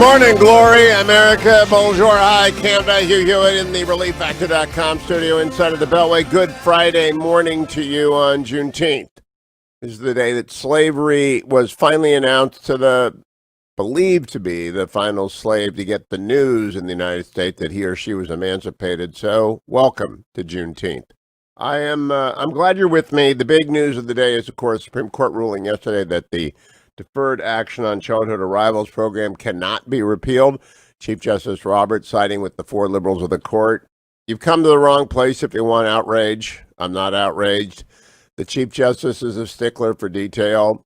Morning, Glory, America, bonjour, hi, Canada, Hugh Hewitt in the ReliefFactor.com studio inside of the Beltway. Good Friday morning to you on Juneteenth. This is the day that slavery was finally announced to the, believed to be the final slave to get the news in the United States that he or she was emancipated. So welcome to Juneteenth. I'm glad you're with me. The big news of the day is, of course, Supreme Court ruling yesterday that the Deferred Action on Childhood Arrivals program cannot be repealed. Chief Justice Roberts siding with the four liberals of the court. You've come to the wrong place if you want outrage. I'm not outraged. The Chief Justice is a stickler for detail.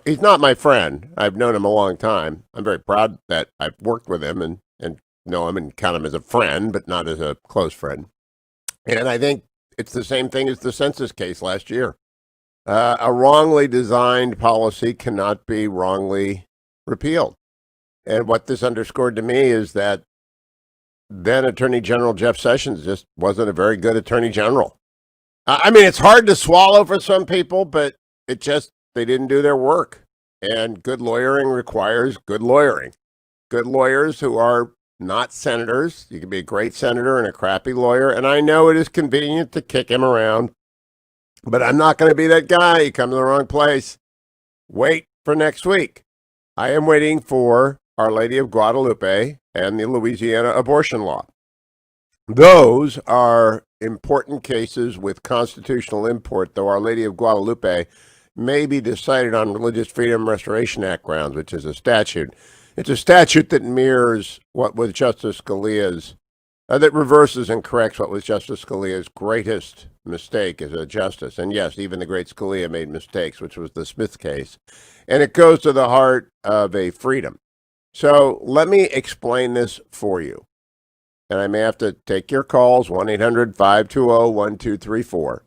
He's not my friend. I've known him a long time. I'm very proud that I've worked with him and know him and count him as a friend, but not as a close friend. And I think it's the same thing as the census case last year. A wrongly designed policy cannot be wrongly repealed. And what this underscored to me is that then Attorney General Jeff Sessions just wasn't a very good Attorney General. I mean, it's hard to swallow for some people, but they didn't do their work. And good lawyering requires good lawyering. Good lawyers who are not senators. You can be a great senator and a crappy lawyer. And I know it is convenient to kick him around. But I'm not going to be that guy. You come to the wrong place. Wait for next week. I am waiting for Our Lady of Guadalupe and the Louisiana abortion law. Those are important cases with constitutional import, though Our Lady of Guadalupe may be decided on Religious Freedom Restoration Act grounds, which is a statute. It's a statute that mirrors what was Justice Scalia's, that reverses and corrects what was Justice Scalia's greatest mistake as a justice. And yes, even the great Scalia made mistakes, which was the Smith case. And it goes to the heart of a freedom. So let me explain this for you. And I may have to take your calls, 1-800-520-1234.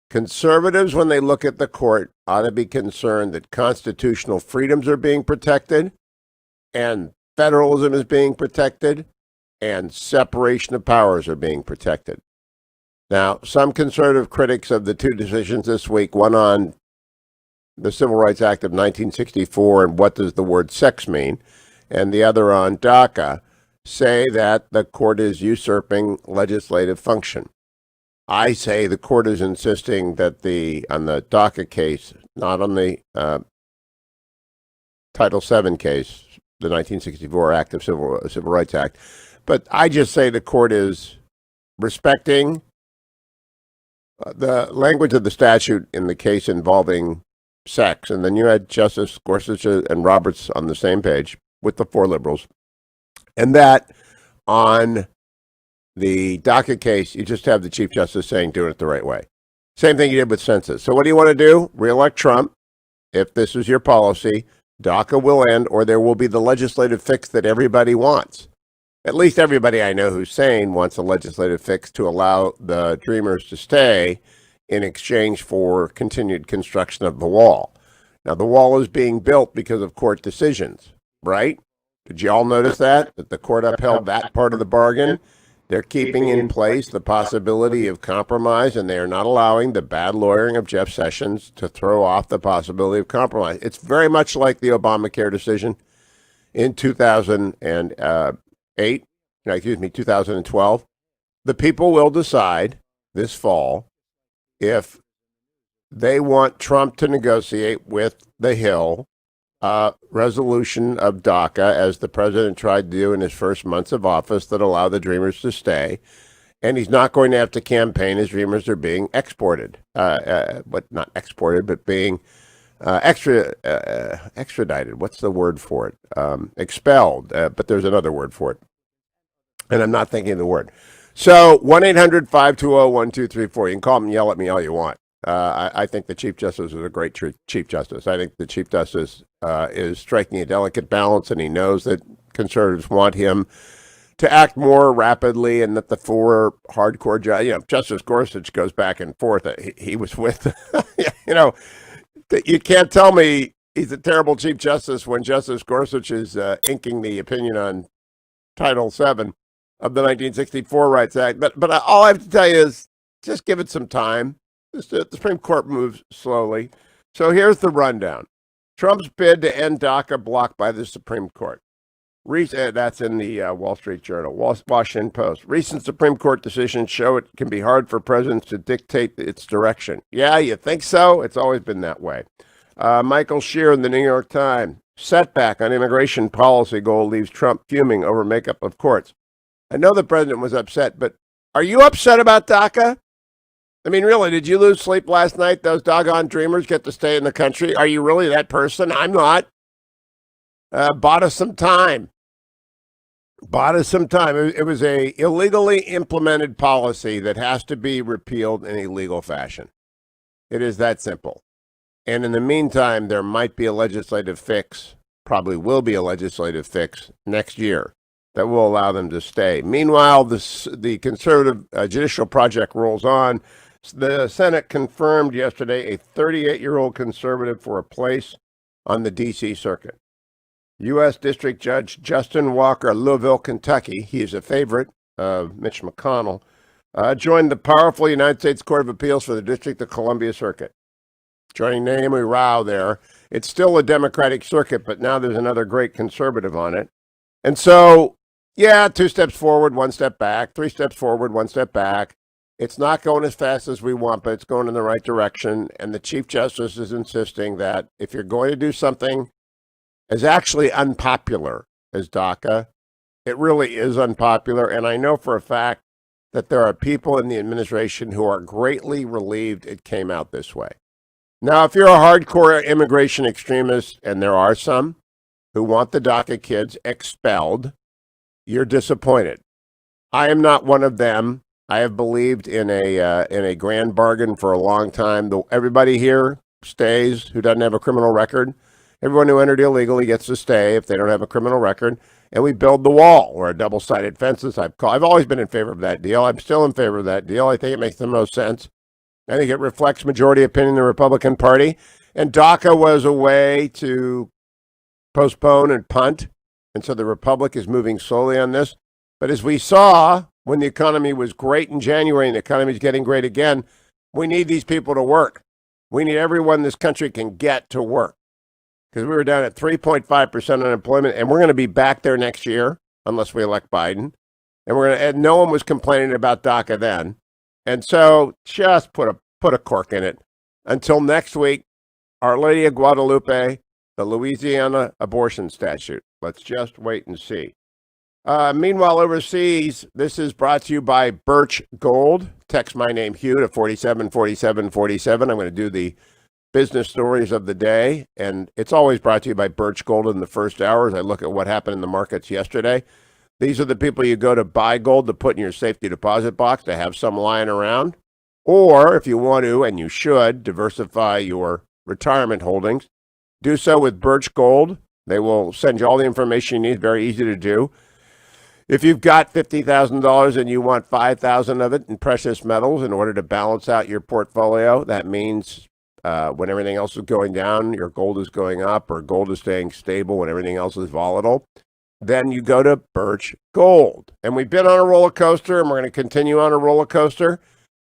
Conservatives, when they look at the court, ought to be concerned that constitutional freedoms are being protected and federalism is being protected and separation of powers are being protected. Now, some conservative critics of the two decisions this week, one on the Civil Rights Act of 1964 and what does the word sex mean, and the other on DACA, say that the court is usurping legislative function. I say the court is insisting that on the DACA case, not on the Title VII case, the 1964 Act of Civil Rights Act, but I just say the court is respecting the language of the statute in the case involving sex. And then you had Justice Gorsuch and Roberts on the same page with the four liberals. And that on the DACA case, you just have the Chief Justice saying doing it the right way. Same thing you did with census. So what do you want to do? Reelect Trump. If this is your policy, DACA will end, or there will be the legislative fix that everybody wants. At least everybody I know who's sane wants a legislative fix to allow the Dreamers to stay in exchange for continued construction of the wall. Now, the wall is being built because of court decisions, right? Did you all notice that the court upheld that part of the bargain? They're keeping in place the possibility of compromise, and they are not allowing the bad lawyering of Jeff Sessions to throw off the possibility of compromise. It's very much like the Obamacare decision in 2012. The people will decide this fall if they want Trump to negotiate with the Hill resolution of DACA, as the president tried to do in his first months of office, that allow the Dreamers to stay. And he's not going to have to campaign as Dreamers are being exported. But not exported, but being extradited. What's the word for it? Expelled. But there's another word for it. And I'm not thinking of the word. So 1-800-520-1234. You can call them and yell at me all you want. I think the Chief Justice is a great Chief Justice. I think the Chief Justice is striking a delicate balance, and he knows that conservatives want him to act more rapidly, and that the four hardcore judges, Justice Gorsuch goes back and forth. He was with, you can't tell me he's a terrible Chief Justice when Justice Gorsuch is inking the opinion on Title VII of the 1964 Rights Act. But all I have to tell you is just give it some time. The Supreme Court moves slowly. So here's the rundown. Trump's bid to end DACA blocked by the Supreme Court. That's in the Wall Street Journal, Washington Post. Recent Supreme Court decisions show it can be hard for presidents to dictate its direction. Yeah, you think so? It's always been that way. Michael Shear in the New York Times. Setback on immigration policy goal leaves Trump fuming over makeup of courts. I know the president was upset, but are you upset about DACA? I mean, really, did you lose sleep last night? Those doggone dreamers get to stay in the country. Are you really that person? I'm not. Bought us some time. It was a illegally implemented policy that has to be repealed in a legal fashion. It is that simple. And in the meantime, there might be a legislative fix, probably will be a legislative fix next year that will allow them to stay. Meanwhile, the conservative judicial project rolls on. The Senate confirmed yesterday a 38-year-old conservative for a place on the D.C. Circuit. U.S. District Judge Justin Walker, Louisville, Kentucky, he is a favorite of Mitch McConnell, joined the powerful United States Court of Appeals for the District of Columbia Circuit. Joining Naomi Rao there. It's still a Democratic circuit, but now there's another great conservative on it. And so, yeah, 2 steps forward, 1 step back, 3 steps forward, 1 step back. It's not going as fast as we want, but it's going in the right direction. And the Chief Justice is insisting that if you're going to do something as actually unpopular as DACA, it really is unpopular. And I know for a fact that there are people in the administration who are greatly relieved it came out this way. Now, if you're a hardcore immigration extremist, and there are some who want the DACA kids expelled, you're disappointed. I am not one of them. I have believed in a grand bargain for a long time. Everybody here stays who doesn't have a criminal record. Everyone who entered illegally gets to stay if they don't have a criminal record. And we build the wall or double-sided fences. I've always been in favor of that deal. I'm still in favor of that deal. I think it makes the most sense. I think it reflects majority opinion in the Republican Party. And DACA was a way to postpone and punt. And so the Republic is moving slowly on this. But as we saw when the economy was great in January and the economy is getting great again, we need these people to work. We need everyone this country can get to work. Because we were down at 3.5% unemployment, and we're going to be back there next year unless we elect Biden. And no one was complaining about DACA then. And so just put a cork in it. Until next week, Our Lady of Guadalupe, the Louisiana abortion statute. Let's just wait and see. Meanwhile, overseas, this is brought to you by Birch Gold. Text my name, Hugh, to 474747. I'm going to do the business stories of the day, and it's always brought to you by Birch Gold in the first hour as I look at what happened in the markets yesterday. These are the people you go to buy gold to put in your safety deposit box to have some lying around. Or if you want to, and you should, diversify your retirement holdings, do so with Birch Gold. They will send you all the information you need. Very easy to do. If you've got $50,000 and you want $5,000 of it in precious metals in order to balance out your portfolio, that means when everything else is going down, your gold is going up, or gold is staying stable when everything else is volatile, then you go to Birch Gold. And we've been on a roller coaster, and we're going to continue on a roller coaster.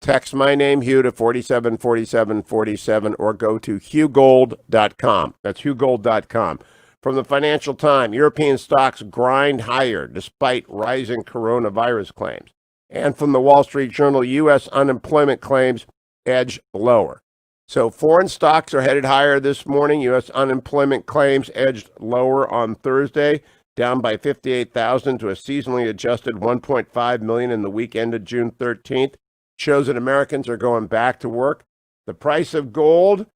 Text my name, Hugh, to 474747, or go to hughgold.com. That's hughgold.com. From the Financial Times, European stocks grind higher despite rising coronavirus claims. And from the Wall Street Journal, U.S. unemployment claims edge lower. So foreign stocks are headed higher this morning. U.S. unemployment claims edged lower on Thursday, down by 58,000 to a seasonally adjusted 1.5 million in the week ended June 13th. Shows that Americans are going back to work. The price of gold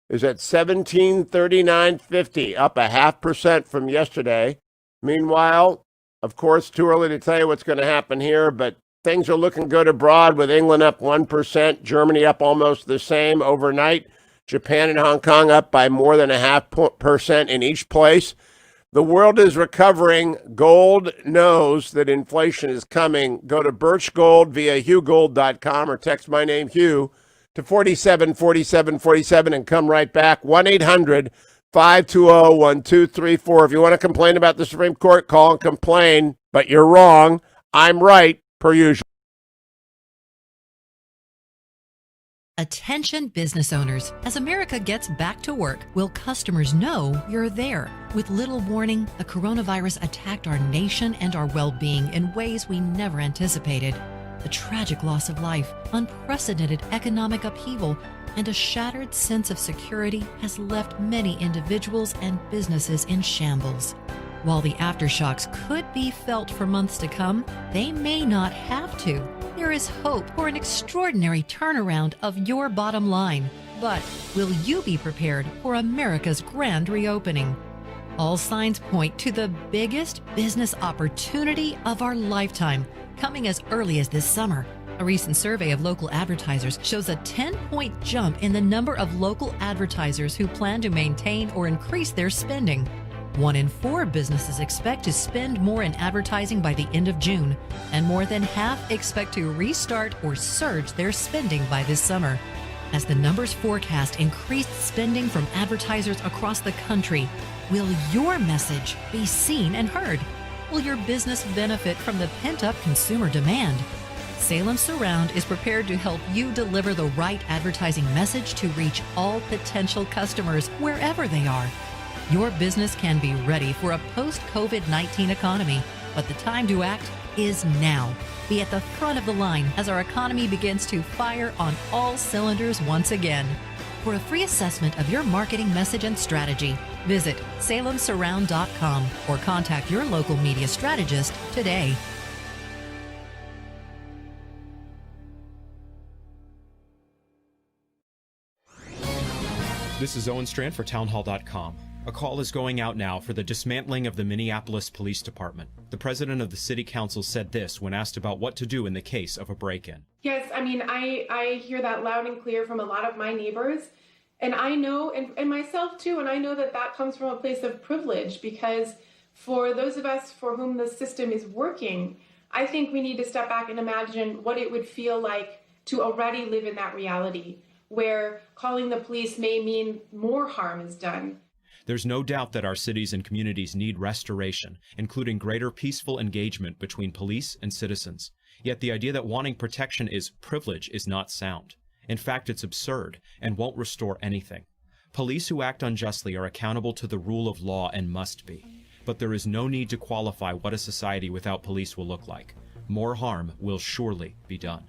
is at $1739.50, up 0.5% from yesterday. Meanwhile, of course, too early to tell you what's going to happen here, but things are looking good abroad, with England up 1%, Germany up almost the same overnight, Japan and Hong Kong up by more than 0.5% in each place. The world is recovering. Gold knows that inflation is coming. Go to Birch Gold via hughgold.com or text my name, Hugh, to 474747 and come right back. 1-800-520-1234. If you want to complain about the Supreme Court, call and complain, but you're wrong. I'm right, per usual. Attention business owners. As America gets back to work, will customers know you're there? With little warning, the coronavirus attacked our nation and our well-being in ways we never anticipated. The tragic loss of life, unprecedented economic upheaval, and a shattered sense of security has left many individuals and businesses in shambles. While the aftershocks could be felt for months to come, they may not have to. There is hope for an extraordinary turnaround of your bottom line. But will you be prepared for America's grand reopening? All signs point to the biggest business opportunity of our lifetime, coming as early as this summer. A recent survey of local advertisers shows a 10-point jump in the number of local advertisers who plan to maintain or increase their spending. 1 in 4 businesses expect to spend more in advertising by the end of June, and more than half expect to restart or surge their spending by this summer. As the numbers forecast increased spending from advertisers across the country, will your message be seen and heard? Will your business benefit from the pent-up consumer demand? Salem Surround is prepared to help you deliver the right advertising message to reach all potential customers wherever they are. Your business can be ready for a post-COVID-19 economy, but the time to act is now. Be at the front of the line as our economy begins to fire on all cylinders once again. For a free assessment of your marketing message and strategy, visit salemsurround.com or contact your local media strategist today. This is Owen Strand for townhall.com. A call is going out now for the dismantling of the Minneapolis Police Department. The president of the city council said this when asked about what to do in the case of a break-in. Yes, I mean, I hear that loud and clear from a lot of my neighbors. And I know, and myself too, and I know that that comes from a place of privilege, because for those of us for whom the system is working, I think we need to step back and imagine what it would feel like to already live in that reality, where calling the police may mean more harm is done. There's no doubt that our cities and communities need restoration, including greater peaceful engagement between police and citizens. Yet the idea that wanting protection is privilege is not sound. In fact, it's absurd and won't restore anything. Police who act unjustly are accountable to the rule of law and must be. But there is no need to qualify what a society without police will look like. More harm will surely be done.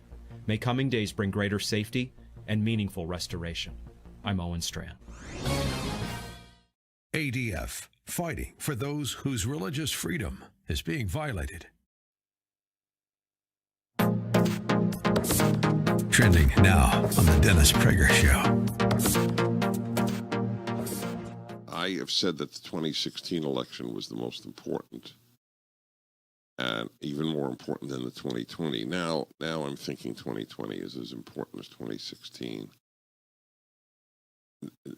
May coming days bring greater safety and meaningful restoration. I'm Owen Strand. ADF, fighting for those whose religious freedom is being violated. Trending now on the Dennis Prager Show. I have said that the 2016 election was the most important, and even more important than the 2020. Now I'm thinking 2020 is as important as 2016.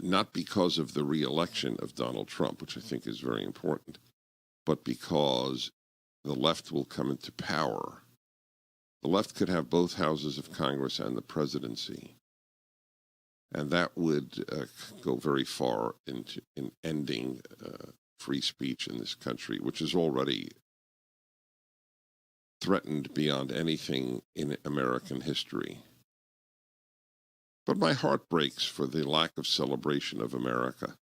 Not because of the re-election of Donald Trump, which I think is very important, but because the left will come into power. The left could have both houses of Congress and the presidency, and that would go very far in ending free speech in this country, which is already threatened beyond anything in American history. But my heart breaks for the lack of celebration of America,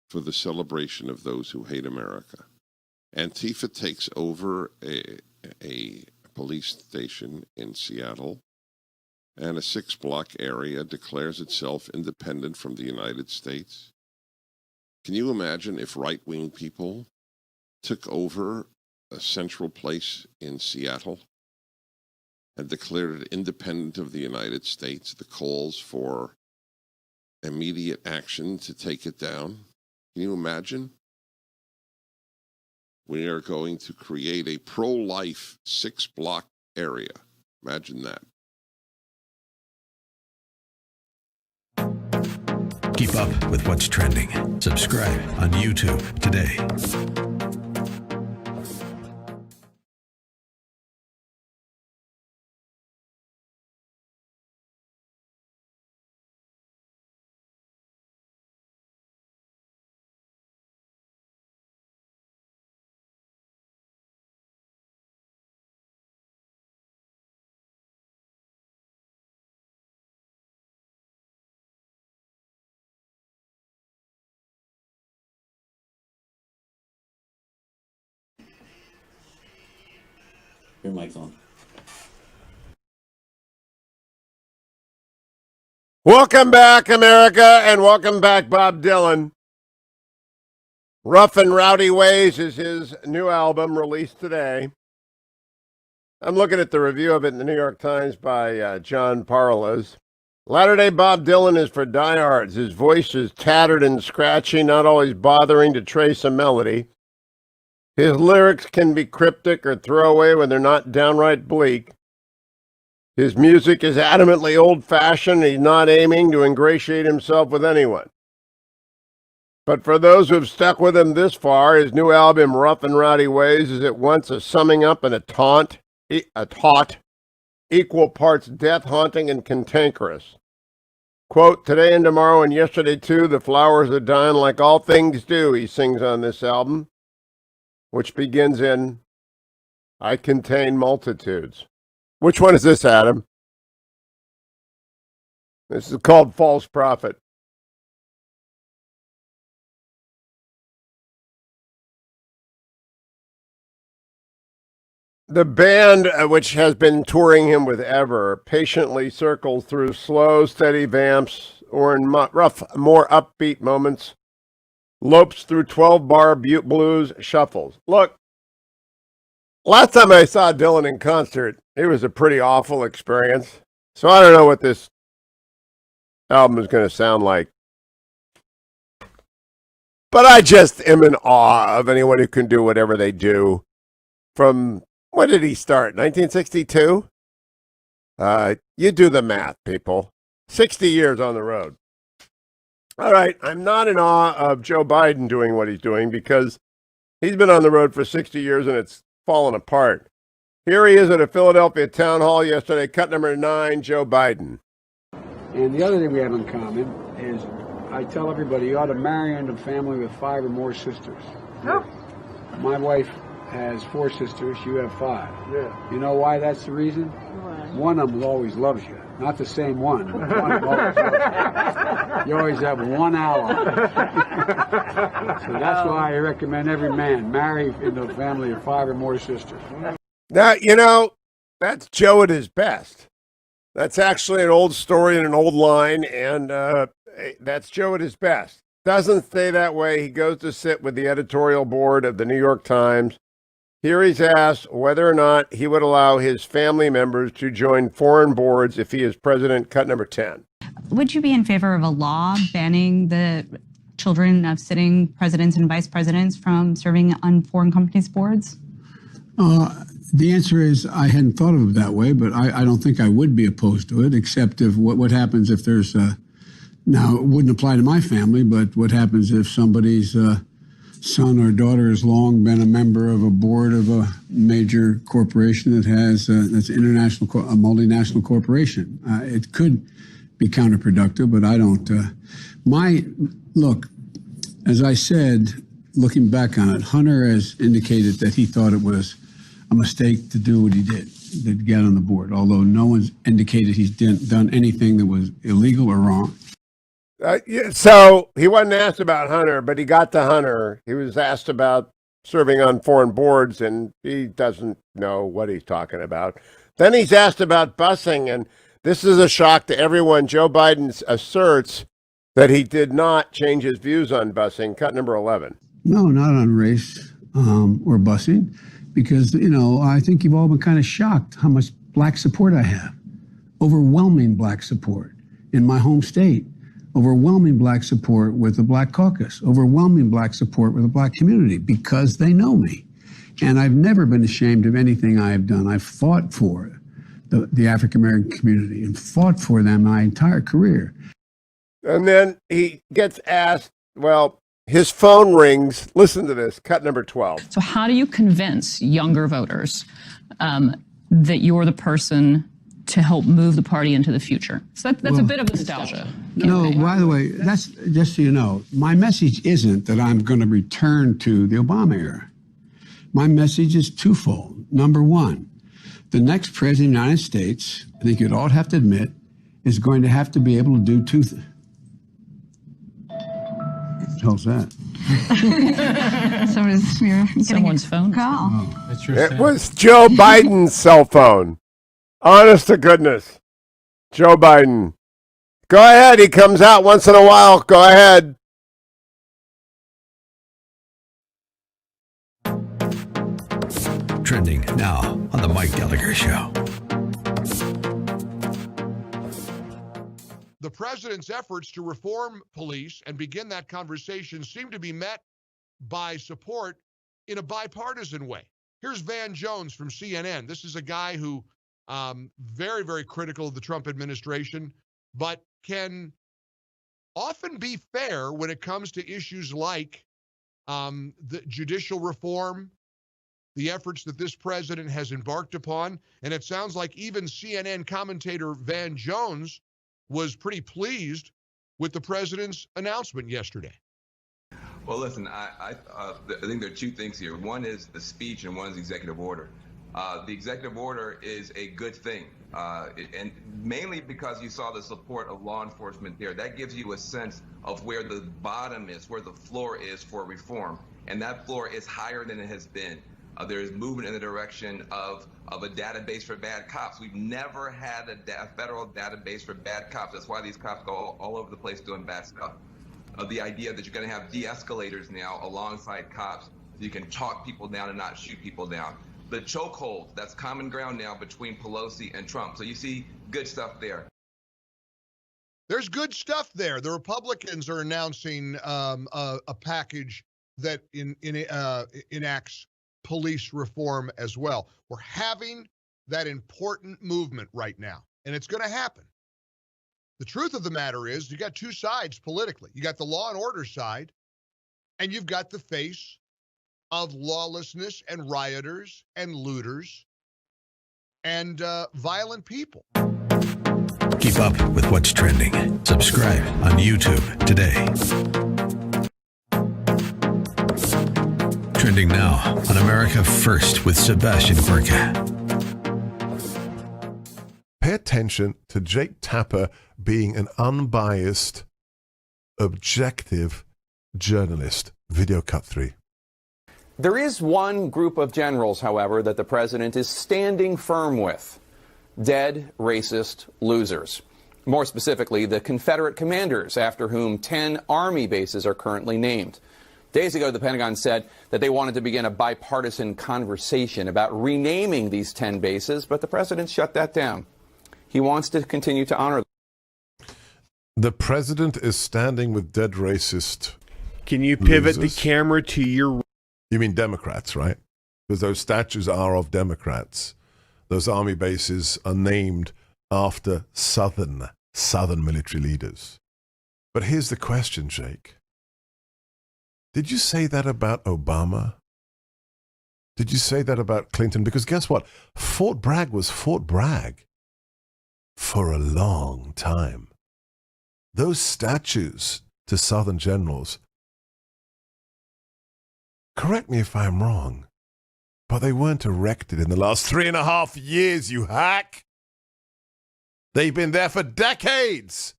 for the celebration of those who hate America. Antifa takes over a police station in Seattle, and a 6-block area declares itself independent from the United States. Can you imagine if right-wing people took over a central place in Seattle and declared it independent of the United States, the calls for immediate action to take it down? Can you imagine? We are going to create a pro-life 6-block area. Imagine that. Keep up with what's trending. Subscribe on YouTube today. Your mic's on. Welcome back, America, and welcome back, Bob Dylan. Rough and Rowdy Ways is his new album released today. I'm looking at the review of it in the New York Times by John Parles. Latter-day Bob Dylan is for diehards. His voice is tattered and scratchy, not always bothering to trace a melody. His lyrics can be cryptic or throwaway when they're not downright bleak. His music is adamantly old-fashioned. He's not aiming to ingratiate himself with anyone. But for those who have stuck with him this far, his new album, Rough and Rowdy Ways, is at once a summing up and a taut, equal parts death-haunting and cantankerous. Quote, today and tomorrow and yesterday too, the flowers are dying like all things do, he sings on this album, which begins in, I contain multitudes. Which one is this, Adam? This is called False Prophet. The band, which has been touring him with Ever, patiently circles through slow, steady vamps, or in rough, more upbeat moments, lopes through 12-bar blues shuffles. Look, last time I saw Dylan in concert, it was a pretty awful experience. So I don't know what this album is going to sound like. But I just am in awe of anyone who can do whatever they do. From, when did he start? 1962? You do the math, people. 60 years on the road. All right, I'm not in awe of Joe Biden doing what he's doing because he's been on the road for 60 years and it's fallen apart. Here he is at a Philadelphia town hall yesterday, cut number 9, Joe Biden. And the other thing we have in common is I tell everybody you ought to marry into a family with 5 or more sisters. Oh. My wife has 4 sisters, you have 5. Yeah. You know why that's the reason? Why? One of them always loves you. Not the same one. One of them always loves you. You always have one ally. So that's why I recommend every man marry into a family of 5 or more sisters. Now, you know, that's Joe at his best. That's actually an old story and an old line, and that's Joe at his best. Doesn't stay that way. He goes to sit with the editorial board of the New York Times. Here he's asked whether or not he would allow his family members to join foreign boards if he is president, cut number 10. Would you be in favor of a law banning the children of sitting presidents and vice presidents from serving on foreign companies' boards? The answer is I hadn't thought of it that way, but I don't think I would be opposed to it, except if what happens if there's now it wouldn't apply to my family, but what happens if somebody's son or daughter has long been a member of a board of a major corporation that has that's international, a multinational corporation? It could be counterproductive, but I don't. Look, as I said, looking back on it, Hunter has indicated that he thought it was a mistake to do what he did, to get on the board, although no one's indicated he's done anything that was illegal or wrong. So he wasn't asked about Hunter, but he got to Hunter. He was asked about serving on foreign boards, and he doesn't know what he's talking about. Then he's asked about busing, and this is a shock to everyone. Joe Biden asserts that he did not change his views on busing, cut number 11. No, not on race or busing, because, you know, I think you've all been kind of shocked how much black support I have. Overwhelming black support in my home state. Overwhelming black support with the Black Caucus. Overwhelming black support with the black community because they know me. And I've never been ashamed of anything I have done. I've fought for the African-American community and fought for them my entire career. And then he gets asked, well, his phone rings. Listen to this, cut number 12. So how do you convince younger voters that you're the person to help move the party into the future? So that's a bit of nostalgia. No, by the way, that's just so you know, my message isn't that I'm going to return to the Obama era. My message is twofold. Number one, the next president of the United States, I think you'd all have to admit, is going to have to be able to do two things. What the hell's that? Someone's phone. Call. It was Joe Biden's cell phone. Honest to goodness. Joe Biden. Go ahead. He comes out once in a while. Go ahead. Trending now on the Mike Gallagher Show. The president's efforts to reform police and begin that conversation seem to be met by support in a bipartisan way. Here's Van Jones from CNN. This is a guy who very, very critical of the Trump administration, but can often be fair when it comes to issues like the judicial reform, the efforts that this president has embarked upon. And it sounds like even CNN commentator Van Jones was pretty pleased with the president's announcement yesterday. Well, listen, I think there are two things here. One is the speech and one is the executive order. The executive order is a good thing, and mainly because you saw the support of law enforcement there. That gives you a sense of where the bottom is, where the floor is for reform. And that floor is higher than it has been. There is movement in the direction of a database for bad cops. We've never had a federal database for bad cops. That's why these cops go all over the place doing bad stuff. The idea that you're going to have de-escalators now alongside cops so you can talk people down and not shoot people down. The chokehold, that's common ground now between Pelosi and Trump. So you see good stuff there. There's good stuff there. The Republicans are announcing a package that enacts police reform as well. We're having that important movement right now, and it's going to happen. The truth of the matter is you got two sides politically. You got the law and order side, and you've got the face of lawlessness and rioters and looters and violent people. Keep up with what's trending. Subscribe on YouTube today. Trending now on America First with Sebastian Gorka. Pay attention to Jake Tapper being an unbiased, objective journalist. Video cut 3. There is one group of generals, however, that the president is standing firm with. Dead, racist losers. More specifically, the Confederate commanders, after whom 10 Army bases are currently named. Days ago, the Pentagon said that they wanted to begin a bipartisan conversation about renaming these 10 bases, but the president shut that down. He wants to continue to honor them. The president is standing with dead racist. Can you pivot losers. the camera to your... You mean Democrats, right? Because those statues are of Democrats. Those army bases are named after Southern military leaders. But here's the question, Jake. Did you say that about Obama? Did you say that about Clinton? Because guess what? Fort Bragg was Fort Bragg for a long time. Those statues to Southern generals, correct me if I'm wrong, but they weren't erected in the last 3.5 years, you hack. They've been there for decades.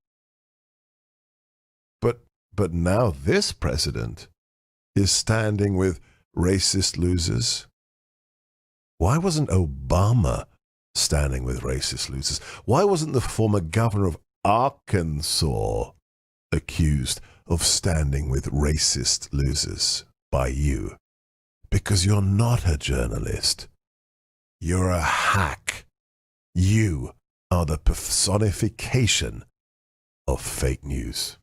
But now this president is standing with racist losers. Why wasn't Obama standing with racist losers? Why wasn't the former governor of Arkansas accused of standing with racist losers by you? Because you're not a journalist. You're a hack. You are the personification of fake news.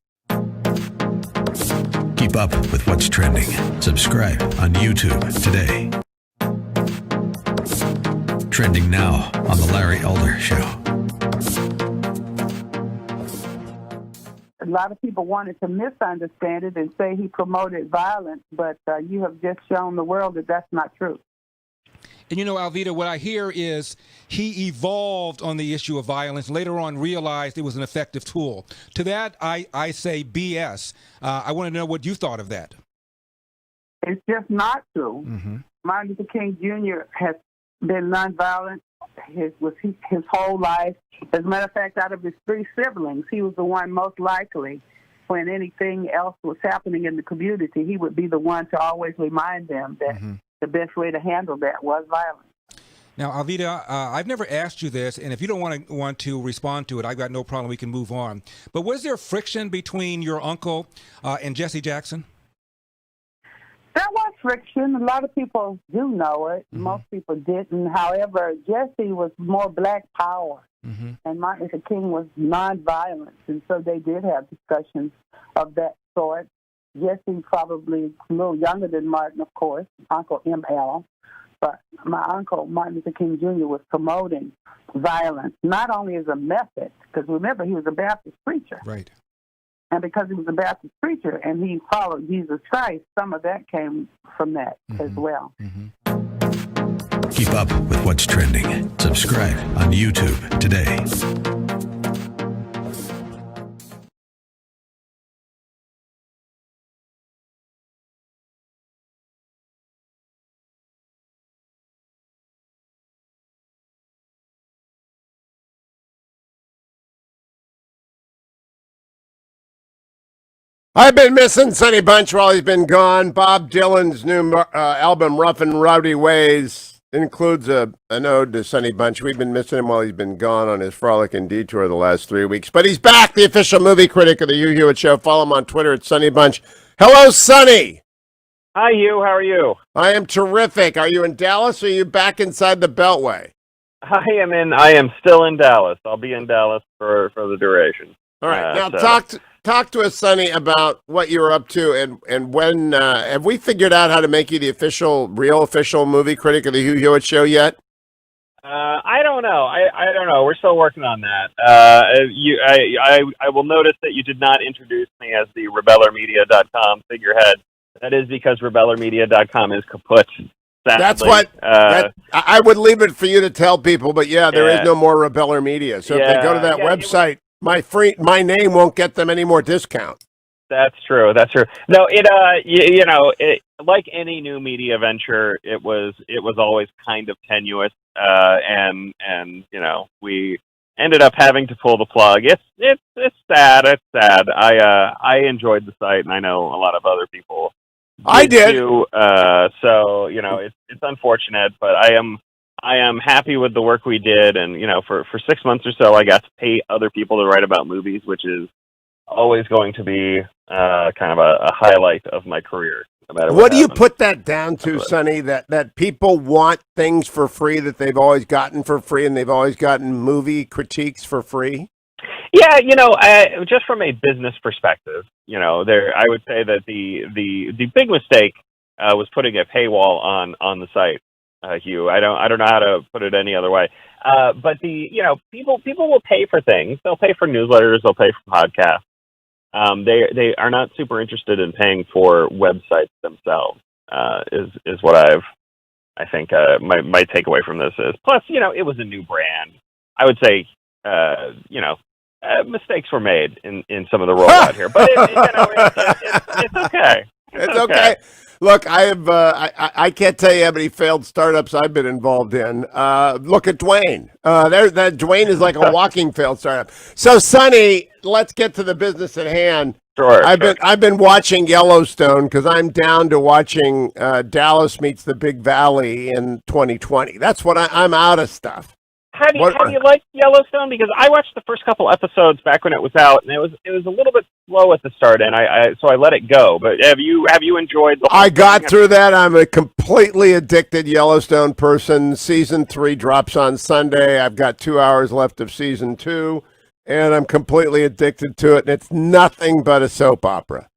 Keep up with what's trending. Subscribe on YouTube today. Trending now on The Larry Elder Show. A lot of people wanted to misunderstand it and say he promoted violence, but you have just shown the world that that's not true. And, you know, Alvita, what I hear is he evolved on the issue of violence, later on realized it was an effective tool. To that, I say BS. I want to know what you thought of that. It's just not true. Mm-hmm. Martin Luther King Jr. has been nonviolent his whole life. As a matter of fact, out of his 3 siblings, he was the one most likely when anything else was happening in the community, he would be the one to always remind them that the best way to handle that was violence. Now, Alveda, I've never asked you this, and if you don't want to respond to it, I've got no problem. We can move on. But was there friction between your uncle and Jesse Jackson? There was friction. A lot of people do know it. Most people didn't. However, Jesse was more black power, and Martin Luther King was nonviolence, and so they did have discussions of that sort. Jesse probably a little younger than Martin, of course, Uncle M.L., but my uncle, Martin Luther King Jr., was promoting violence, not only as a method, because remember, he was a Baptist preacher. Right. And because he was a Baptist preacher and he followed Jesus Christ, some of that came from that as well. Keep up with what's trending. Subscribe on YouTube today. I've been missing Sonny Bunch while he's been gone. Bob Dylan's new album, Rough and Rowdy Ways, includes an ode to Sonny Bunch. We've been missing him while he's been gone on his frolicking detour the last 3 weeks. But he's back, the official movie critic of the Hugh Hewitt Show. Follow him on Twitter at Sonny Bunch. Hello, Sonny. Hi, Hugh. How are you? I am terrific. Are you in Dallas or are you back inside the Beltway? I am still in Dallas. I'll be in Dallas for the duration. All right. Now, talk to us, Sonny, about what you're up to and when have we figured out how to make you the real official movie critic of the Hugh Hewitt Show yet? I don't know. I don't know. We're still working on that. I will notice that you did not introduce me as the rebellermedia.com figurehead. That is because rebellermedia.com is kaput. Sadly. That's what I would leave it for you to tell people, but there is no more Rebeller Media. So if they go to that website, my name won't get them any more discount. That's true. No, like any new media venture, it was always kind of tenuous, and we ended up having to pull the plug. It's sad. It's sad. I enjoyed the site, and I know a lot of other people. I did. Too, so it's unfortunate, but I am happy with the work we did, and for 6 months or so, I got to pay other people to write about movies, which is always going to be kind of a highlight of my career. No matter what do you put that down to, Sonny? That people want things for free that they've always gotten for free, and they've always gotten movie critiques for free? Yeah, just from a business perspective, I would say that the big mistake was putting a paywall on the site, Hugh. I don't know how to put it any other way. But people will pay for things. They'll pay for newsletters. They'll pay for podcasts. They are not super interested in paying for websites themselves. Is what I think my takeaway from this is. Plus, it was a new brand. I would say, mistakes were made in some of the rollout here, but it's okay. It's okay. Look, I can't tell you how many failed startups I've been involved in. Look at Dwayne. That Dwayne is like a walking failed startup. So, Sonny, let's get to the business at hand. Sure. I've been watching Yellowstone because I'm down to watching Dallas Meets the Big Valley in 2020. That's what I'm out of stuff. Have you liked Yellowstone? Because I watched the first couple episodes back when it was out, and it was a little bit slow at the start, and so I let it go. But have you enjoyed the whole I got thing? Through that. I'm a completely addicted Yellowstone person. Season 3 drops on Sunday. I've got 2 hours left of season 2, and I'm completely addicted to it. And it's nothing but a soap opera.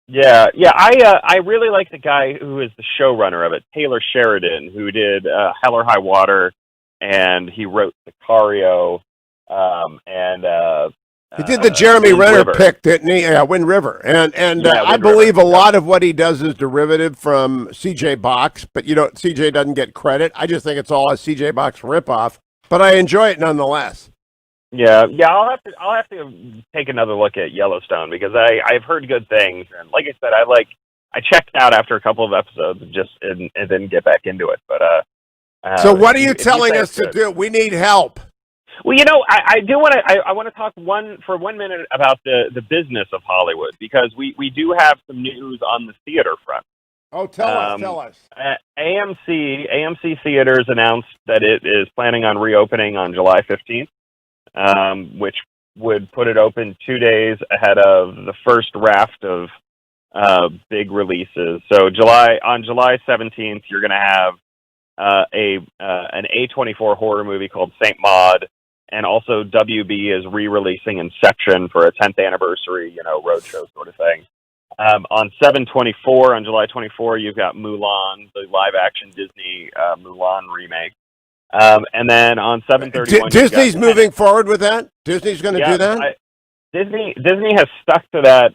Yeah. I really like the guy who is the showrunner of it, Taylor Sheridan, who did Hell or High Water. And he wrote Sicario, and he did the Jeremy Renner pick, didn't he? Yeah, Wind River, and I believe a lot of what he does is derivative from C.J. Box, but C.J. doesn't get credit. I just think it's all a C.J. Box ripoff, but I enjoy it nonetheless. Yeah. I'll have to take another look at Yellowstone because I've heard good things, and like I said, I checked out after a couple of episodes and didn't get back into it, but. So what are you telling us to do? We need help. Well, I do want to. I want to talk for 1 minute about the business of Hollywood, because we do have some news on the theater front. Oh, tell us. AMC Theaters announced that it is planning on reopening on July 15th, which would put it open 2 days ahead of the first raft of big releases. So on July 17th, you're going to have an A24 horror movie called Saint Maud, and also WB is re-releasing Inception for a 10th anniversary, roadshow sort of thing. On 7/24, on July 24, you've got Mulan, the live-action Disney Mulan remake. And then on 7/31, Disney's moving forward with that? Disney's going to do that? Disney has stuck to that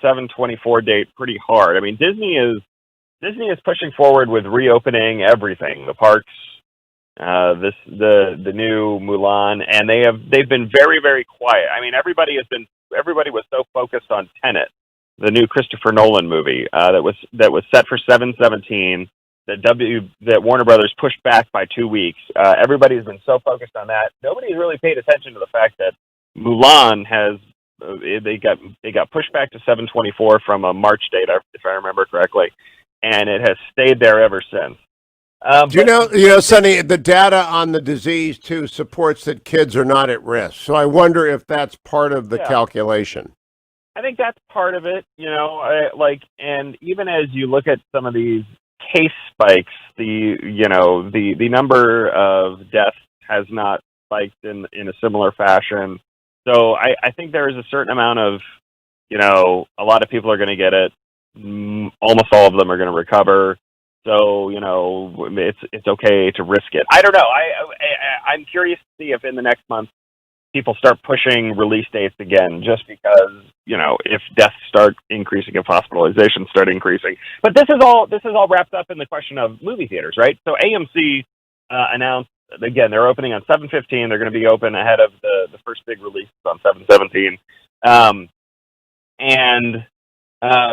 7/24 date pretty hard. I mean, Disney is pushing forward with reopening everything, the parks, the new Mulan, and they've been very, very quiet. I mean, everybody was so focused on Tenet, the new Christopher Nolan movie that was set for 7/17 that Warner Brothers pushed back by 2 weeks. Everybody's been so focused on that. Nobody's really paid attention to the fact that Mulan they got pushed back to 7/24 from a March date, if I remember correctly, and it has stayed there ever since. Do you know, Sonny, the data on the disease too supports that kids are not at risk. So I wonder if that's part of the calculation. I think that's part of it, and even as you look at some of these case spikes, the number of deaths has not spiked in a similar fashion. So I think there is a certain amount of, a lot of people are going to get it. Almost all of them are going to recover. So, it's okay to risk it. I don't know. I'm curious to see if in the next month people start pushing release dates again, just because, if deaths start increasing, if hospitalizations start increasing. But this is all wrapped up in the question of movie theaters, right? So AMC announced, again, they're opening on 7/15. They're going to be open ahead of the first big release on 7/17.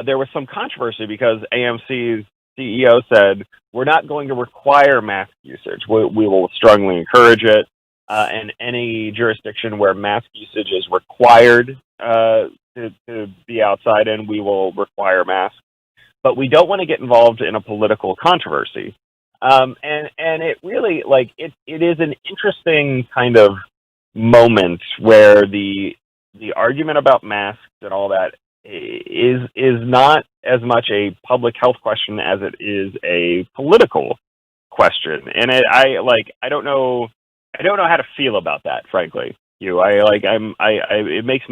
There was some controversy because AMC's CEO said, we're not going to require mask usage. We will strongly encourage it. And any jurisdiction where mask usage is required to be outside in, we will require masks. But we don't want to get involved in a political controversy. And it really, it is an interesting kind of moment where the argument about masks and all that is not as much a public health question as it is a political question. And I don't know how to feel about that, frankly. It makes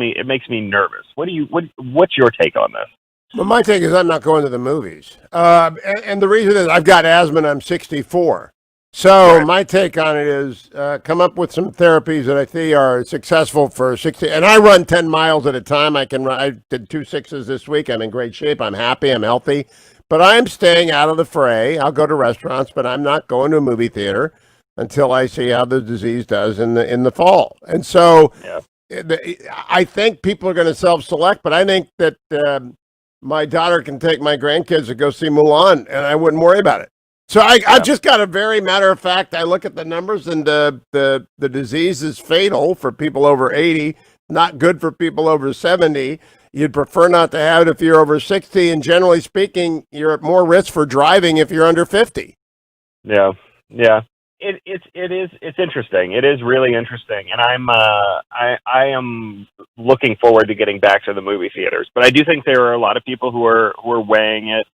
me nervous. What's your take on this? Well, my take is I'm not going to the movies. And the reason is I've got asthma and I'm 64. So my take on it is come up with some therapies that I think are successful for 60. And I run 10 miles at a time. I did 2 6s this week. I'm in great shape. I'm happy. I'm healthy. But I'm staying out of the fray. I'll go to restaurants, but I'm not going to a movie theater until I see how the disease does in the fall. And so I think people are going to self-select, but I think that my daughter can take my grandkids to go see Mulan, and I wouldn't worry about it. So I've just got a very matter of fact. I look at the numbers, and the disease is fatal for people over 80, not good for people over 70. You'd prefer not to have it if you're over 60, and generally speaking, you're at more risk for driving if you're under 50. Yeah. It's interesting. It is really interesting, and I am looking forward to getting back to the movie theaters. But I do think there are a lot of people who are weighing it.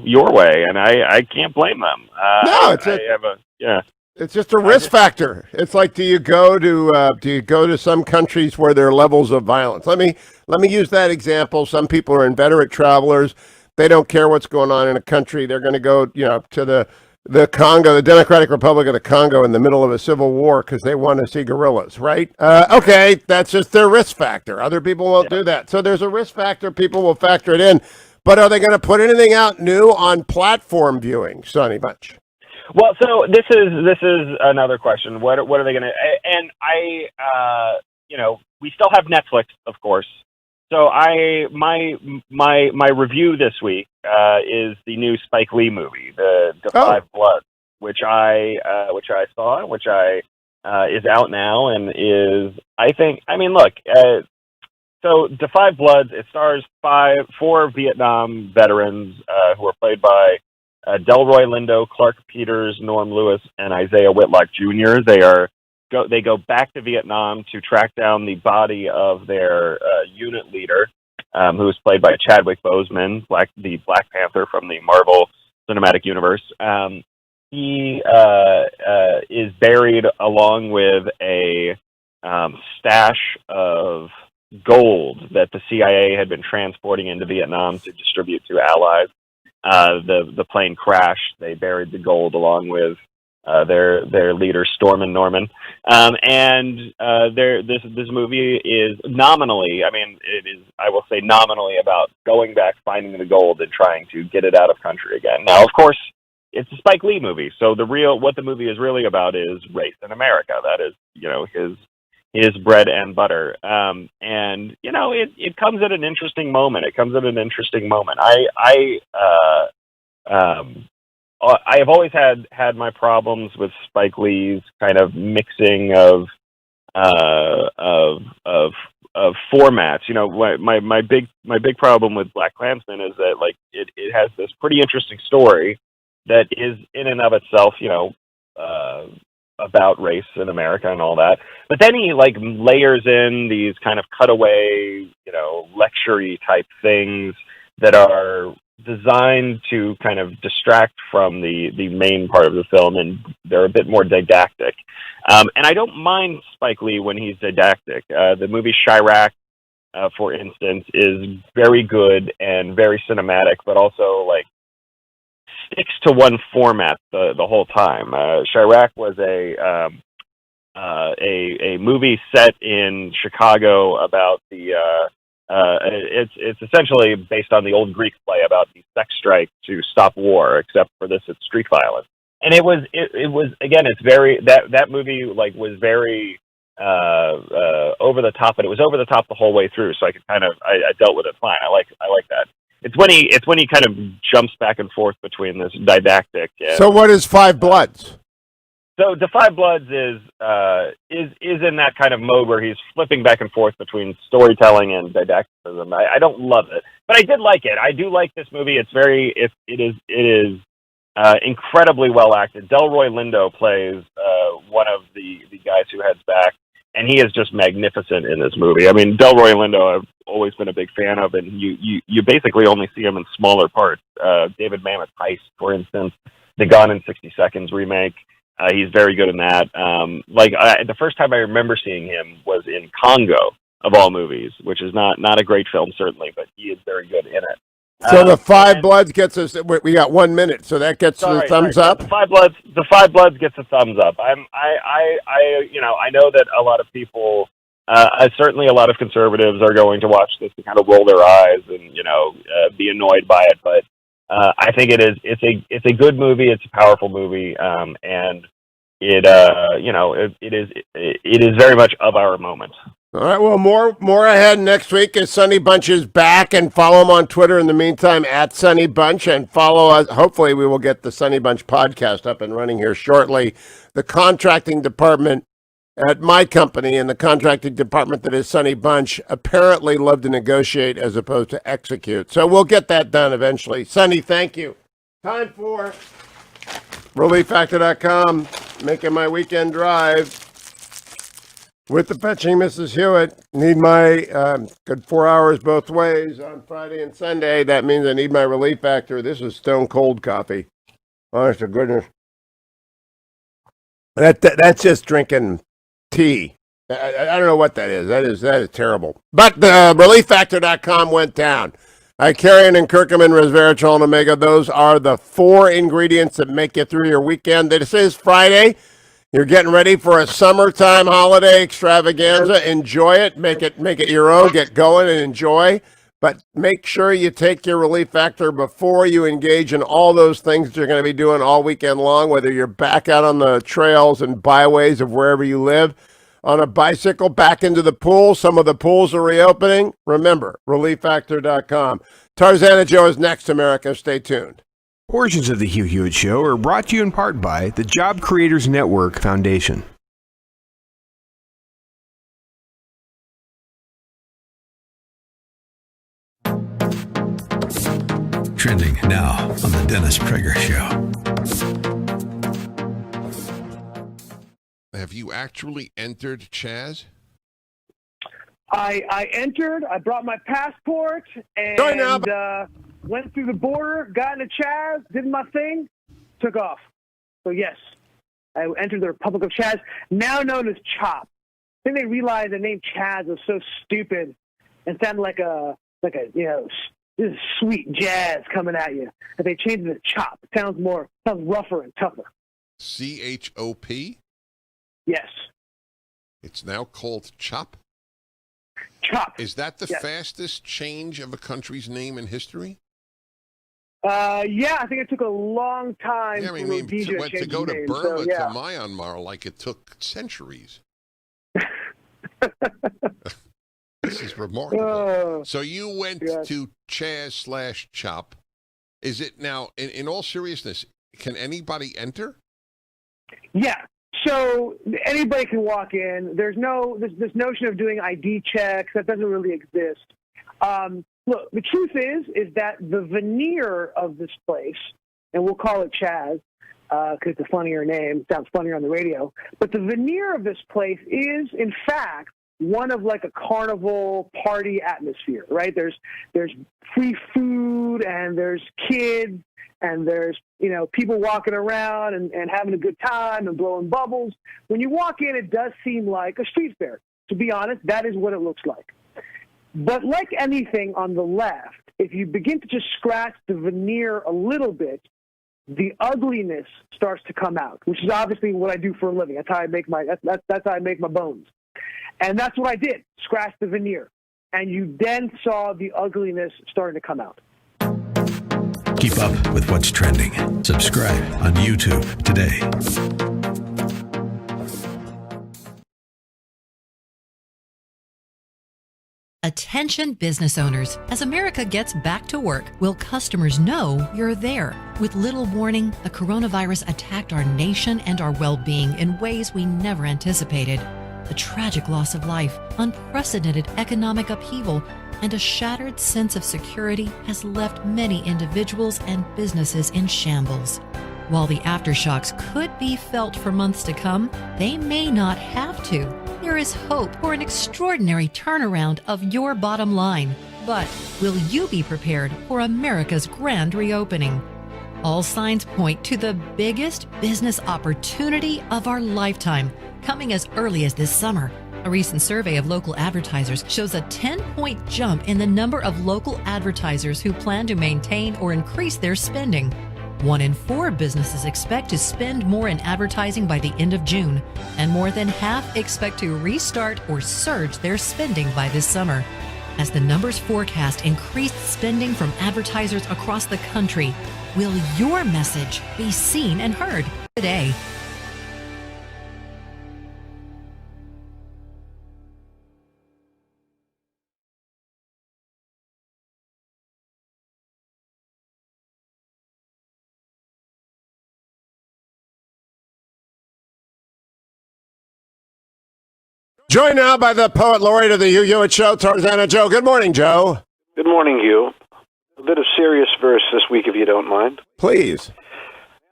Your way, and I can't blame them. It's just a risk factor. It's like, do you go to some countries where there are levels of violence? Let me use that example. Some people are inveterate travelers. They don't care what's going on in a country. They're going to go, to the Congo, the Democratic Republic of the Congo, in the middle of a civil war because they want to see gorillas, right? Okay, that's just their risk factor. Other people won't do that. So there's a risk factor. People will factor it in. But are they going to put anything out new on platform viewing, Sonny Bunch? Well, so this is another question. What are they going to? And we still have Netflix, of course. So my review this week is the new Spike Lee movie, the Five Bloods. which I saw, which is out now, and look. So Da 5 Bloods, it stars four Vietnam veterans who are played by Delroy Lindo, Clark Peters, Norm Lewis, and Isaiah Whitlock Jr. They go back to Vietnam to track down the body of their unit leader, who is played by Chadwick Boseman, the Black Panther from the Marvel Cinematic Universe. He is buried along with a stash of gold that the CIA had been transporting into Vietnam to distribute to allies. The plane crashed. They buried the gold along with their leader Stormin' Norman. This movie is nominally, I will say nominally about going back, finding the gold, and trying to get it out of country again. Now, of course, it's a Spike Lee movie, so what the movie is really about is race in America. That is, his bread and butter. It comes at an interesting moment. I have always had my problems with Spike Lee's kind of mixing of formats. My big problem with BlacKkKlansman is that it has this pretty interesting story that is in and of itself, about race in America and all that. But then he layers in these kind of cutaway, lecture-y type things that are designed to kind of distract from the main part of the film, and they're a bit more didactic. And I don't mind Spike Lee when he's didactic. The movie Chirac, for instance, is very good and very cinematic, but also sticks to one format the whole time. Chirac was a movie set in Chicago about it's essentially based on the old Greek play about the sex strike to stop war, except for this it's street violence. And it was again, it's very that movie was very over the top, but it was over the top the whole way through, so I dealt with it fine. I like that. It's when he kind of jumps back and forth between this didactic. So what is 5 Bloods? So Da 5 Bloods is in that kind of mode where he's flipping back and forth between storytelling and didacticism. I don't love it, but I did like it. I do like this movie. It is incredibly well acted. Delroy Lindo plays one of the guys who heads back, and he is just magnificent in this movie. Delroy Lindo I've always been a big fan of, and you basically only see him in smaller parts. David Mamet's Heist, for instance, the Gone in 60 Seconds remake. He's very good in that. The first time I remember seeing him was in Congo, of all movies, which is not a great film, certainly, but he is very good in it. So the 5 Bloods gets us. We got 1 minute, so that gets the thumbs up. The 5 Bloods gets a thumbs up. I know that a lot of people, certainly a lot of conservatives, are going to watch this and kind of roll their eyes and be annoyed by it. But I think it's a good movie. It's a powerful movie, and it is very much of our moment. All right, well, more ahead next week as Sonny Bunch is back, and follow him on Twitter in the meantime at Sonny Bunch, and follow us. Hopefully we will get the Sonny Bunch podcast up and running here shortly. The contracting department at my company and the contracting department that is Sonny Bunch apparently love to negotiate as opposed to execute. So we'll get that done eventually. Sonny, thank you. Time for ReliefFactor.com, making my weekend drive. With the fetching Mrs. Hewitt, need my good 4 hours both ways on Friday and Sunday. That means I need my Relief Factor. This is stone cold coffee. Honest to goodness. That's just drinking tea. I don't know what that is. That is terrible. But the ReliefFactor.com went down. Icarian and curcumin, resveratrol, and omega. Those are the 4 ingredients that make you through your weekend. This is Friday. You're getting ready for a summertime holiday extravaganza. Enjoy it. Make it your own. Get going and enjoy. But make sure you take your Relief Factor before you engage in all those things that you're going to be doing all weekend long, whether you're back out on the trails and byways of wherever you live, on a bicycle, back into the pool. Some of the pools are reopening. Remember, ReliefFactor.com. Tarzana Joe is next, America. Stay tuned. Portions of the Hugh Hewitt Show are brought to you in part by the Job Creators Network Foundation. Trending now on the Dennis Prager Show. Have you actually entered Chaz? I entered, I brought my passport, and went through the border, got into Chaz, did my thing, took off. So yes, I entered the Republic of Chaz, now known as Chop. I think they realized the name Chaz was so stupid and sounded like a this is sweet jazz coming at you. And they changed it to Chop. It sounds rougher and tougher. CHOP? Yes. It's now called Chop? Chop. Is that the fastest change of a country's name in history? Yeah, I think it took a long time for Rhodesia to go to Burma to Myanmar, like it took centuries. This is remarkable. So you went to Chaz/Chop. Is it now, in all seriousness, can anybody enter? Yeah. So anybody can walk in. There's this notion of doing ID checks that doesn't really exist. Look, the truth is that the veneer of this place, and we'll call it Chaz because it's a funnier name, sounds funnier on the radio. But the veneer of this place is, in fact, one of like a carnival party atmosphere, right? There's free food and there's kids and there's, people walking around and having a good time and blowing bubbles. When you walk in, it does seem like a street fair. To be honest, that is what it looks like. But like anything on the left, if you begin to just scratch the veneer a little bit, the ugliness starts to come out, which is obviously what I do for a living. That's how I make that's how I make my bones. And that's what I did, scratch the veneer. And you then saw the ugliness starting to come out. Keep up with what's trending. Subscribe on YouTube today. Attention business owners. As America gets back to work, will customers know you're there? With little warning, the coronavirus attacked our nation and our well-being in ways we never anticipated. The tragic loss of life, unprecedented economic upheaval, and a shattered sense of security has left many individuals and businesses in shambles. While the aftershocks could be felt for months to come, they may not have to. There is hope for an extraordinary turnaround of your bottom line. But will you be prepared for America's grand reopening? All signs point to the biggest business opportunity of our lifetime, coming as early as this summer. A recent survey of local advertisers shows a 10-point jump in the number of local advertisers who plan to maintain or increase their spending. 1 in 4 businesses expect to spend more in advertising by the end of June, and more than half expect to restart or surge their spending by this summer. As the numbers forecast increased spending from advertisers across the country, will your message be seen and heard today? Joined now by the poet laureate of the Hugh Hewitt Show, Tarzana Joe. Good morning, Joe. Good morning, Hugh. A bit of serious verse this week, if you don't mind. Please.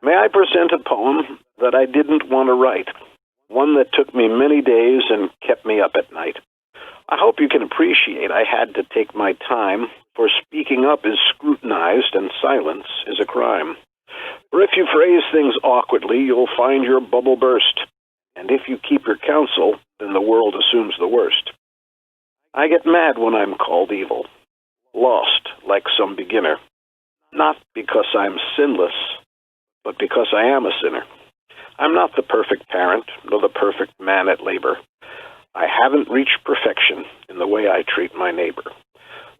May I present a poem that I didn't want to write, one that took me many days and kept me up at night. I hope you can appreciate I had to take my time, for speaking up is scrutinized and silence is a crime. For if you phrase things awkwardly, you'll find your bubble burst. And if you keep your counsel, then the world assumes the worst. I get mad when I'm called evil, lost like some beginner, not because I'm sinless, but because I am a sinner. I'm not the perfect parent, nor the perfect man at labor. I haven't reached perfection in the way I treat my neighbor.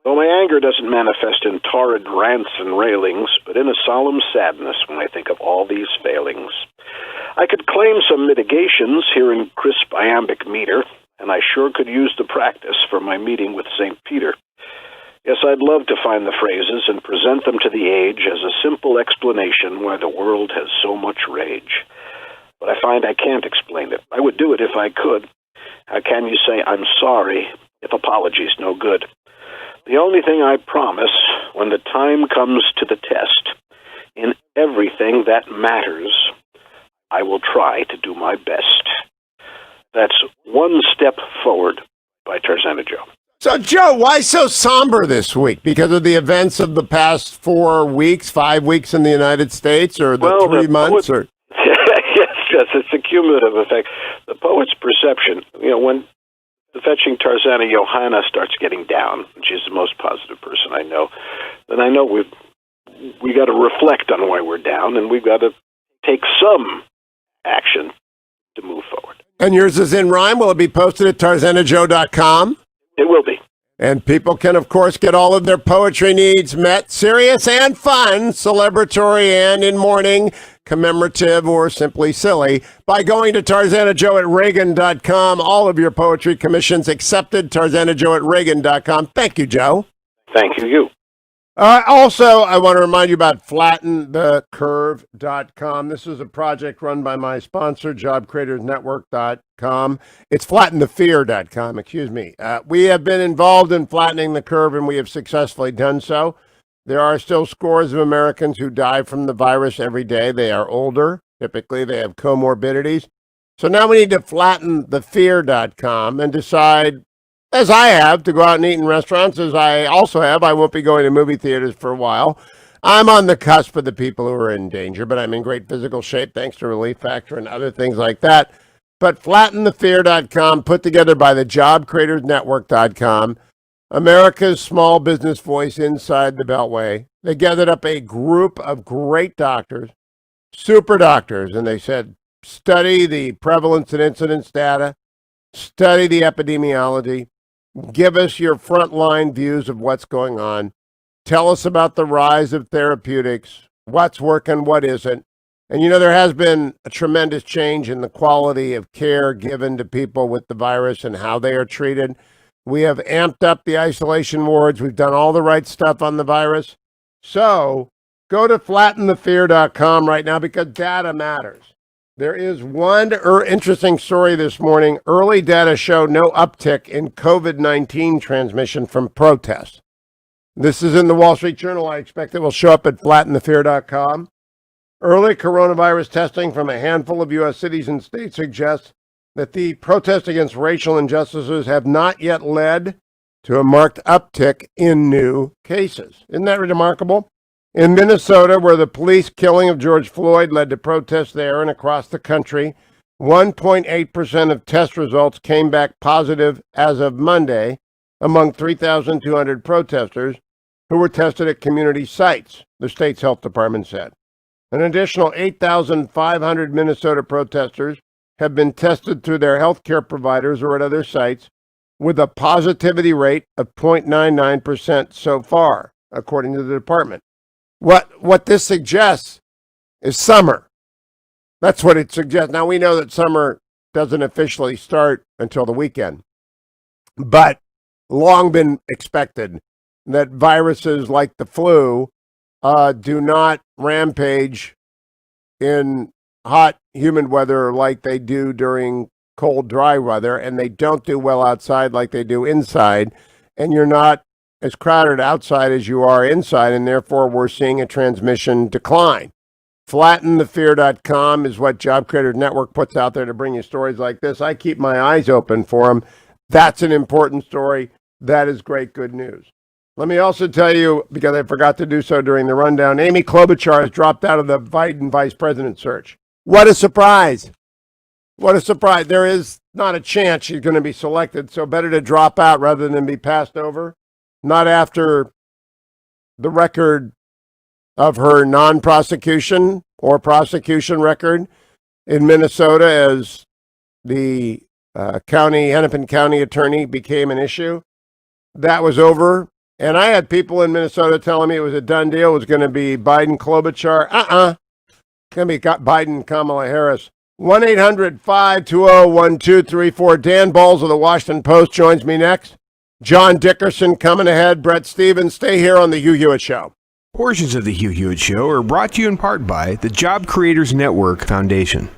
Though my anger doesn't manifest in torrid rants and railings, but in a solemn sadness when I think of all these failings. I could claim some mitigations here in crisp iambic meter, and I sure could use the practice for my meeting with St. Peter. Yes, I'd love to find the phrases and present them to the age as a simple explanation why the world has so much rage. But I find I can't explain it. I would do it if I could. How can you say I'm sorry if apology's no good? The only thing I promise, when the time comes to the test, in everything that matters, I will try to do my best. That's One Step Forward by Tarzana Joe. So, Joe, why so somber this week? Because of the events of the past 4 weeks, 5 weeks in the United States, or the 3 months? Or Yes, it's a cumulative effect. The poet's perception, when the fetching Tarzana Johanna starts getting down, and she's the most positive person I know, then I know we got to reflect on why we're down, and we've got to take some action to move forward. And yours is in rhyme. Will it be posted at tarzanajoe.com? It will be. And people can, of course, get all of their poetry needs met, serious and fun, celebratory and in mourning, commemorative or simply silly, by going to tarzanajoe at reagan.com. All of your poetry commissions accepted, tarzanajoe at reagan.com. Thank you, Joe. Thank you. Also, I want to remind you about flattenthecurve.com. This is a project run by my sponsor, jobcreatorsnetwork.com. It's flattenthefear.com, excuse me. We have been involved in flattening the curve, and we have successfully done so. There are still scores of Americans who die from the virus every day. They are older. Typically, they have comorbidities. So now we need to flattenthefear.com and decide, as I have, to go out and eat in restaurants, as I also have. I won't be going to movie theaters for a while. I'm on the cusp of the people who are in danger, but I'm in great physical shape thanks to Relief Factor and other things like that. But flattenthefear.com, put together by the jobcreatorsnetwork.com, America's small business voice inside the Beltway. They gathered up a group of great doctors, super doctors, and they said, study the prevalence and incidence data, study the epidemiology, give us your frontline views of what's going on. Tell us about the rise of therapeutics, what's working, what isn't. And there has been a tremendous change in the quality of care given to people with the virus and how they are treated. We have amped up the isolation wards. We've done all the right stuff on the virus. So go to flattenthefear.com right now because data matters. There is one interesting story this morning. Early data show no uptick in COVID-19 transmission from protests. This is in the Wall Street Journal. I expect it will show up at flattenthefear.com. Early coronavirus testing from a handful of U.S. cities and states suggests that the protests against racial injustices have not yet led to a marked uptick in new cases. Isn't that remarkable? In Minnesota, where the police killing of George Floyd led to protests there and across the country, 1.8% of test results came back positive as of Monday among 3,200 protesters who were tested at community sites, the state's health department said. An additional 8,500 Minnesota protesters have been tested through their health care providers or at other sites with a positivity rate of 0.99% so far, according to the department. What this suggests is summer. That's what it suggests. Now, we know that summer doesn't officially start until the weekend, but long been expected that viruses like the flu do not rampage in hot, humid weather like they do during cold, dry weather, and they don't do well outside like they do inside, and you're not as crowded outside as you are inside, and therefore we're seeing a transmission decline. Flattenthefear.com is what Job Creators Network puts out there to bring you stories like this. I keep my eyes open for them. That's an important story. That is great, good news. Let me also tell you, because I forgot to do so during the rundown, Amy Klobuchar has dropped out of the Biden vice president search. What a surprise. What a surprise. There is not a chance she's going to be selected, so better to drop out rather than be passed over. Not after the record of her non-prosecution or prosecution record in Minnesota as the Hennepin County attorney became an issue. That was over. And I had people in Minnesota telling me it was a done deal. It was going to be Biden Klobuchar. Going to be Biden Kamala Harris. 1-800-520-1234. Dan Balz of the Washington Post joins me next. John Dickerson coming ahead. Bret Stephens, stay here on the Hugh Hewitt Show. Portions of the Hugh Hewitt Show are brought to you in part by the Job Creators Network Foundation.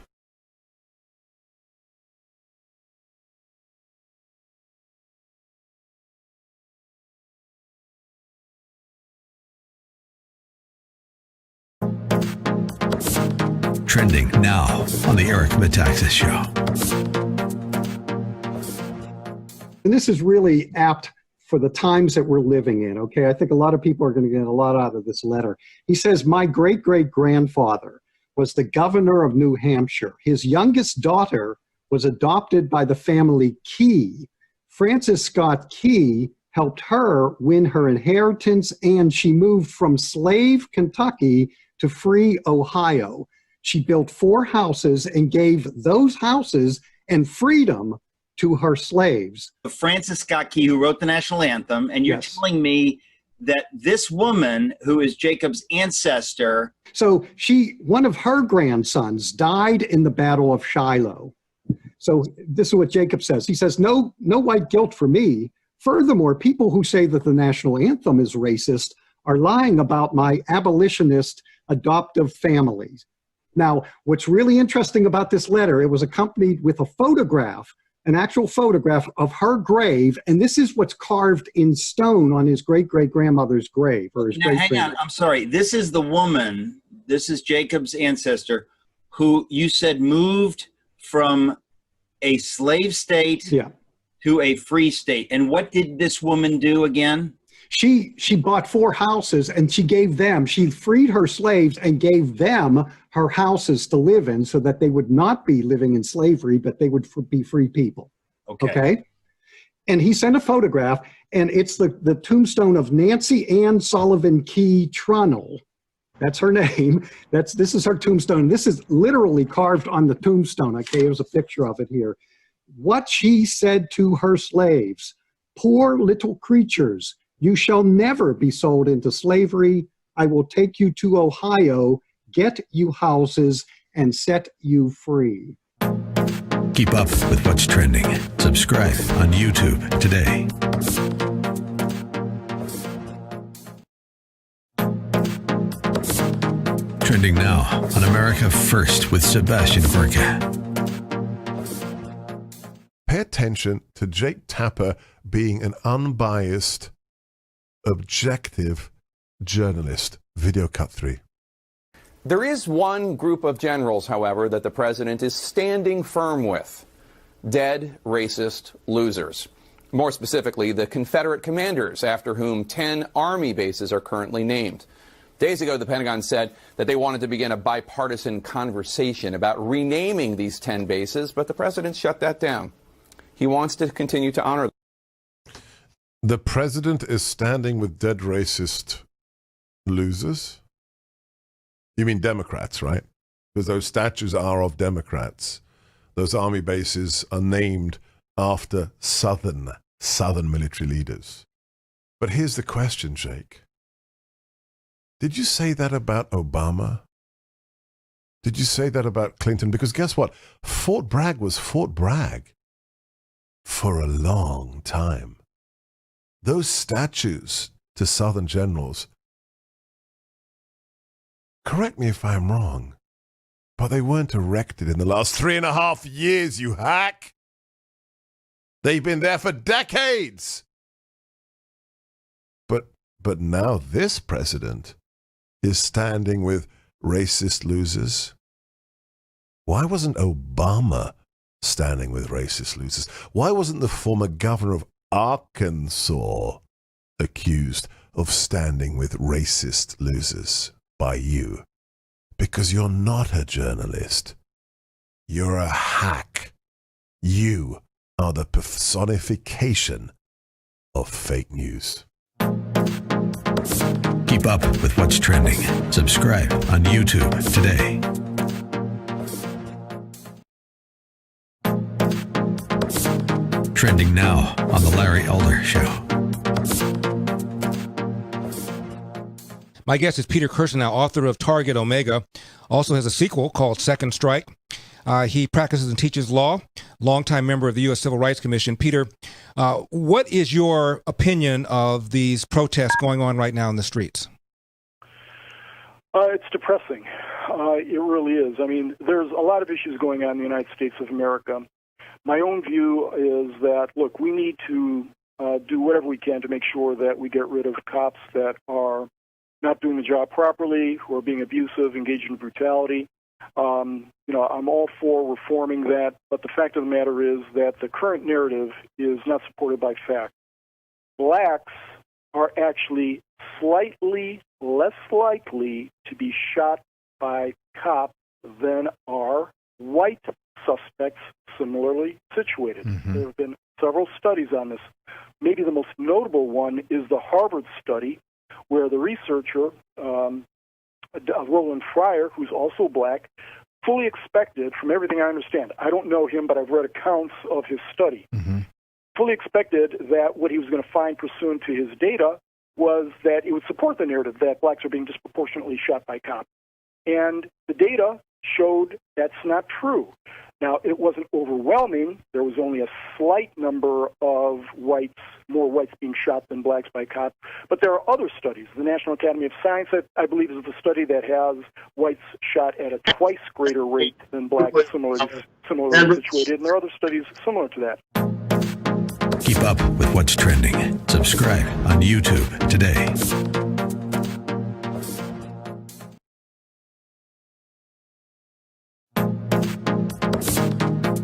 Trending now on the Eric Metaxas Show. And this is really apt for the times that we're living in, okay? I think a lot of people are going to get a lot out of this letter. He says, my great-great-grandfather was the governor of New Hampshire. His youngest daughter was adopted by the family Key. Frances Scott Key helped her win her inheritance, and she moved from slave Kentucky to free Ohio. She built 4 houses and gave those houses and freedom to her slaves. Frances Scott Key, who wrote the national anthem, and you're telling me that this woman, who is Jacob's ancestor. So one of her grandsons died in the Battle of Shiloh. So this is what Jacob says. He says, no white guilt for me. Furthermore, people who say that the national anthem is racist are lying about my abolitionist adoptive families. Now, what's really interesting about this letter, it was accompanied with a photograph, an actual photograph of her grave, and this is what's carved in stone on his great-great-grandmother's grave. Or his Now, hang on, I'm sorry. This is the woman, this is Jacob's ancestor, who you said moved from a slave state to a free state. And what did this woman do again? She bought 4 houses and she freed her slaves and gave them her houses to live in so that they would not be living in slavery, but they would be free people. Okay? And he sent a photograph, and it's the tombstone of Nancy Ann Sullivan Key Trunnell. That's her name. This is her tombstone. This is literally carved on the tombstone. Okay, there's a picture of it here. What she said to her slaves, poor little creatures, you shall never be sold into slavery. I will take you to Ohio, get you houses, and set you free. Keep up with what's trending. Subscribe on YouTube today. Trending now on America First with Sebastian Gorka. Pay attention to Jake Tapper being an unbiased, objective journalist. Video cut 3. There is one group of generals, however, that the president is standing firm with. Dead, racist losers. More specifically, the Confederate commanders, after whom 10 Army bases are currently named. Days ago, the Pentagon said that they wanted to begin a bipartisan conversation about renaming these 10 bases, but the president shut that down. He wants to continue to honor them. The president is standing with dead racist losers? You mean Democrats, right? Because those statues are of Democrats. Those army bases are named after Southern military leaders. But here's the question, Jake. Did you say that about Obama? Did you say that about Clinton? Because guess what? Fort Bragg was Fort Bragg for a long time. Those statues to Southern generals, correct me if I'm wrong, but they weren't erected in the last 3.5 years, you hack. They've been there for decades. But now this president is standing with racist losers. Why wasn't Obama standing with racist losers? Why wasn't the former governor of Arkansas accused of standing with racist losers by you? Because you're not a journalist. You're a hack. You are the personification of fake news. Keep up with what's trending. Subscribe on YouTube today. Trending now on The Larry Elder Show. My guest is Peter Kirsanow, author of Target Omega. Also has a sequel called Second Strike. He practices and teaches law, longtime member of the U.S. Civil Rights Commission. Peter, what is your opinion of these protests going on right now in the streets? It's depressing. It really is. I mean, there's a lot of issues going on in the United States of America. My own view is that, look, we need to do whatever we can to make sure that we get rid of cops that are not doing the job properly, who are being abusive, engaged in brutality. I'm all for reforming that, but the fact of the matter is that the current narrative is not supported by fact. Blacks are actually slightly less likely to be shot by cops than are white suspects similarly situated. There have been several studies on this. Maybe the most notable one is the Harvard study, where the researcher, Roland Fryer, who's also black, fully expected, from everything I understand, I don't know him, but I've read accounts of his study, fully expected that what he was going to find pursuant to his data was that it would support the narrative that blacks are being disproportionately shot by cops. And the data showed that's not true. Now, it wasn't overwhelming. There was only a slight number of more whites being shot than blacks by cops. But there are other studies. The National Academy of Science, I believe, is the study that has whites shot at a twice greater rate than blacks similarly situated. And there are other studies similar to that. Keep up with what's trending. Subscribe on YouTube today.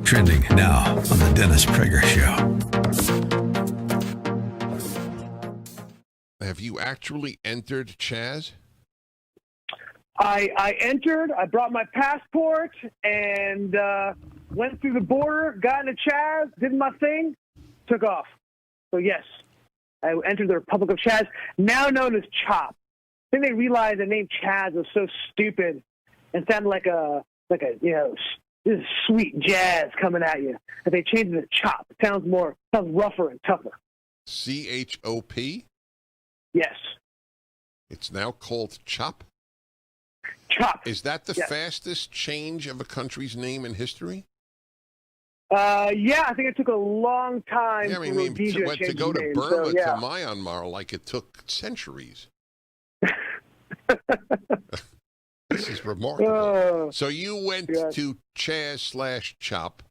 Trending now on the Dennis Prager Show. Have you actually entered Chaz? I entered, I brought my passport, and went through the border, got into Chaz, did my thing, took off. So yes, I entered the Republic of Chaz, now known as CHOP. Then they realized the name Chaz was so stupid and sounded like a this is sweet jazz coming at you. And they changed it to CHOP. It sounds rougher and tougher. CHOP? Yes. It's now called CHOP? CHOP. Is that the fastest change of a country's name in history? Yeah, I think it took a long time for Rhodesia to go to Burma to Myanmar, like it took centuries. This is remarkable. So you went to Chaz/CHOP.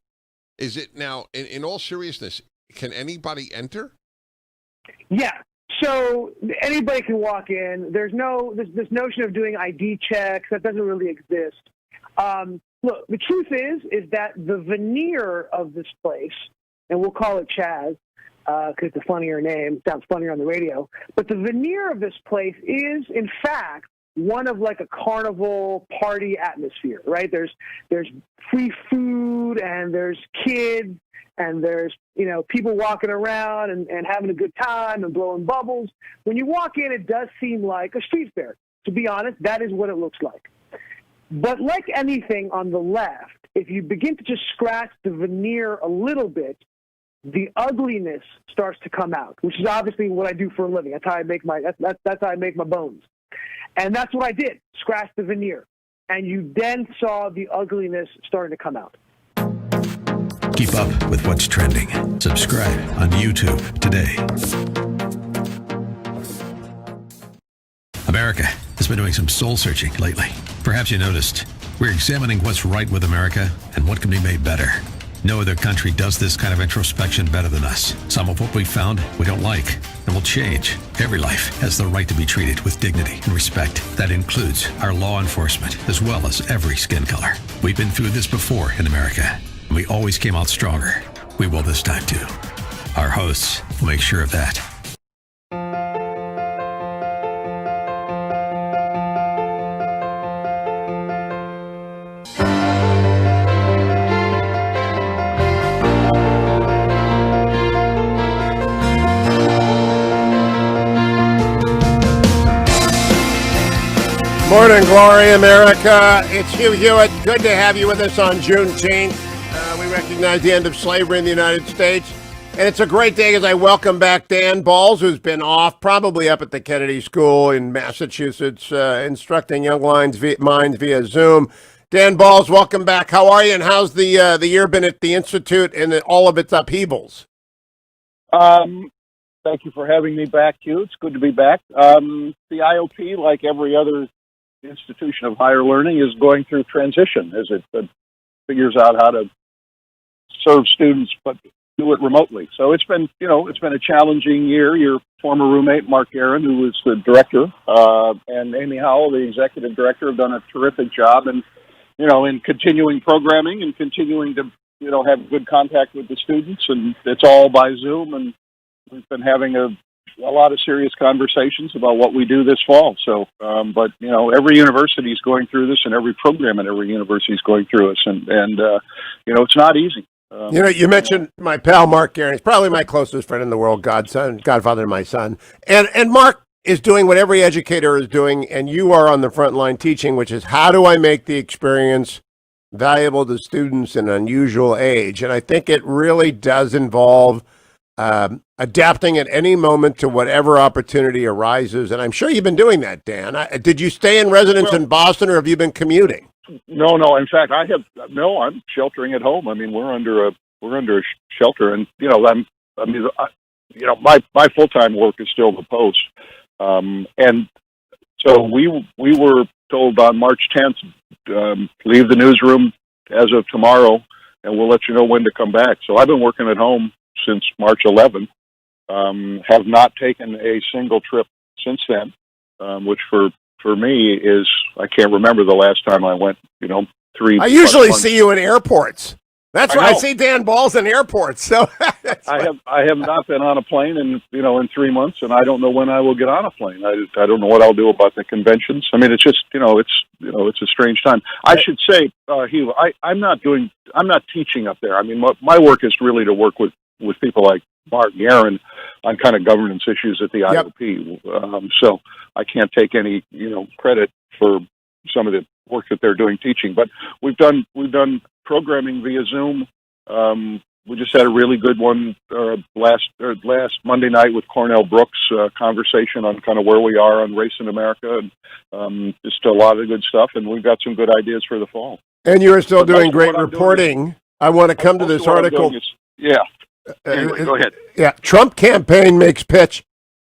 Is it now, in all seriousness, can anybody enter? Yeah. So anybody can walk in. There's this notion of doing ID checks that doesn't really exist. Look, the truth is that the veneer of this place, and we'll call it Chaz because it's a funnier name, sounds funnier on the radio, but the veneer of this place is, in fact, one of like a carnival party atmosphere, right? There's free food, and there's kids, and there's people walking around and having a good time and blowing bubbles. When you walk in, it does seem like a street fair. To be honest, that is what it looks like. But like anything on the left, if you begin to just scratch the veneer a little bit, the ugliness starts to come out, which is obviously what I do for a living. That's how I make that's how I make my bones. And that's what I did, scratch the veneer. And you then saw the ugliness starting to come out. Keep up with what's trending. Subscribe on YouTube today. America has been doing some soul searching lately. Perhaps you noticed. We're examining what's right with America and what can be made better. No other country does this kind of introspection better than us. Some of what we found we don't like and will change. Every life has the right to be treated with dignity and respect. That includes our law enforcement as well as every skin color. We've been through this before in America, and we always came out stronger. We will this time too. Our hosts will make sure of that. Morning, glory, America. It's Hugh Hewitt. Good to have you with us on Juneteenth. We recognize the end of slavery in the United States. And it's a great day as I welcome back Dan Balz, who's been off, probably up at the Kennedy School in Massachusetts, instructing young minds via Zoom. Dan Balz, welcome back. How are you, and how's the year been at the Institute and all of its upheavals? Thank you for having me back, Hugh. It's good to be back. The IOP, like every other institution of higher learning, is going through transition as it figures out how to serve students, but do it remotely. So it's been a challenging year. Your former roommate, Mark Aaron, who was the director, and Amy Howell, the executive director, have done a terrific job in continuing programming and continuing to, have good contact with the students. And it's all by Zoom. And we've been having a lot of serious conversations about what we do this fall. So, but every university is going through this, and every program at every university is going through this, and it's not easy. You mentioned my pal Mark Aaron. He's probably my closest friend in the world, godfather to my son. And Mark is doing what every educator is doing, and you are on the front line teaching, which is how do I make the experience valuable to students in an unusual age? And I think it really does involve adapting at any moment to whatever opportunity arises. And I'm sure you've been doing that, Dan. Did you stay in residence in Boston, or have you been commuting? No. In fact, I'm sheltering at home. I mean, we're under a shelter, and my full-time work is still the Post, and so we were told on March 10th, leave the newsroom as of tomorrow, and we'll let you know when to come back. So I've been working at home since March 11th. Have not taken a single trip since then, which for me is, I can't remember the last time I went, 3 I usually see you in airports. That's why I see Dan Balz in airports. So I have not been on a plane in 3 months, and I don't know when I will get on a plane. I don't know what I'll do about the conventions. I mean, it's just it's a strange time. I should say, Hugh, I'm not teaching up there. I mean, my work is really to work with people like Mark Aaron on kind of governance issues at the IOP. So I can't take any credit for some of the work that they're doing teaching. But we've done programming via Zoom. We just had a really good one last Monday night with Cornell Brooks, conversation on kind of where we are on race in America, and just a lot of good stuff. And we've got some good ideas for the fall. And you are still doing great reporting. I want to come to this article. Anyway, go ahead. Yeah, Trump campaign makes pitch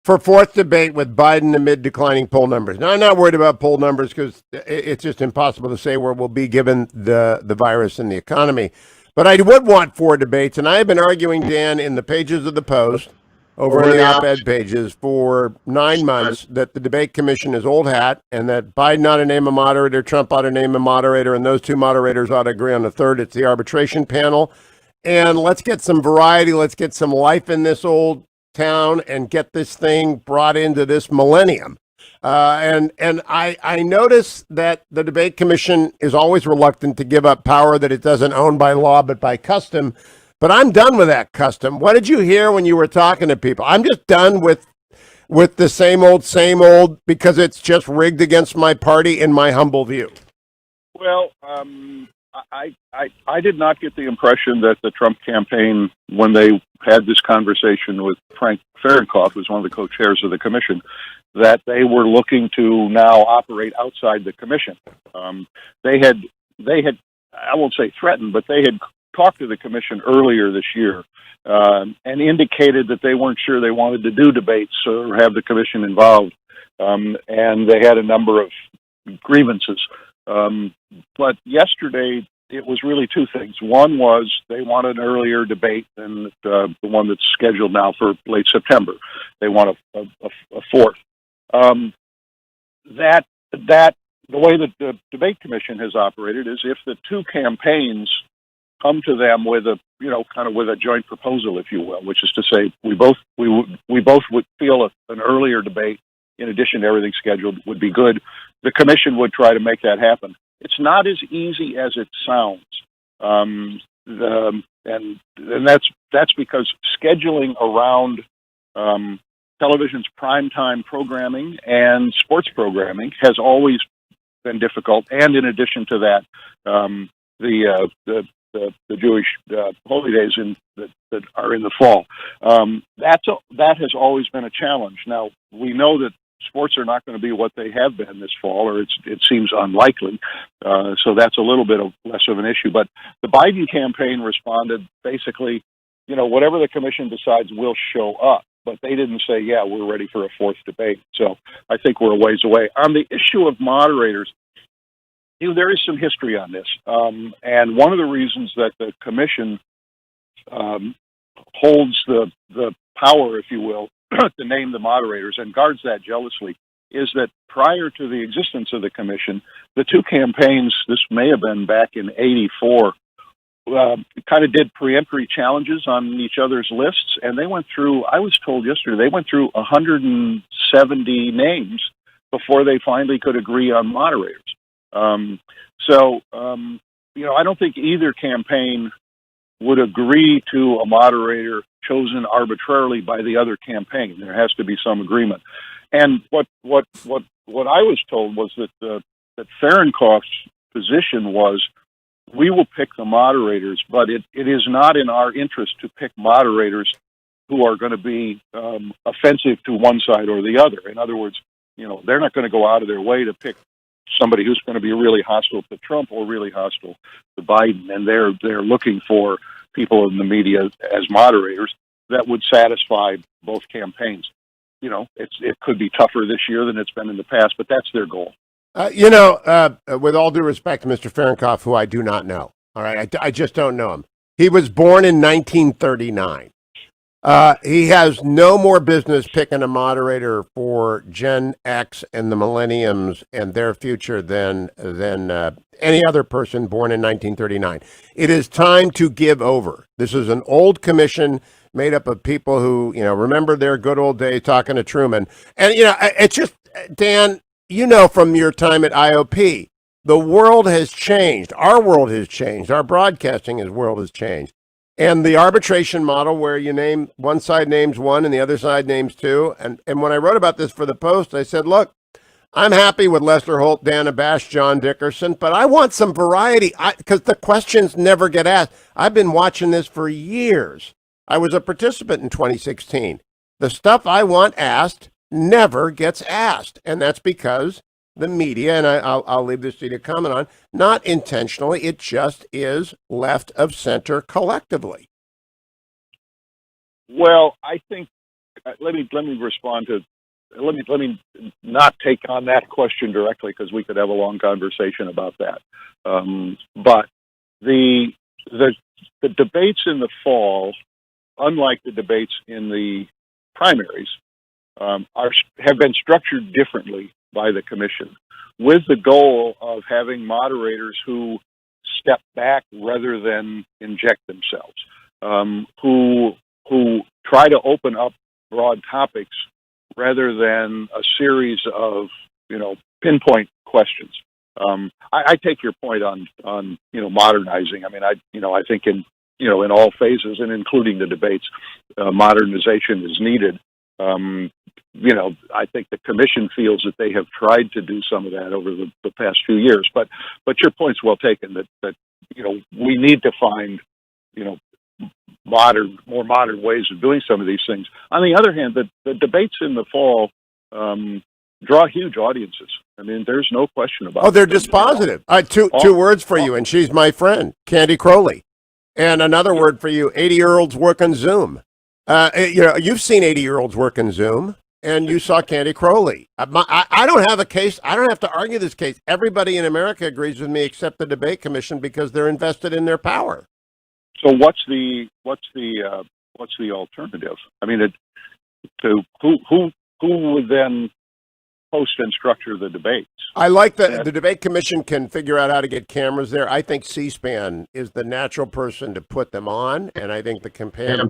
for fourth debate with Biden amid declining poll numbers. Now, I'm not worried about poll numbers because it's just impossible to say where we'll be given the virus and the economy. But I would want 4 debates, and I have been arguing, Dan, in the pages of the Post, over in the op-ed pages for 9 months, that the debate commission is old hat, and that Biden ought to name a moderator, Trump ought to name a moderator, and those 2 moderators ought to agree on a third. It's the arbitration panel. And let's get some variety. Let's get some life in this old town and get this thing brought into this millennium. And I notice that the debate commission is always reluctant to give up power that it doesn't own by law but by custom. But I'm done with that custom. What did you hear when you were talking to people? I'm just done with the same old because it's just rigged against my party, in my humble view. Well, I did not get the impression that the Trump campaign, when they had this conversation with Frank Fahrenkopf, who's one of the co-chairs of the commission, that they were looking to now operate outside the commission. They had, I won't say threatened, but they had talked to the commission earlier this year and indicated that they weren't sure they wanted to do debates or have the commission involved. And they had a number of grievances. But yesterday, it was really 2 things. One was they wanted an earlier debate than the one that's scheduled now for late September. They want a fourth. That the way that the debate commission has operated is if the 2 campaigns come to them with a with a joint proposal, if you will, which is to say we both would feel an earlier debate in addition to everything scheduled would be good. The commission would try to make that happen. It's not as easy as it sounds, and that's because scheduling around television's primetime programming and sports programming has always been difficult. And in addition to that, the Jewish holy days that are in the fall, that has always been a challenge. Now we know that sports are not going to be what they have been this fall, or it seems unlikely. So that's a little bit less of an issue. But the Biden campaign responded basically, whatever the commission decides will show up. But they didn't say, yeah, we're ready for a fourth debate. So I think we're a ways away. On the issue of moderators, there is some history on this. And one of the reasons that the commission holds the power, if you will, to name the moderators and guards that jealously is that prior to the existence of the commission, the two campaigns, this may have been back in '84, kind of did preemptory challenges on each other's lists, and they went through, I was told yesterday, they went through 170 names before they finally could agree on moderators. I don't think either campaign would agree to a moderator chosen arbitrarily by the other campaign. There has to be some agreement. And what I was told was that that Fahrenkopf's position was, we will pick the moderators, but it is not in our interest to pick moderators who are going to be offensive to one side or the other. In other words, they're not going to go out of their way to pick somebody who's going to be really hostile to Trump or really hostile to Biden, and they're looking for people in the media as moderators that would satisfy both campaigns. It could be tougher this year than it's been in the past, but that's their goal. With all due respect to Mr. Fahrenkopf, who I do not know, all right, I just don't know him. He was born in 1939. He has no more business picking a moderator for Gen X and the Millenniums and their future than any other person born in 1939. It is time to give over. This is an old commission made up of people who, remember their good old days talking to Truman. And, it's just, Dan, from your time at IOP, the world has changed. Our world has changed. Our broadcasting world has changed. And the arbitration model where one side names one and the other side names two. And when I wrote about this for the Post, I said, look, I'm happy with Lester Holt, Dana Bash, John Dickerson, but I want some variety because the questions never get asked. I've been watching this for years. I was a participant in 2016. The stuff I want asked never gets asked. And that's because the media, and I'll leave this to you to comment on, not intentionally, it just is left of center collectively. Well, I think, let me respond to, let me not take on that question directly because we could have a long conversation about that. But the debates in the fall, unlike the debates in the primaries, have been structured differently by the commission, with the goal of having moderators who step back rather than inject themselves, who try to open up broad topics rather than a series of pinpoint questions. I take your point on modernizing. I mean, I think in all phases and including the debates, modernization is needed. I think the commission feels that they have tried to do some of that over the past few years. But your point's well taken that we need to find more modern ways of doing some of these things. On the other hand, the debates in the fall draw huge audiences. I mean, there's no question about it. Oh, they're dispositive. Two words for you, and she's my friend, Candy Crowley. And another word for you, 80-year-olds working Zoom. You've seen 80-year-olds working Zoom, and you saw Candy Crowley. I don't have a case. I don't have to argue this case. Everybody in America agrees with me except the debate commission because they're invested in their power. So what's the alternative? I mean, who would then host and structure the debates? I like that the debate commission can figure out how to get cameras there. I think C-SPAN is the natural person to put them on, and I think the campaigns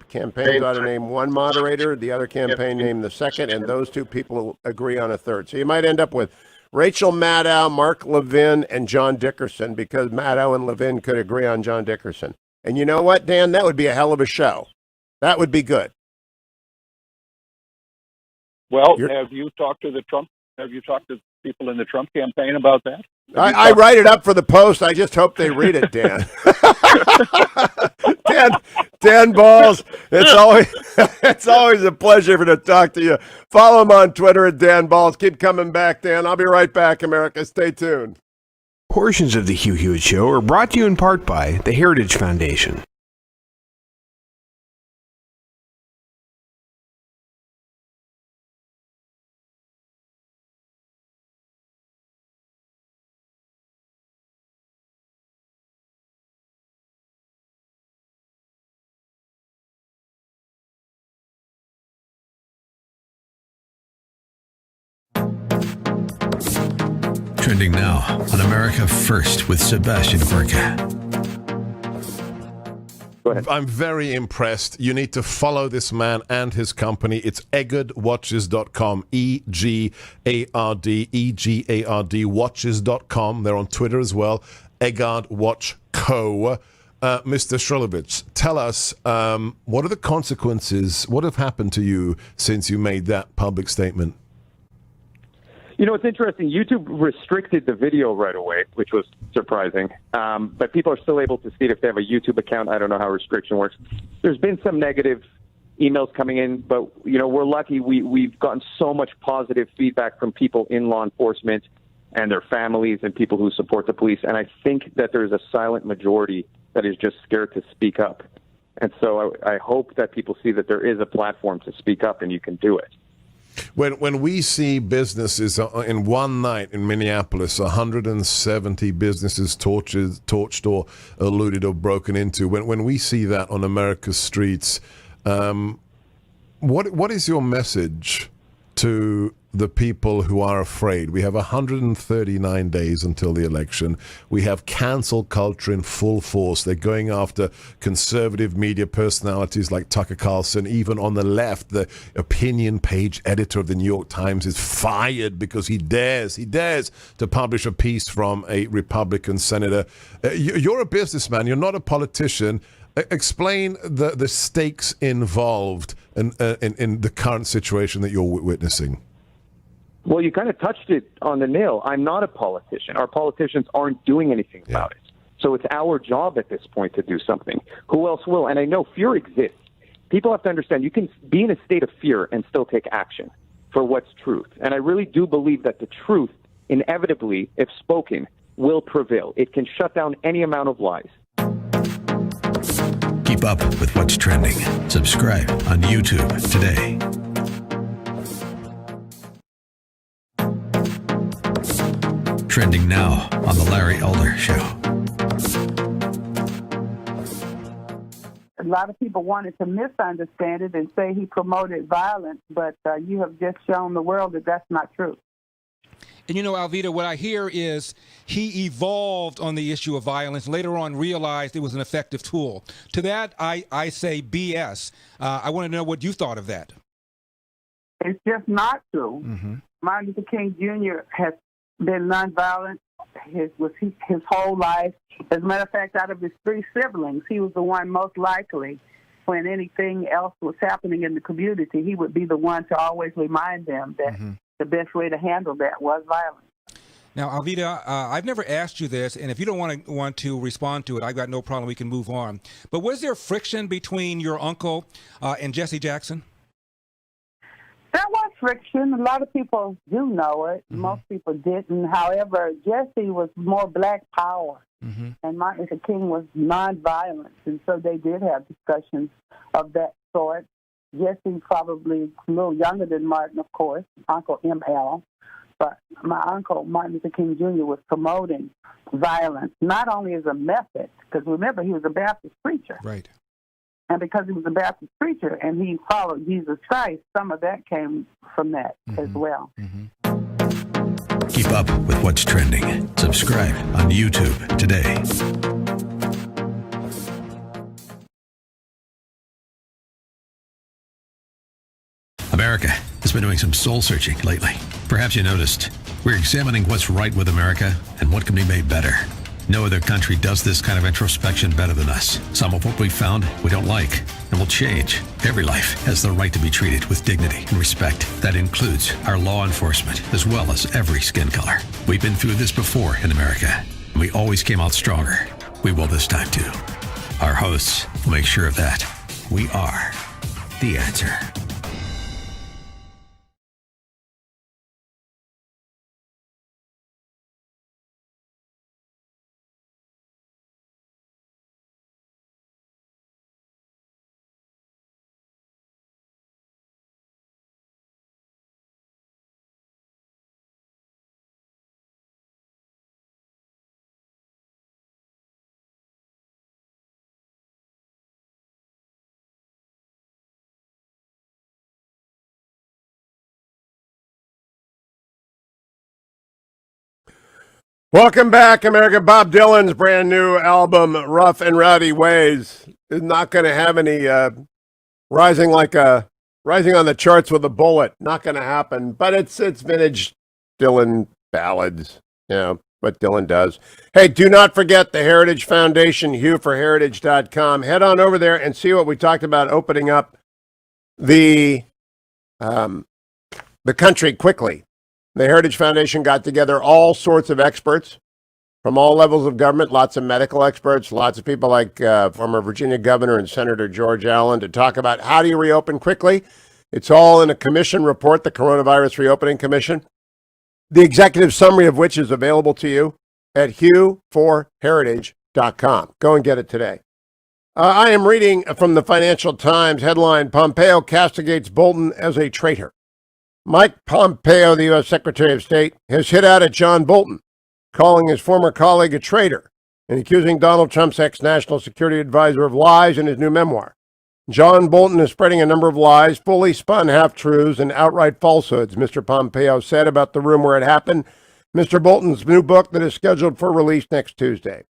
ought to name one moderator, the other campaign name the second, and those two people agree on a third. So you might end up with Rachel Maddow, Mark Levin, and John Dickerson, because Maddow and Levin could agree on John Dickerson. And you know what, Dan? That would be a hell of a show. That would be good. Well, have you talked to people in the Trump campaign about that? I write it up for the Post. I just hope they read it, Dan. Dan Balz, it's always a pleasure to talk to you. Follow him on Twitter at Dan Balz. Keep coming back, Dan. I'll be right back, America. Stay tuned. Portions of the Hugh Hewitt Show are brought to you in part by the Heritage Foundation. Trending now on America First with Sebastian Gorka. I'm very impressed. You need to follow this man and his company. It's egardwatches.com. EGARD watches.com. They're on Twitter as well. Egard Watch Co. Mr. Shrilovich, tell us, what are the consequences? What have happened to you since you made that public statement? You know, it's interesting. YouTube restricted the video right away, which was surprising. But people are still able to see it if they have a YouTube account. I don't know how restriction works. There's been some negative emails coming in, but, you know, we're lucky. We've gotten so much positive feedback from people in law enforcement and their families and people who support the police. And I think that there's a silent majority that is just scared to speak up. And so I hope that people see that there is a platform to speak up and you can do it. When we see businesses in one night in Minneapolis, 170 businesses torched or looted or broken into, when we see that on America's streets, what is your message to the people who are afraid? We have 139 days until the election. We have cancel culture in full force. They're going after conservative media personalities like Tucker Carlson. Even on the left, the opinion page editor of the New York Times is fired because he dares to publish a piece from a Republican senator. You're a businessman. You're not a politician. Explain the stakes involved in the current situation that you're witnessing. Well, you kind of touched it on the nail. I'm not a politician. Our politicians aren't doing anything about it. So it's our job at this point to do something. Who else will? And I know fear exists. People have to understand you can be in a state of fear and still take action for what's truth. And I really do believe that the truth, inevitably, if spoken, will prevail. It can shut down any amount of lies. Keep up with what's trending. Subscribe on YouTube today. Trending now on The Larry Elder Show. A lot of people wanted to misunderstand it and say he promoted violence, but you have just shown the world that that's not true. And, you know, Alvita, what I hear is he evolved on the issue of violence, later on realized it was an effective tool. To that, I say BS. I want to know what you thought of that. It's just not true. Mm-hmm. Martin Luther King Jr. has been nonviolent his whole life. As a matter of fact, out of his three siblings, he was the one most likely, when anything else was happening in the community, he would be the one to always remind them that the best way to handle that was violence. Now, Alvita, I've never asked you this, and if you don't want to respond to it, I've got no problem. We can move on. But was there friction between your uncle and Jesse Jackson? There was friction. A lot of people do know it. Most people didn't. However, Jesse was more black power, and Martin Luther King was nonviolent, and so they did have discussions of that sort. Jesse probably a little younger than Martin, of course, Uncle M.L., but my uncle, Martin Luther King Jr., was promoting violence, not only as a method, because remember, he was a Baptist preacher. Right. And because he was a Baptist preacher and he followed Jesus Christ, some of that came from that as well. Keep up with what's trending. Subscribe on YouTube today. America has been doing some soul searching lately. Perhaps you noticed. We're examining what's right with America and what can be made better. No other country does this kind of introspection better than us. Some of what we found we don't like and will change. Every life has the right to be treated with dignity and respect. That includes our law enforcement as well as every skin color. We've been through this before in America, and we always came out stronger. We will this time too. Our hosts will make sure of that. We are the answer. Welcome back, America. Bob Dylan's brand new album, Rough and Rowdy Ways, is not going to have any rising on the charts with a bullet. Not going to happen. But it's vintage Dylan ballads, what Dylan does. Hey, do not forget the Heritage Foundation, HughForHeritage.com. Head on over there and see what we talked about, opening up the country quickly. The Heritage Foundation got together all sorts of experts from all levels of government, lots of medical experts, lots of people like former Virginia Governor and Senator George Allen, to talk about how do you reopen quickly. It's all in a commission report, the Coronavirus Reopening Commission, the executive summary of which is available to you at HughForHeritage.com. Go and get it today. I am reading from the Financial Times headline, Pompeo castigates Bolton as a traitor. Mike Pompeo, the U.S. Secretary of State, has hit out at John Bolton, calling his former colleague a traitor and accusing Donald Trump's ex-national security advisor of lies in his new memoir. John Bolton is spreading a number of lies, fully spun half-truths, and outright falsehoods, Mr. Pompeo said about the room where it happened. Mr. Bolton's new book that is scheduled for release next Tuesday.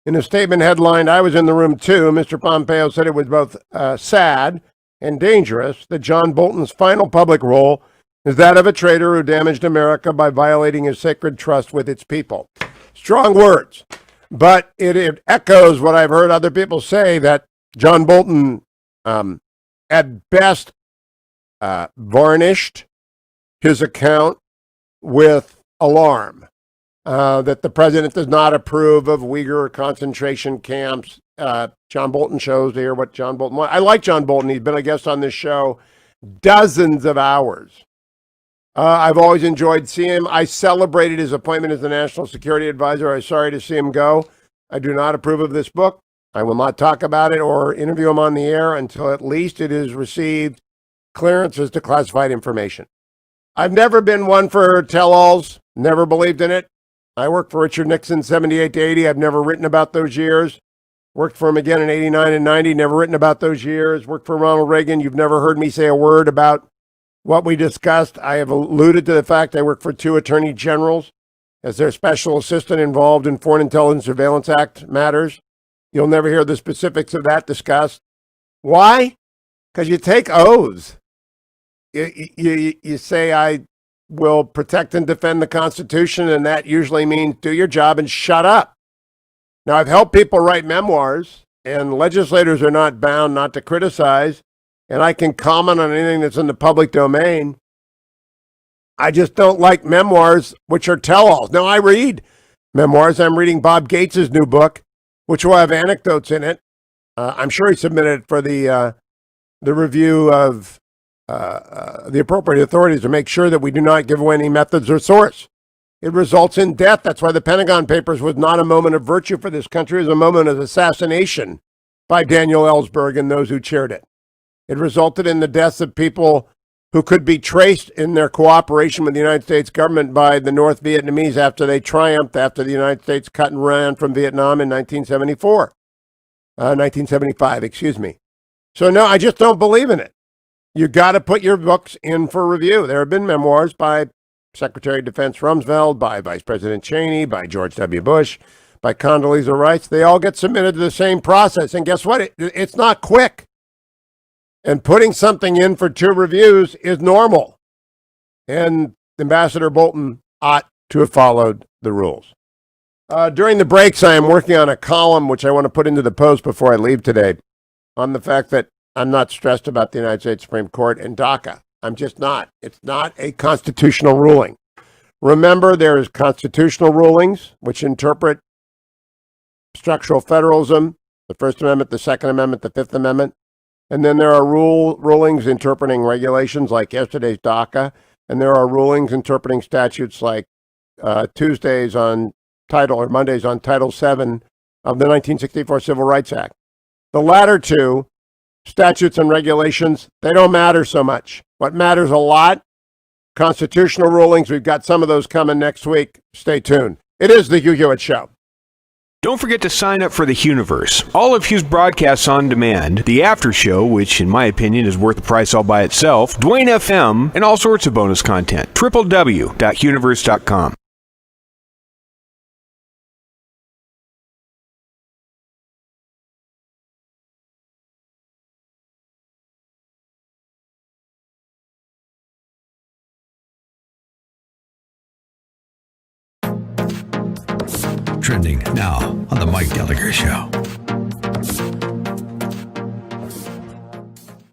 In a statement headlined, I was in the room too, Mr. Pompeo said it was both sad and dangerous that John Bolton's final public role is that of a traitor who damaged America by violating his sacred trust with its people. Strong words, but it echoes what I've heard other people say, that John Bolton, at best, varnished his account with alarm, that the president does not approve of Uyghur concentration camps. John Bolton chose to hear what John Bolton wants. I like John Bolton. He's been a guest on this show dozens of hours. I've always enjoyed seeing him. I celebrated his appointment as the National Security Advisor. I'm sorry to see him go. I do not approve of this book. I will not talk about it or interview him on the air until at least it has received clearances to classified information. I've never been one for tell-alls, never believed in it. I worked for Richard Nixon 78 to 80. I've never written about those years. Worked for him again in 89 and 90, never written about those years. Worked for Ronald Reagan. You've never heard me say a word about what we discussed. I have alluded to the fact I work for 2 attorney generals as their special assistant involved in Foreign Intelligence Surveillance Act matters. You'll never hear the specifics of that discussed. Why? Because you take oaths. You say, I will protect and defend the Constitution, and that usually means do your job and shut up. Now, I've helped people write memoirs, and legislators are not bound not to criticize, and I can comment on anything that's in the public domain. I just don't like memoirs which are tell-alls. Now, I read memoirs. I'm reading Bob Gates' new book, which will have anecdotes in it. I'm sure he submitted it for the review of the appropriate authorities to make sure that we do not give away any methods or source. It results in death. That's why the Pentagon Papers was not a moment of virtue for this country. It was a moment of assassination by Daniel Ellsberg and those who cheered it. It resulted in the deaths of people who could be traced in their cooperation with the United States government by the North Vietnamese after they triumphed after the United States cut and ran from Vietnam in 1975, excuse me. So no, I just don't believe in it. You got to put your books in for review. There have been memoirs by Secretary of Defense Rumsfeld, by Vice President Cheney, by George W. Bush, by Condoleezza Rice. They all get submitted to the same process. And guess what? It's not quick. And putting something in for 2 reviews is normal. And Ambassador Bolton ought to have followed the rules. During the breaks, I am working on a column which I want to put into the post before I leave today on the fact that I'm not stressed about the United States Supreme Court and DACA. I'm just not. It's not a constitutional ruling. Remember, there is constitutional rulings which interpret structural federalism, the First Amendment, the Second Amendment, the Fifth Amendment. And then there are rulings interpreting regulations like yesterday's DACA. And there are rulings interpreting statutes like Tuesdays on Title or Mondays on Title VII of the 1964 Civil Rights Act. The latter two, statutes and regulations, they don't matter so much. What matters a lot, constitutional rulings. We've got some of those coming next week. Stay tuned. It is the Hugh Hewitt Show. Don't forget to sign up for the Hughiverse. All of Hugh's broadcasts on demand, the after show, which in my opinion is worth the price all by itself, Dwayne FM, and all sorts of bonus content. www.hughiverse.com. Trending now on the Mike Gallagher Show.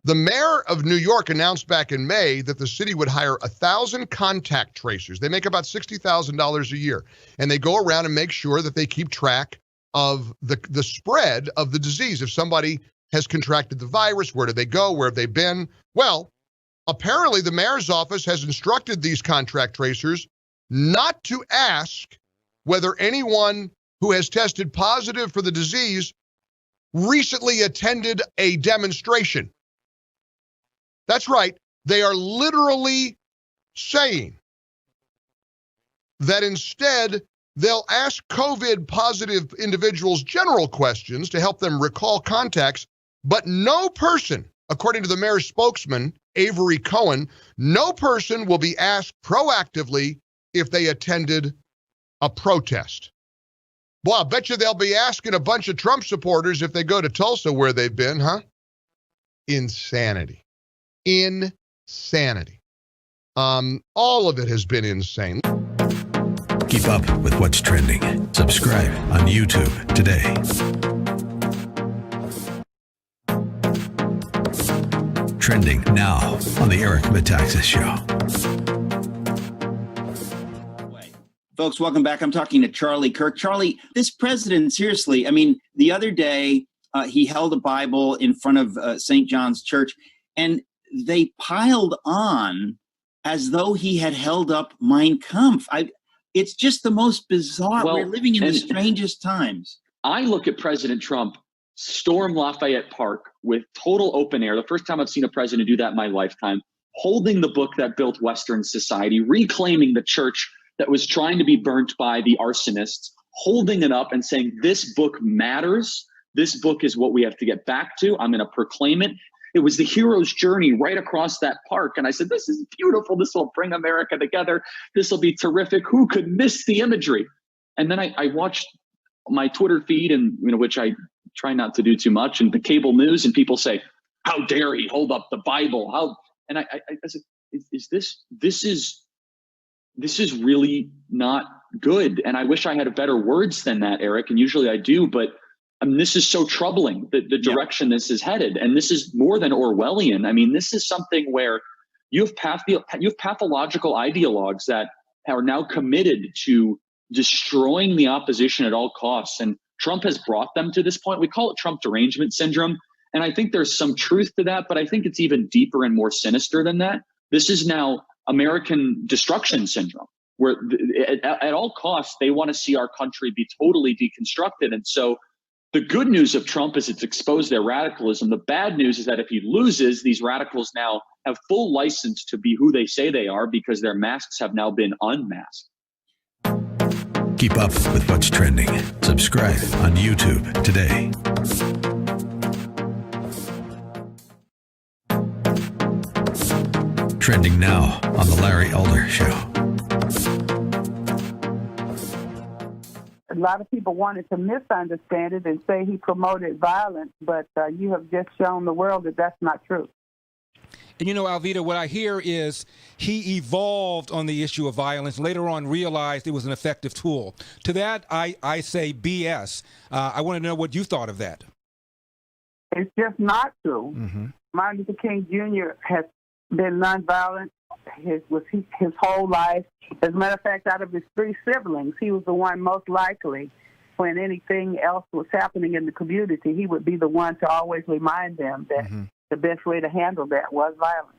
The mayor of New York announced back in May that the city would hire 1,000 contact tracers. They make about $60,000 a year, and they go around and make sure that they keep track of the spread of the disease. If somebody has contracted the virus, where do they go? Where have they been? Well, apparently the mayor's office has instructed these contract tracers not to ask whether anyone who has tested positive for the disease recently attended a demonstration. That's right. They are literally saying that instead they'll ask COVID positive individuals general questions to help them recall contacts, but no person, according to the mayor's spokesman, Avery Cohen, no person will be asked proactively if they attended a protest. Well, I bet you they'll be asking a bunch of Trump supporters if they go to Tulsa where they've been, huh? Insanity. Insanity. All of it has been insane. Keep up with what's trending. Subscribe on YouTube today. Trending now on the Eric Metaxas Show. Folks, welcome back. I'm talking to Charlie Kirk. Charlie, this president, seriously, I mean, the other day he held a Bible in front of St. John's Church, and they piled on as though he had held up Mein Kampf. It's just the most bizarre. We're living in the strangest times. I look at President Trump storm Lafayette Park with total open air. The first time I've seen a president do that in my lifetime, holding the book that built Western society, reclaiming the church that was trying to be burnt by the arsonists, holding it up and saying, this book matters. This book is what we have to get back to. I'm going to proclaim it. It was the hero's journey right across that park. And I said, this is beautiful. This will bring America together. This will be terrific. Who could miss the imagery? And then I watched my Twitter feed, and which I try not to do too much, and the cable news, and people say, how dare he hold up the Bible? And I said, this is really not good. And I wish I had better words than that, Eric. And usually I do, but this is so troubling, the direction this is headed. And this is more than Orwellian. I mean, this is something where you have pathological ideologues that are now committed to destroying the opposition at all costs. And Trump has brought them to this point. We call it Trump derangement syndrome. And I think there's some truth to that, but I think it's even deeper and more sinister than that. This is now American destruction syndrome, where at all costs, they want to see our country be totally deconstructed. And so the good news of Trump is it's exposed their radicalism. The bad news is that if he loses, these radicals now have full license to be who they say they are because their masks have now been unmasked. Keep up with what's trending. Subscribe on YouTube today. Trending now on the Larry Elder Show. A lot of people wanted to misunderstand it and say he promoted violence, but you have just shown the world that that's not true. And Alvita, what I hear is he evolved on the issue of violence, later on realized it was an effective tool. To that, I say BS. I want to know what you thought of that. It's just not true. Mm-hmm. Martin Luther King Jr. has been nonviolent his whole life. As a matter of fact, out of his 3 siblings, he was the one most likely, when anything else was happening in the community, he would be the one to always remind them that the best way to handle that was violence.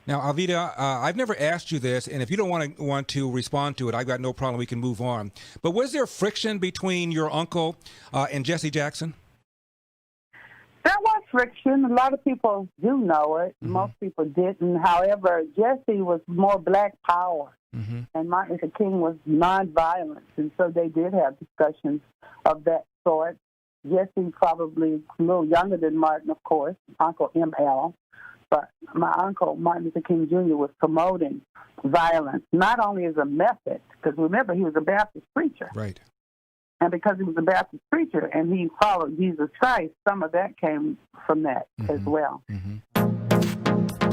Now, Alvita, I've never asked you this, and if you don't want to respond to it, I've got no problem. We can move on. But was there friction between your uncle and Jesse Jackson? There was friction. A lot of people do know it. Most people didn't. However, Jesse was more black power, and Martin Luther King was nonviolent, and so they did have discussions of that sort. Jesse probably a little younger than Martin, of course, Uncle M.L., but my uncle, Martin Luther King Jr., was promoting violence, not only as a method, because remember, he was a Baptist preacher. Right. And because he was a Baptist preacher and he followed Jesus Christ, some of that came from that as well.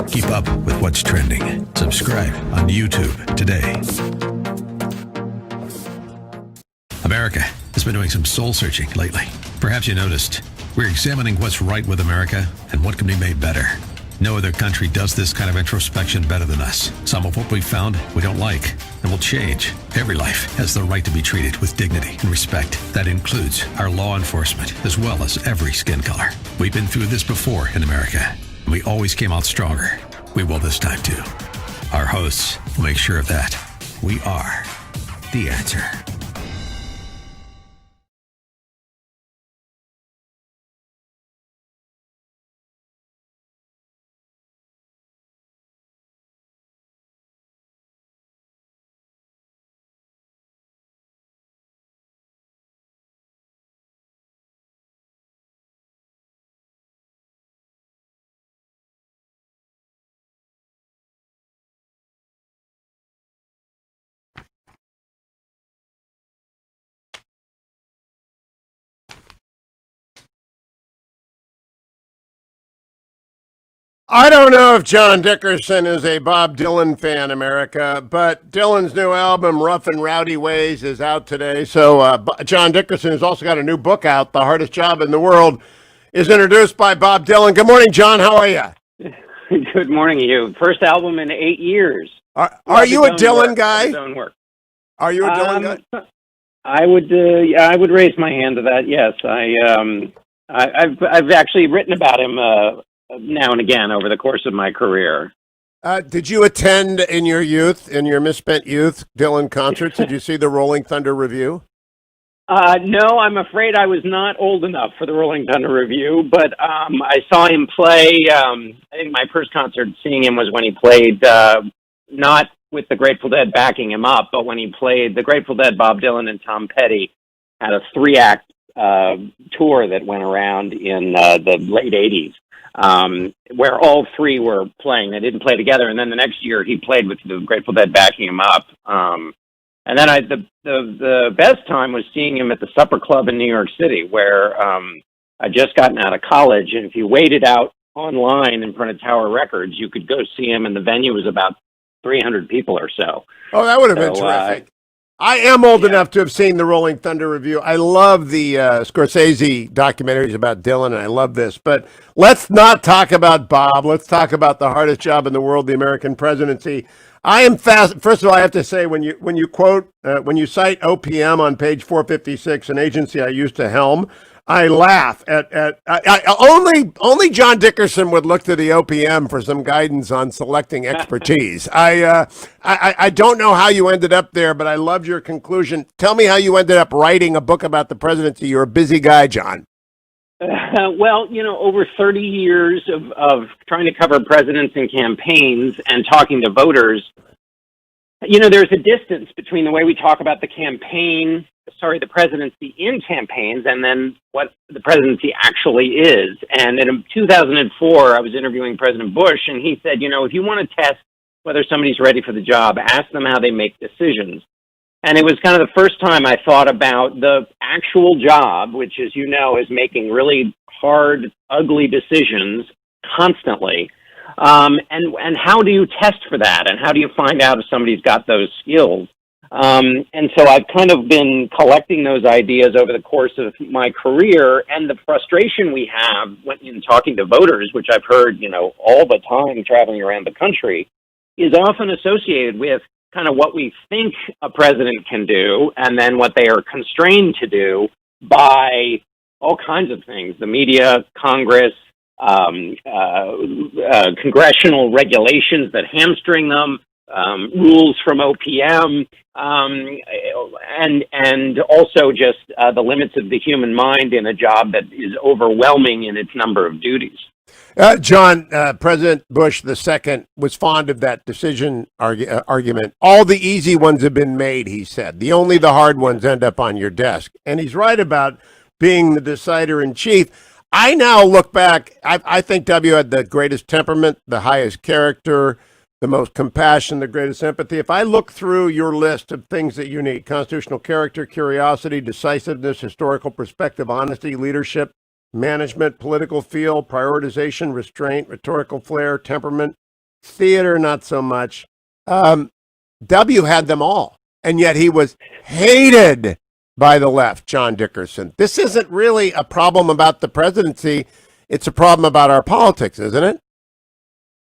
Keep up with what's trending. Subscribe on YouTube today. America has been doing some soul searching lately. Perhaps you noticed. We're examining what's right with America and what can be made better. No other country does this kind of introspection better than us. Some of what we found we don't like and will change. Every life has the right to be treated with dignity and respect. That includes our law enforcement as well as every skin color. We've been through this before in America, and we always came out stronger. We will this time too. Our hosts will make sure of that. We are the answer. I don't know if John Dickerson is a Bob Dylan fan, America, but Dylan's new album, Rough and Rowdy Ways, is out today. So John Dickerson has also got a new book out, The Hardest Job in the World, is introduced by Bob Dylan. Good morning, John. How are you? Good morning, you. First album in 8 years. Are you a Dylan guy? Are you a Dylan guy? I would raise my hand to that. Yes, I've actually written about him now and again over the course of my career. Did you attend in your youth, in your misspent youth, Dylan concerts? Did you see the Rolling Thunder Review? No, I'm afraid I was not old enough for the Rolling Thunder Review, but I saw him play. I think my first concert seeing him was when he played, not with the Grateful Dead backing him up, but when he played the Grateful Dead, Bob Dylan, and Tom Petty had a 3-act tour that went around in the late 80s. Where all 3 were playing. They didn't play together, and then the next year he played with the Grateful Dead backing him up. And then the best time was seeing him at the Supper Club in New York City, where I'd just gotten out of college, and if you waited out online in front of Tower Records, you could go see him, and the venue was about 300 people or so. Oh, that would have been terrific. I am old enough to have seen the Rolling Thunder Review. I love the Scorsese documentaries about Dylan, and I love this. But let's not talk about Bob. Let's talk about the hardest job in the world, the American presidency. I am fast. First of all, I have to say, when you cite OPM on page 456, an agency I used to helm, I laugh at only John Dickerson would look to the OPM for some guidance on selecting expertise. I don't know how you ended up there, but I loved your conclusion. Tell me how you ended up writing a book about the presidency. You're a busy guy, John. Well, over 30 years of trying to cover presidents and campaigns and talking to voters, there's a distance between the way we talk about the presidency in campaigns and then what the presidency actually is. And in 2004, I was interviewing President Bush, and he said, if you want to test whether somebody's ready for the job, ask them how they make decisions. And it was kind of the first time I thought about the actual job, which, as you know, is making really hard, ugly decisions constantly. And how do you test for that? And how do you find out if somebody's got those skills? And so I've kind of been collecting those ideas over the course of my career, and the frustration we have when in talking to voters, which I've heard, all the time traveling around the country, is often associated with kind of what we think a president can do and then what they are constrained to do by all kinds of things, the media, Congress, congressional regulations that hamstring them, rules from OPM, and also just the limits of the human mind in a job that is overwhelming in its number of duties. John, President Bush II was fond of that decision argument. All the easy ones have been made, he said. Only the hard ones end up on your desk. And he's right about being the decider in chief. I now look back, I think W had the greatest temperament, the highest character, the most compassion, the greatest empathy. If I look through your list of things that you need, constitutional character, curiosity, decisiveness, historical perspective, honesty, leadership, management, political feel, prioritization, restraint, rhetorical flair, temperament, theater, not so much. W had them all, and yet he was hated by the left, John Dickerson. This isn't really a problem about the presidency. It's a problem about our politics, isn't it?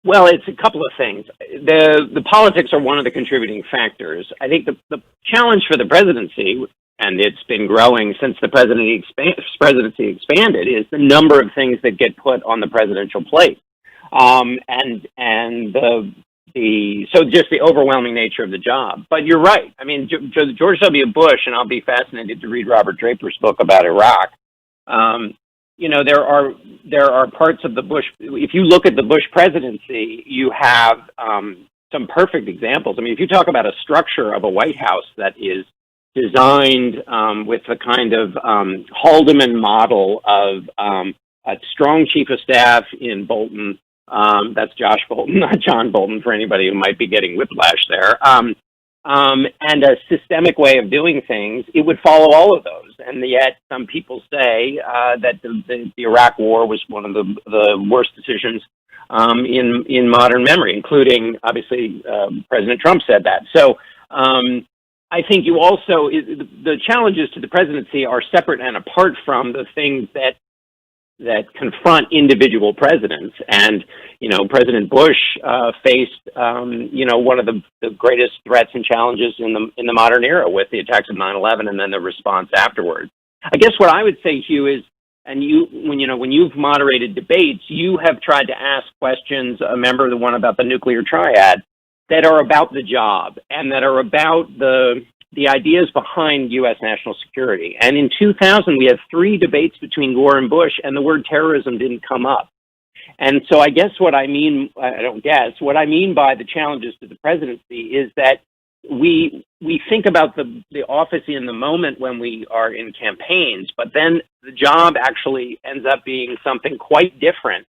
Well, it's a couple of things. The politics are one of the contributing factors. I think the challenge for the presidency, and it's been growing since the presidency expanded, is the number of things that get put on the presidential plate, so just the overwhelming nature of the job. But you're right. I mean, George W. Bush, and I'll be fascinated to read Robert Draper's book about Iraq. There are parts of the Bush. If you look at the Bush presidency, you have some perfect examples. I mean, if you talk about a structure of a White House that is designed with the kind of Haldeman model of a strong chief of staff in Bolton. That's Josh Bolton, not John Bolton, for anybody who might be getting whiplash there. And a systemic way of doing things, it would follow all of those. And yet some people say that the Iraq War was one of the worst decisions in modern memory, including, obviously, President Trump said that. So I think the challenges to the presidency are separate and apart from the things that confront individual presidents. And, President Bush faced, one of the greatest threats and challenges in the modern era with the attacks of 9/11 and then the response afterwards. I guess what I would say, Hugh, is, and when you've moderated debates, you have tried to ask questions, the one about the nuclear triad, that are about the job and that are about the ideas behind U.S. national security. And in 2000, we had 3 debates between Gore and Bush, and the word terrorism didn't come up. And so I guess what I mean by the challenges to the presidency is that we think about the office in the moment when we are in campaigns, but then the job actually ends up being something quite different.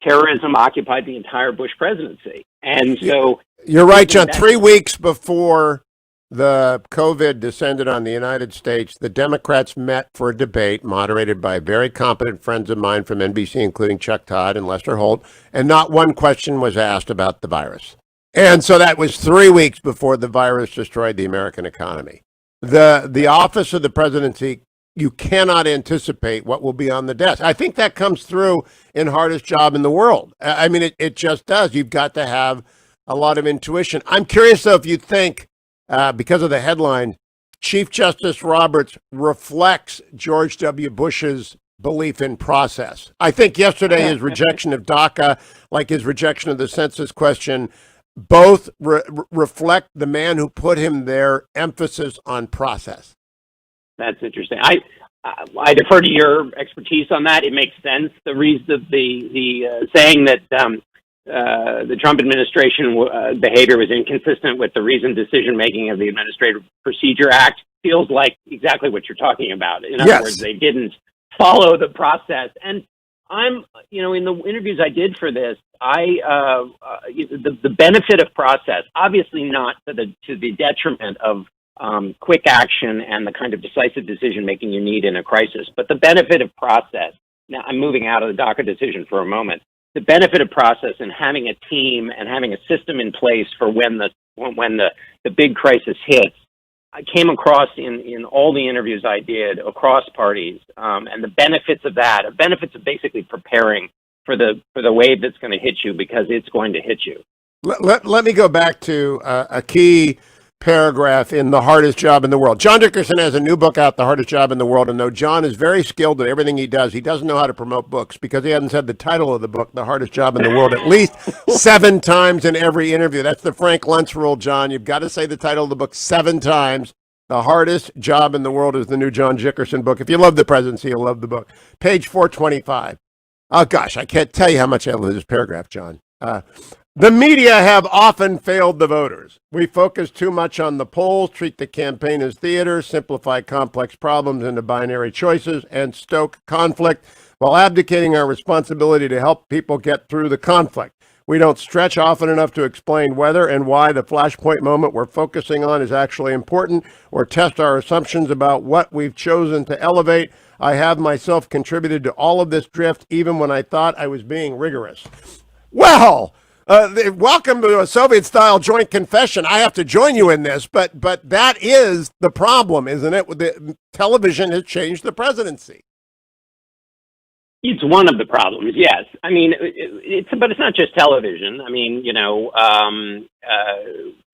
Terrorism occupied the entire Bush presidency. And so you're right, John. 3 weeks before the COVID descended on the United States, the Democrats met for a debate moderated by very competent friends of mine from NBC, including Chuck Todd and Lester Holt, and not one question was asked about the virus. And so that was 3 weeks before the virus destroyed the American economy. The office of the presidency, you cannot anticipate what will be on the desk. I think that comes through in hardest job in the world. I mean, it just does. You've got to have a lot of intuition. I'm curious, though, if you think, because of the headline, Chief Justice Roberts reflects George W. Bush's belief in process. I think yesterday his rejection of DACA, like his rejection of the census question, both reflect the man who put him there, emphasis on process. That's interesting. I defer to your expertise on that. It makes sense. The reason the saying that the Trump administration behavior was inconsistent with the reasoned decision-making of the Administrative Procedure Act feels like exactly what you're talking about. In other words, they didn't follow the process. And I'm, in the interviews I did for this, the benefit of process, obviously not to the detriment of quick action and the kind of decisive decision-making you need in a crisis, but the benefit of process. Now, I'm moving out of the DACA decision for a moment. the benefit of process and having a team and having a system in place for when the big crisis hits. I came across in all the interviews I did across parties, and the benefits of that, the benefits of basically preparing for the wave that's going to hit you, because it's going to hit you. Let me go back to a key paragraph in The Hardest Job in the World. John Dickerson has a new book out, The Hardest Job in the World, and though John is very skilled at everything he doesn't know how to promote books because he hasn't said the title of the book, The Hardest Job in the World, at least 7 times in every interview. That's the Frank Luntz rule, John. You've got to say the title of the book 7 times. The Hardest Job in the World is the new John Dickerson book. If you love the presidency, you'll love the book. Page 425. Oh, gosh, I can't tell you how much I love this paragraph, John. The media have often failed the voters. We focus too much on the polls, treat the campaign as theater, simplify complex problems into binary choices, and stoke conflict while abdicating our responsibility to help people get through the conflict. We don't stretch often enough to explain whether and why the flashpoint moment we're focusing on is actually important, or test our assumptions about what we've chosen to elevate. I have myself contributed to all of this drift, even when I thought I was being rigorous. Well, welcome to a Soviet-style joint confession. I have to join you in this, but that is the problem, isn't it? The television has changed the presidency. It's one of the problems, yes. I mean, but it's not just television. I mean,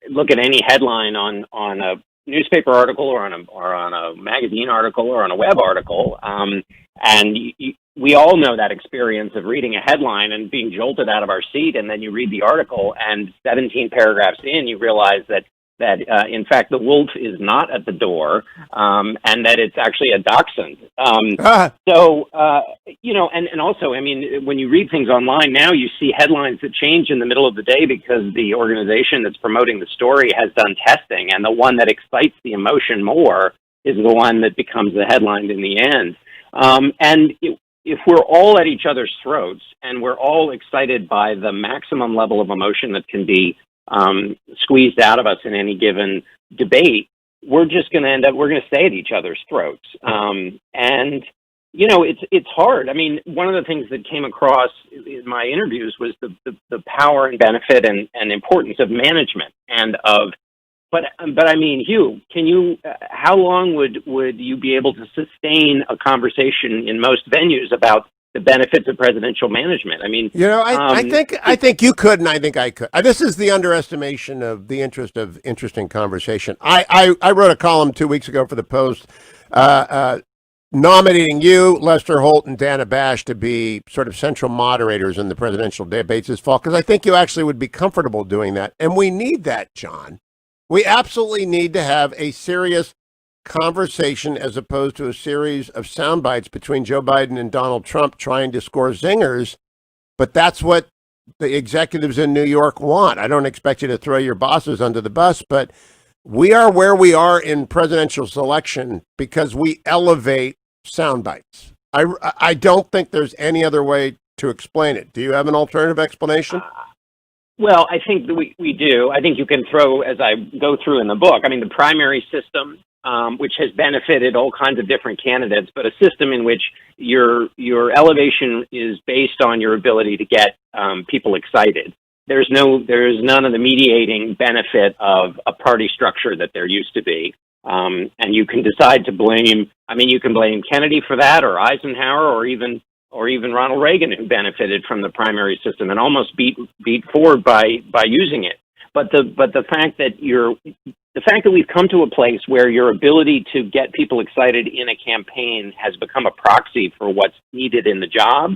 look at any headline on a newspaper article or on a magazine article or on a web article, and we all know that experience of reading a headline and being jolted out of our seat, and then you read the article, and 17 paragraphs in, you realize that in fact the wolf is not at the door, and that it's actually a dachshund. So and also, I mean, when you read things online now, you see headlines that change in the middle of the day because the organization that's promoting the story has done testing, and the one that excites the emotion more is the one that becomes the headline in the end. If we're all at each other's throats and we're all excited by the maximum level of emotion that can be squeezed out of us in any given debate, we're just going to we're going to stay at each other's throats. It's hard. I mean, one of the things that came across in my interviews was the power and benefit and importance of management but I mean, Hugh, how long would you be able to sustain a conversation in most venues about the benefits of presidential management? I mean, I think you could, and I think I could. This is the underestimation of the interest of interesting conversation. I wrote a column 2 weeks ago for the Post, nominating you, Lester Holt, and Dana Bash to be sort of central moderators in the presidential debates this fall, because I think you actually would be comfortable doing that, and we need that, John. We absolutely need to have a serious conversation as opposed to a series of sound bites between Joe Biden and Donald Trump trying to score zingers. But that's what the executives in New York want. I don't expect you to throw your bosses under the bus, but we are where we are in presidential selection because we elevate sound bites. I don't think there's any other way to explain it. Do you have an alternative explanation? Well, I think that we do. I think you can throw, as I go through in the book, I mean, the primary system, which has benefited all kinds of different candidates, but a system in which your elevation is based on your ability to get people excited. There's none of the mediating benefit of a party structure that there used to be. And you can decide to blame, you can blame Kennedy for that, or Eisenhower, or even Ronald Reagan, who benefited from the primary system and almost beat Ford by using it. But the fact that we've come to a place where your ability to get people excited in a campaign has become a proxy for what's needed in the job,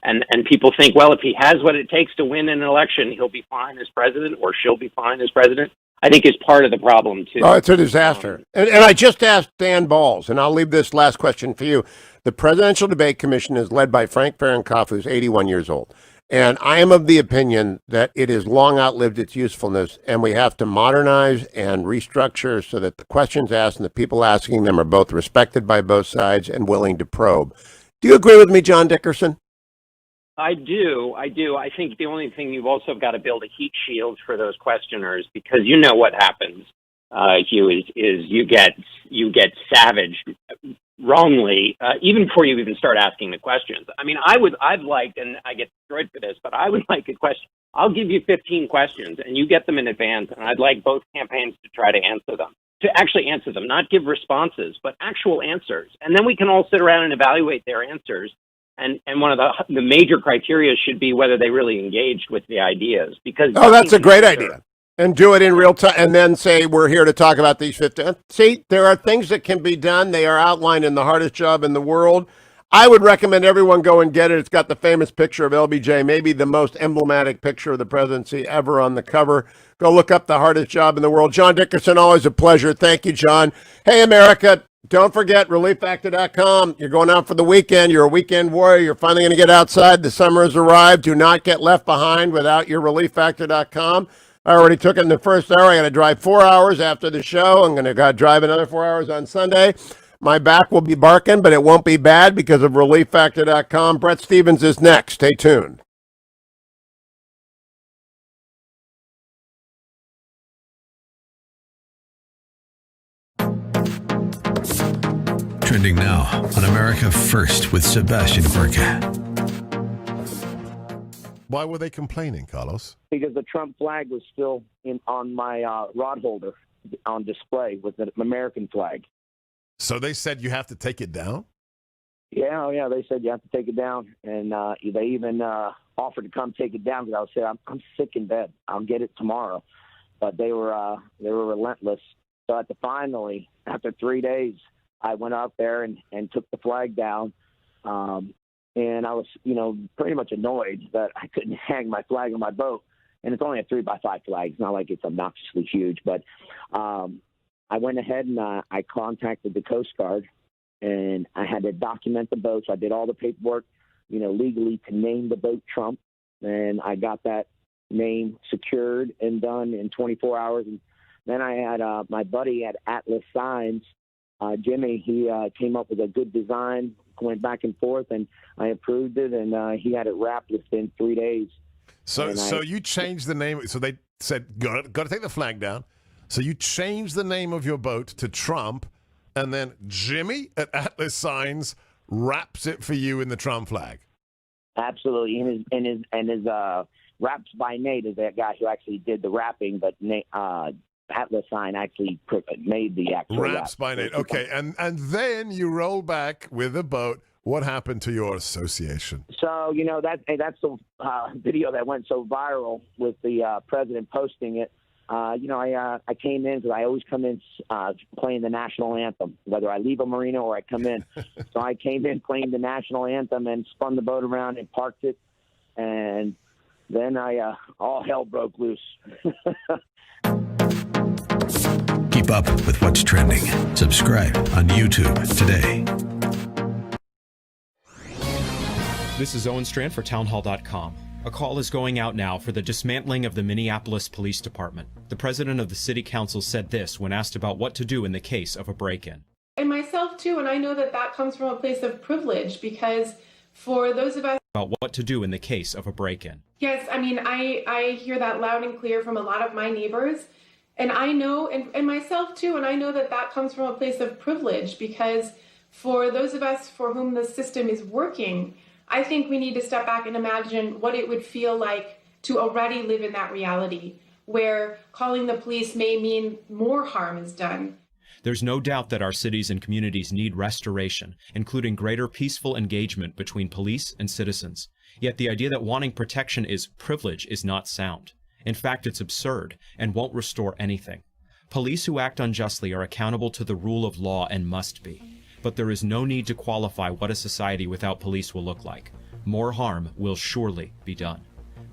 and people think, well, if he has what it takes to win an election, he'll be fine as president, or she'll be fine as president, I think is part of the problem too. Oh, it's a disaster. And I just asked Dan Balz, and I'll leave this last question for you. The Presidential Debate Commission is led by Frank Fahrenkopf, who's 81 years old. And I am of the opinion that it has long outlived its usefulness, and we have to modernize and restructure so that the questions asked and the people asking them are both respected by both sides and willing to probe. Do you agree with me, John Dickerson? I do. I think the only thing you've also got to build a heat shield for those questioners, because you know what happens, Hugh, is you get savaged wrongly, even before you even start asking the questions. I mean, I'd like, and I get destroyed for this, but I would like a question. I'll give you 15 questions and you get them in advance. And I'd like both campaigns to try to answer them, to actually answer them, not give responses, but actual answers. And then we can all sit around and evaluate their answers. And one of the major criteria should be whether they really engaged with the ideas. Because that's a great idea. And do it in real time, and then say, we're here to talk about these 15. See, there are things that can be done. They are outlined in The Hardest Job in the World. I would recommend everyone go and get it. It's got the famous picture of LBJ, maybe the most emblematic picture of the presidency ever on the cover. Go look up The Hardest Job in the World. John Dickerson, always a pleasure. Thank you, John. Hey, America, don't forget relieffactor.com. You're going out for the weekend. You're a weekend warrior. You're finally going to get outside. The summer has arrived. Do not get left behind without your relieffactor.com. I already took it in the first hour. I got to drive 4 hours after the show. I'm going to drive another 4 hours on Sunday. My back will be barking, but it won't be bad because of relieffactor.com. Bret Stephens is next. Stay tuned. Trending now on America First with Sebastian Gorka. Why were they complaining, Carlos? Because the Trump flag was still on my rod holder on display with the American flag. So they said you have to take it down? Yeah, they said you have to take it down, and they even offered to come take it down because I was saying I'm sick in bed. I'll get it tomorrow, but they were relentless. So finally, after 3 days, I went out there and took the flag down. And I was, pretty much annoyed that I couldn't hang my flag on my boat. And it's only a 3x5 flag. It's not like it's obnoxiously huge. But I went ahead and I contacted the Coast Guard, and I had to document the boat. So I did all the paperwork, legally to name the boat Trump. And I got that name secured and done in 24 hours. And then I had my buddy at Atlas Signs, Jimmy. He came up with a good design, went back and forth, and I approved it, and he had it wrapped within 3 days. So you changed the name. So they said, got to take the flag down. So you changed the name of your boat to Trump, and then Jimmy at Atlas Signs wraps it for you in the Trump flag. Absolutely. And his Wraps by Nate is that guy who actually did the wrapping, but Atlas Sign actually made the actual Wraps by Nate. Okay, and then you roll back with the boat. What happened to your association? So, that's the video that went so viral with the president posting it. I came in because I always come in playing the national anthem, whether I leave a marina or I come in. So I came in playing the national anthem and spun the boat around and parked it. And then all hell broke loose. Keep up with what's trending. Subscribe on YouTube today. This is Owen Strand for townhall.com. A call is going out now for the dismantling of the Minneapolis Police Department. The president of the city council said this when asked about what to do in the case of a break-in. And myself too, and I know that comes from a place of privilege, because for those of us about what to do in the case of a break-in. Yes, I mean, I hear that loud and clear from a lot of my neighbors, and I know, and myself too, and I know that comes from a place of privilege, because for those of us for whom the system is working, I think we need to step back and imagine what it would feel like to already live in that reality, where calling the police may mean more harm is done. There's no doubt that our cities and communities need restoration, including greater peaceful engagement between police and citizens. Yet the idea that wanting protection is privilege is not sound. In fact, it's absurd and won't restore anything. Police who act unjustly are accountable to the rule of law and must be. But there is no need to qualify what a society without police will look like. More harm will surely be done.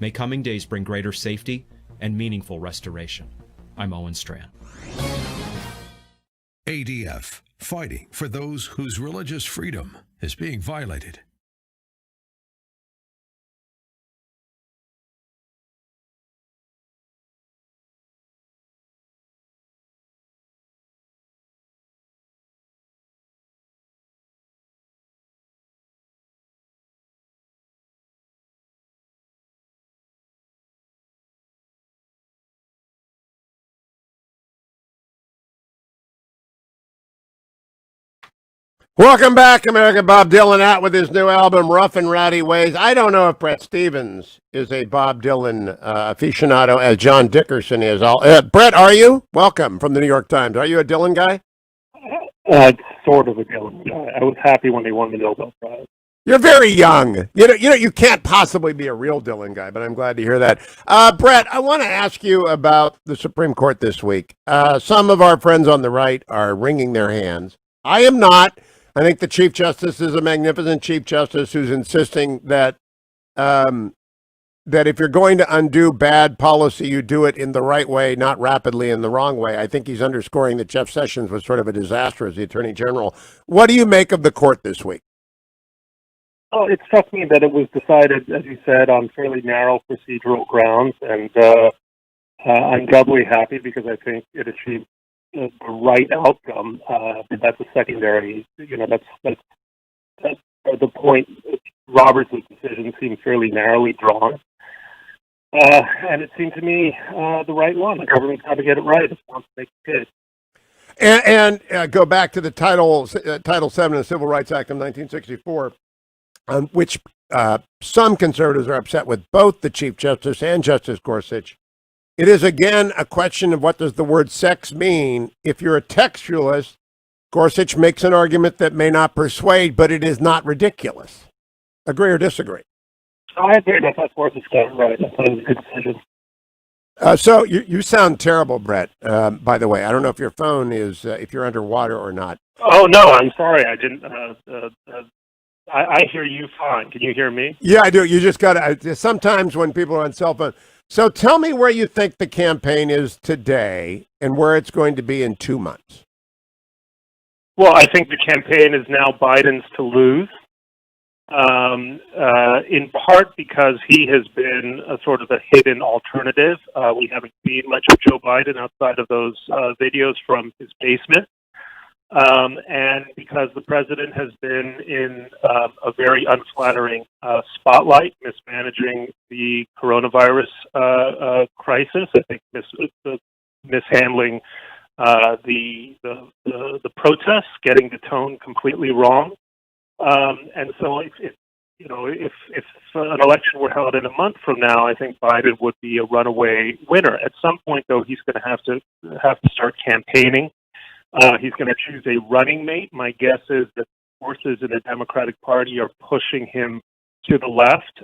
May coming days bring greater safety and meaningful restoration. I'm Owen Strand. ADF, fighting for those whose religious freedom is being violated. Welcome back, America. Bob Dylan out with his new album, Rough and Rowdy Ways. I don't know if Bret Stephens is a Bob Dylan aficionado as John Dickerson is. Bret, are you? Welcome from the New York Times. Are you a Dylan guy? Sort of a Dylan guy. I was happy when they won the Nobel Prize. You're very young. You can't possibly be a real Dylan guy, but I'm glad to hear that. Bret, I want to ask you about the Supreme Court this week. Some of our friends on the right are wringing their hands. I am not. I think the Chief Justice is a magnificent Chief Justice who's insisting that that if you're going to undo bad policy, you do it in the right way, not rapidly in the wrong way. I think he's underscoring that Jeff Sessions was sort of a disaster as the Attorney General. What do you make of the court this week? Oh, it struck me that it was decided, as you said, on fairly narrow procedural grounds, and I'm doubly happy because I think it achieved the right outcome. But that's a secondary. That's the point. Roberts' decision seemed fairly narrowly drawn, and it seemed to me the right one. The government's got to get it right if it wants to make a case. And go back to the Title VII of the Civil Rights Act of 1964. Which some conservatives are upset with both the Chief Justice and Justice Gorsuch. It is, again, a question of what does the word sex mean. If you're a textualist, Gorsuch makes an argument that may not persuade, but it is not ridiculous. Agree or disagree? I agree. That's Gorsuch got it right. That's a good decision. So you sound terrible, Bret, by the way. I don't know if your phone is, if you're underwater or not. Oh, no, I'm sorry. I didn't... I hear you fine. Can you hear me? Yeah, I do. You just got to, sometimes when people are on cell phone. So tell me where you think the campaign is today and where it's going to be in 2 months. Well, I think the campaign is now Biden's to lose, in part because he has been a sort of a hidden alternative. We haven't seen much of Joe Biden outside of those videos from his basement. And because the president has been in a very unflattering spotlight, mismanaging the coronavirus crisis, I think mishandling the protests, getting the tone completely wrong, and so if an election were held in a month from now, I think Biden would be a runaway winner. At some point, though, he's going to have to start campaigning. He's going to choose a running mate. My guess is that forces in the Democratic Party are pushing him to the left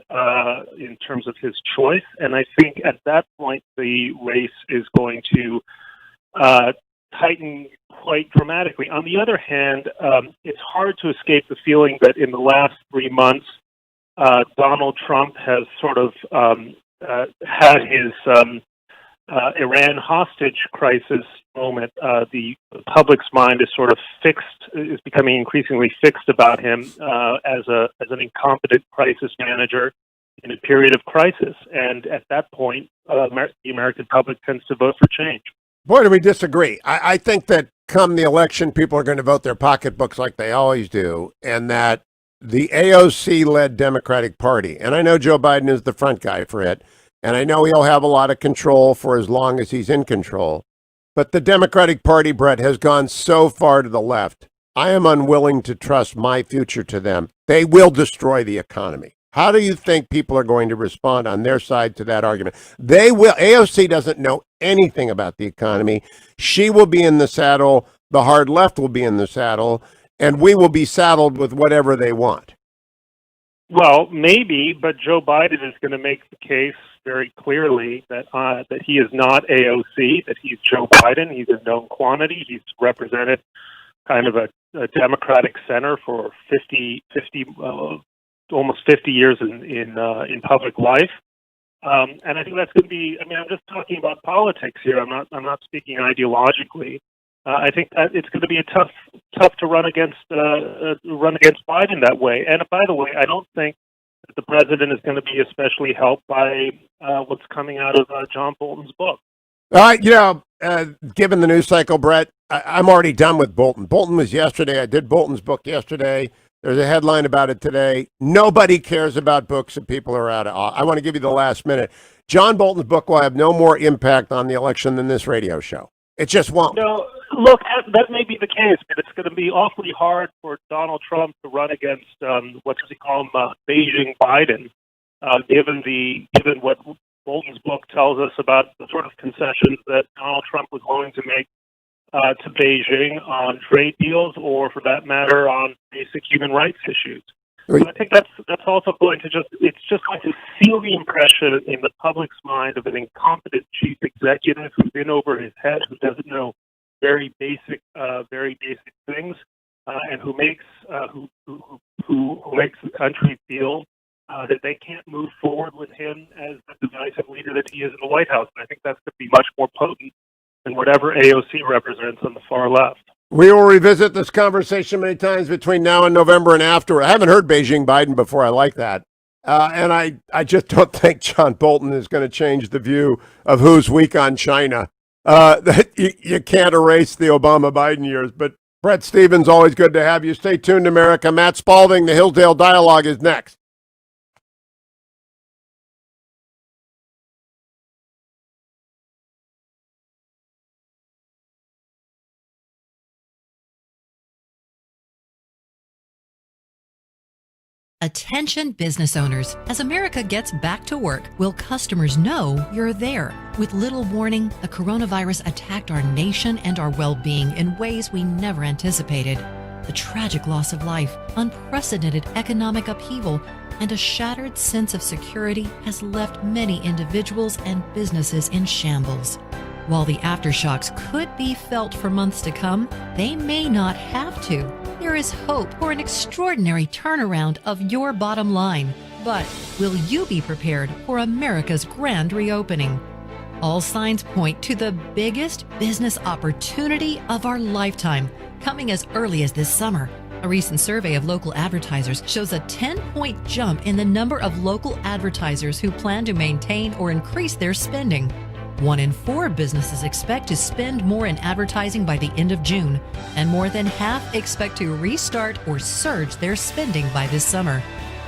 in terms of his choice. And I think at that point, the race is going to tighten quite dramatically. On the other hand, it's hard to escape the feeling that in the last 3 months, Donald Trump has sort of had his Iran hostage crisis moment. The public's mind is sort of is becoming increasingly fixed about him as an incompetent crisis manager in a period of crisis. And at that point, the American public tends to vote for change. Boy, do we disagree. I think that come the election, people are going to vote their pocketbooks like they always do, and that the AOC-led Democratic Party, and I know Joe Biden is the front guy for it, and I know he'll have a lot of control for as long as he's in control, but the Democratic Party, Bret, has gone so far to the left. I am unwilling to trust my future to them. They will destroy the economy. How do you think people are going to respond on their side to that argument? They will. AOC doesn't know anything about the economy. She will be in the saddle. The hard left will be in the saddle, and we will be saddled with whatever they want. Well, maybe, but Joe Biden is going to make the case very clearly that he is not AOC, that he's Joe Biden. He's a known quantity. He's represented kind of a Democratic center for almost 50 years in public life, and I think that's going to be. I mean, I'm just talking about politics here. I'm not speaking ideologically. I think that it's going to be tough to run against Biden that way. And by the way, I don't think that the president is going to be especially helped by what's coming out of John Bolton's book. Given the news cycle, Bret, I'm already done with Bolton. Bolton was yesterday. I did Bolton's book yesterday. There's a headline about it today. Nobody cares about books and people are out of awe. I want to give you the last minute. John Bolton's book will have no more impact on the election than this radio show. It just won't. No, Look, that may be the case, but it's going to be awfully hard for Donald Trump to run against what does he call him, Beijing Biden, given what Bolton's book tells us about the sort of concessions that Donald Trump was willing to make to Beijing on trade deals, or for that matter, on basic human rights issues. So I think that's also going to it's just going to seal the impression in the public's mind of an incompetent chief executive who's in over his head, who doesn't know very basic things, and who makes the country feel that they can't move forward with him as the divisive leader that he is in the White House. And I think that's going to be much more potent than whatever AOC represents on the far left. We will revisit this conversation many times between now and November and after. I haven't heard Beijing Biden before. I like that. And I just don't think John Bolton is going to change the view of who's weak on China. You can't erase the Obama-Biden years. But Bret Stephens, always good to have you. Stay tuned, America. Matt Spalding, the Hillsdale Dialogue is next. Attention business owners. As America gets back to work, will customers know you're there? With little warning, the coronavirus attacked our nation and our well-being in ways we never anticipated. The tragic loss of life, unprecedented economic upheaval, and a shattered sense of security has left many individuals and businesses in shambles. While the aftershocks could be felt for months to come, they may not have to. There is hope for an extraordinary turnaround of your bottom line. But will you be prepared for America's grand reopening? All signs point to the biggest business opportunity of our lifetime, coming as early as this summer. A recent survey of local advertisers shows a 10-point jump in the number of local advertisers who plan to maintain or increase their spending. 1 in 4 businesses expect to spend more in advertising by the end of June, and more than half expect to restart or surge their spending by this summer.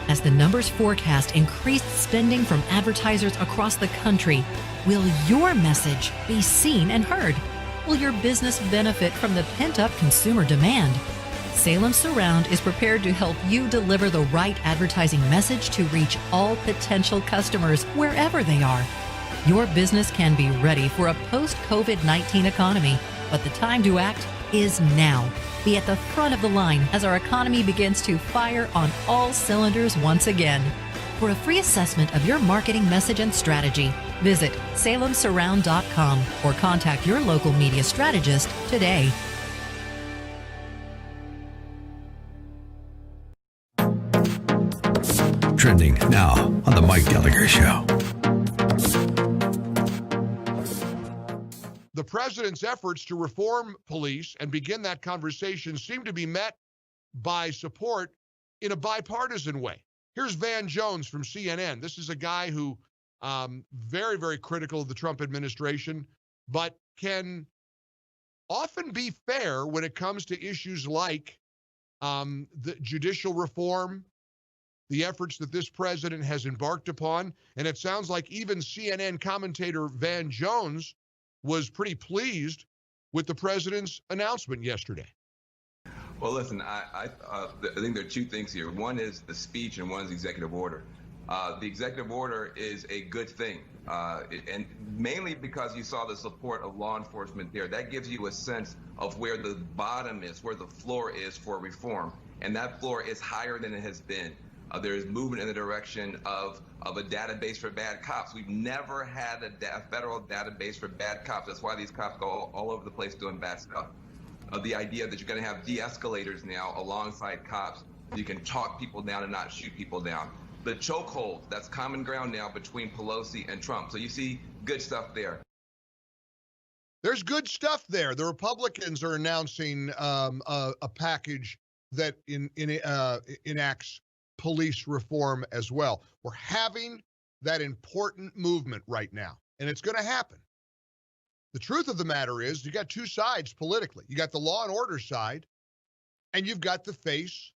As the numbers forecast increased spending from advertisers across the country, will your message be seen and heard? Will your business benefit from the pent-up consumer demand? Salem Surround is prepared to help you deliver the right advertising message to reach all potential customers wherever they are. Your business can be ready for a post-COVID-19 economy, but the time to act is now. Be at the front of the line as our economy begins to fire on all cylinders once again. For a free assessment of your marketing message and strategy, visit salemsurround.com or contact your local media strategist today. Trending now on the Mike Gallagher Show. The president's efforts to reform police and begin that conversation seem to be met by support in a bipartisan way. Here's Van Jones from CNN. This is a guy who very, very critical of the Trump administration, but can often be fair when it comes to issues like the judicial reform, the efforts that this president has embarked upon. And it sounds like even CNN commentator Van Jones was pretty pleased with the president's announcement yesterday. Well, listen, I think there are two things here. One is the speech and one is the executive order. The executive order is a good thing, and mainly because you saw the support of law enforcement there. That gives you a sense of where the bottom is, where the floor is for reform. And that floor is higher than it has been. There is movement in the direction of a database for bad cops. We've never had a federal database for bad cops. That's why these cops go all over the place doing bad stuff. The idea that you're going to have de-escalators now alongside cops, so you can talk people down and not shoot people down. The chokehold, that's common ground now between Pelosi and Trump. So you see good stuff there. There's good stuff there. The Republicans are announcing a package that enacts police reform as well. We're having that important movement right now, and it's going to happen. The truth of the matter is you got two sides politically. You got the law and order side, and you've got the face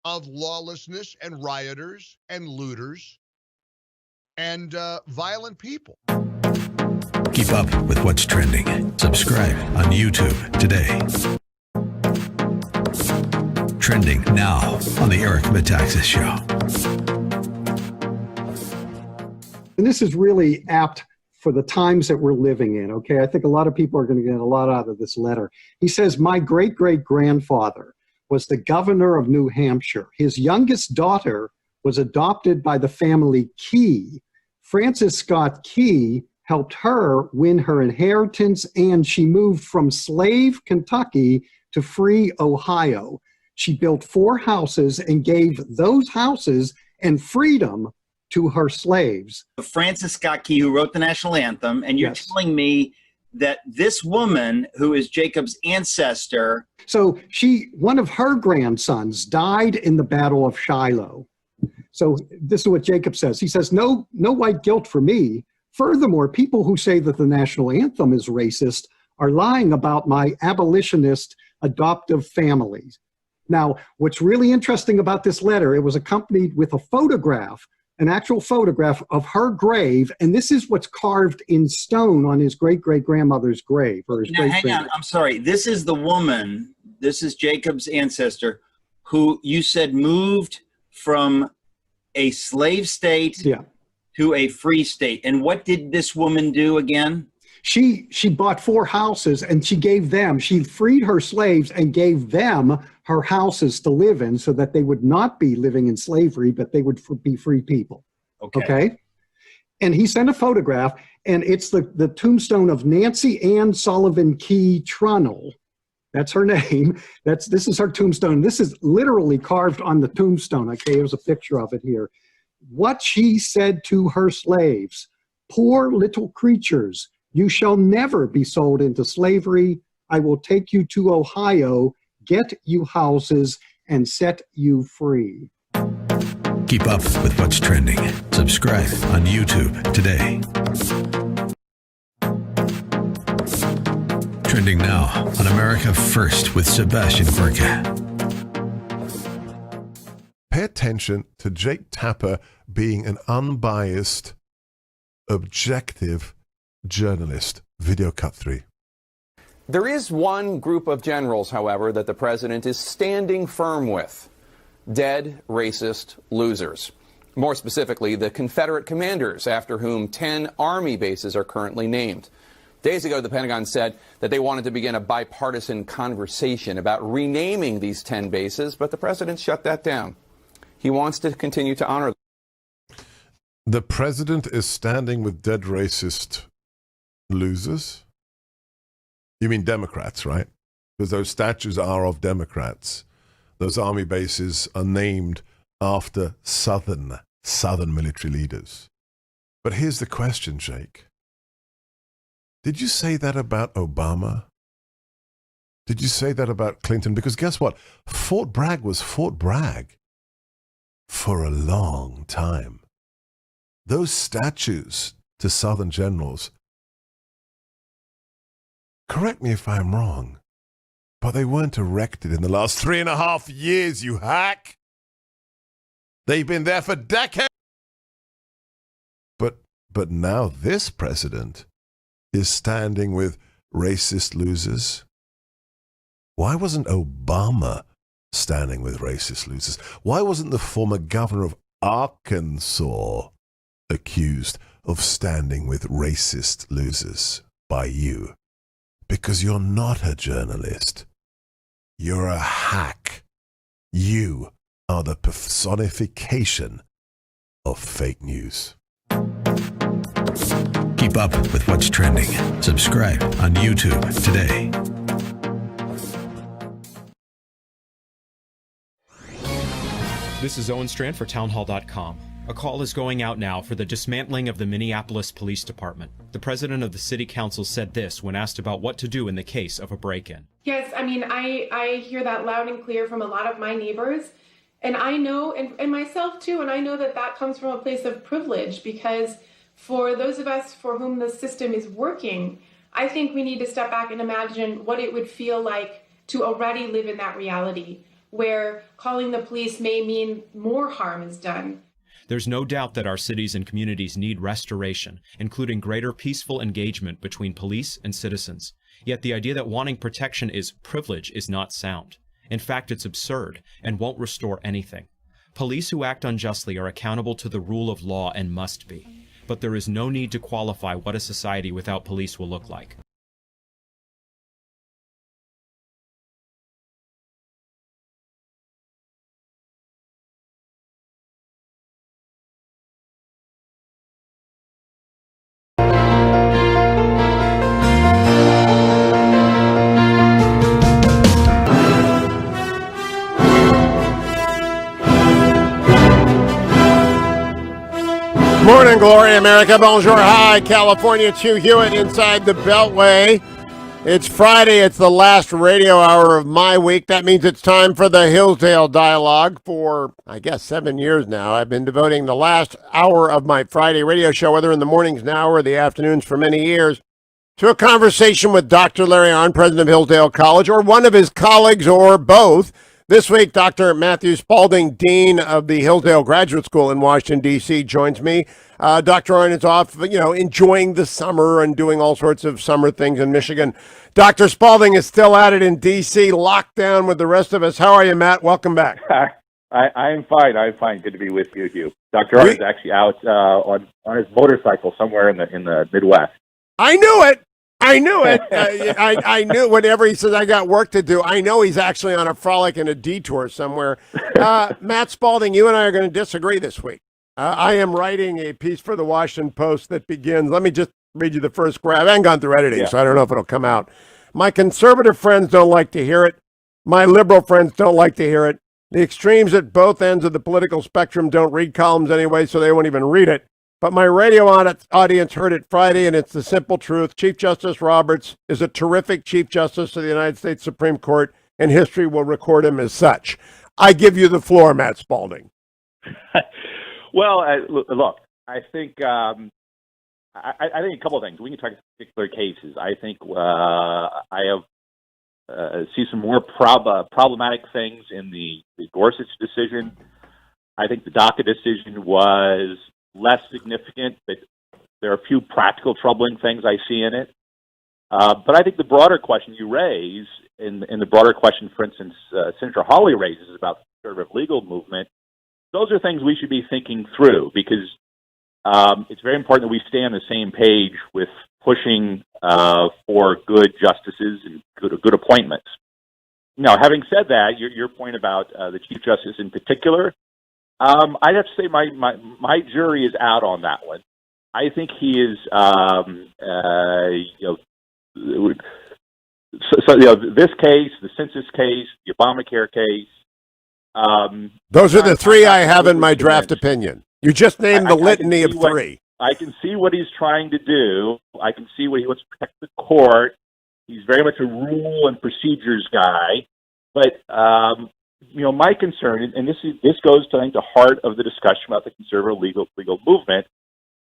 of lawlessness and rioters and looters and violent people. Keep up with what's trending. Subscribe on YouTube today. Trending now on the Eric Metaxas Show. And this is really apt for the times that we're living in, okay? I think a lot of people are going to get a lot out of this letter. He says, my great-great-grandfather was the governor of New Hampshire. His youngest daughter was adopted by the family Key. Frances Scott Key helped her win her inheritance, and she moved from slave Kentucky to free Ohio. She built 4 houses and gave those houses and freedom to her slaves. Frances Scott Key, who wrote the national anthem, and you're telling me that this woman, who is Jacob's ancestor. So one of her grandsons died in the Battle of Shiloh. So this is what Jacob says. He says, no white guilt for me. Furthermore, people who say that the national anthem is racist are lying about my abolitionist adoptive families. Now, what's really interesting about this letter, it was accompanied with a photograph, an actual photograph of her grave, and this is what's carved in stone on his great-great-grandmother's grave. Or his Hang on, I'm sorry. This is the woman, this is Jacob's ancestor, who you said moved from a slave state to a free state. And what did this woman do again? She bought 4 houses and she freed her slaves and gave them her houses to live in so that they would not be living in slavery, but they would be free people. Okay? And he sent a photograph, and it's the tombstone of Nancy Ann Sullivan Key Trunnell. That's her name. This is her tombstone. This is literally carved on the tombstone. Okay, here's a picture of it here. What she said to her slaves, poor little creatures, you shall never be sold into slavery. I will take you to Ohio, get you houses, and set you free. Keep up with what's trending. Subscribe on YouTube today. Trending now on America First with Sebastian Gorka. Pay attention to Jake Tapper being an unbiased, objective journalist. Video cut 3. There is one group of generals, however, that the president is standing firm with. Dead, racist losers. More specifically, the Confederate commanders, after whom 10 Army bases are currently named. Days ago, the Pentagon said that they wanted to begin a bipartisan conversation about renaming these 10 bases, but the president shut that down. He wants to continue to honor them. The president is standing with dead racist losers? You mean Democrats, right? Because those statues are of Democrats. Those army bases are named after Southern military leaders. But here's the question, Jake. Did you say that about Obama? Did you say that about Clinton? Because guess what? Fort Bragg was Fort Bragg for a long time. Those statues to Southern generals, correct me if I'm wrong, but they weren't erected in the last 3.5 years, you hack. They've been there for decades. But now this president is standing with racist losers. Why wasn't Obama standing with racist losers? Why wasn't the former governor of Arkansas accused of standing with racist losers by you? Because you're not a journalist. You're a hack. You are the personification of fake news. Keep up with what's trending. Subscribe on YouTube today. This is Owen Strand for townhall.com. A call is going out now for the dismantling of the Minneapolis Police Department. The president of the city council said this when asked about what to do in the case of a break-in. Yes, I mean, I hear that loud and clear from a lot of my neighbors. And I know, and myself too, and I know that that comes from a place of privilege, because for those of us for whom the system is working, I think we need to step back and imagine what it would feel like to already live in that reality, where calling the police may mean more harm is done. There's no doubt that our cities and communities need restoration, including greater peaceful engagement between police and citizens. Yet the idea that wanting protection is privilege is not sound. In fact, it's absurd and won't restore anything. Police who act unjustly are accountable to the rule of law and must be. But there is no need to qualify what a society without police will look like. Morning, glory, America. Bonjour, hi, California. It's Hugh Hewitt inside the Beltway. It's Friday. It's the last radio hour of my week. That means it's time for the Hillsdale Dialogue. For, I guess, 7 years now, I've been devoting the last hour of my Friday radio show, whether in the mornings now or the afternoons for many years, to a conversation with Dr. Larry Arnn, president of Hillsdale College, or one of his colleagues, or both. This week, Dr. Matthew Spalding, Dean of the Hillsdale Graduate School in Washington, D.C., joins me. Dr. Arnn is off, enjoying the summer and doing all sorts of summer things in Michigan. Dr. Spalding is still at it in D.C., locked down with the rest of us. How are you, Matt? Welcome back. I'm fine. I'm fine. Good to be with you, Hugh. Dr. Arnn is actually out on his motorcycle somewhere in the Midwest. I knew it. I knew whenever he says I got work to do, I know he's actually on a frolic and a detour somewhere. Matt Spalding, you and I are going to disagree this week. I am writing a piece for the Washington Post that begins, let me just read you the first graph. I haven't gone through editing, so I don't know if it'll come out. My conservative friends don't like to hear it. My liberal friends don't like to hear it. The extremes at both ends of the political spectrum don't read columns anyway, so they won't even read it. But my radio audience heard it Friday, and it's the simple truth. Chief Justice Roberts is a terrific Chief Justice of the United States Supreme Court, and history will record him as such. I give you the floor, Matt Spalding. Well, look, I think I think a couple of things. We can talk about particular cases. I think I have see some more problematic things in the Gorsuch decision. I think the DACA decision was less significant, but there are a few practical troubling things I see in it. But I think the broader question you raise, in the broader question, for instance, Senator Hawley raises about the conservative legal movement, those are things we should be thinking through, because it's very important that we stay on the same page with pushing for good justices and good appointments. Now, having said that, your point about the Chief Justice in particular, I'd have to say my jury is out on that one. I think he is, this case, the census case, the Obamacare case. Those are the three I have in my draft opinion. You just named the litany of three. I can see what he's trying to do. I can see what he wants to protect the court. He's very much a rule and procedures guy. But my concern, and this goes to, I think, the heart of the discussion about the conservative legal movement,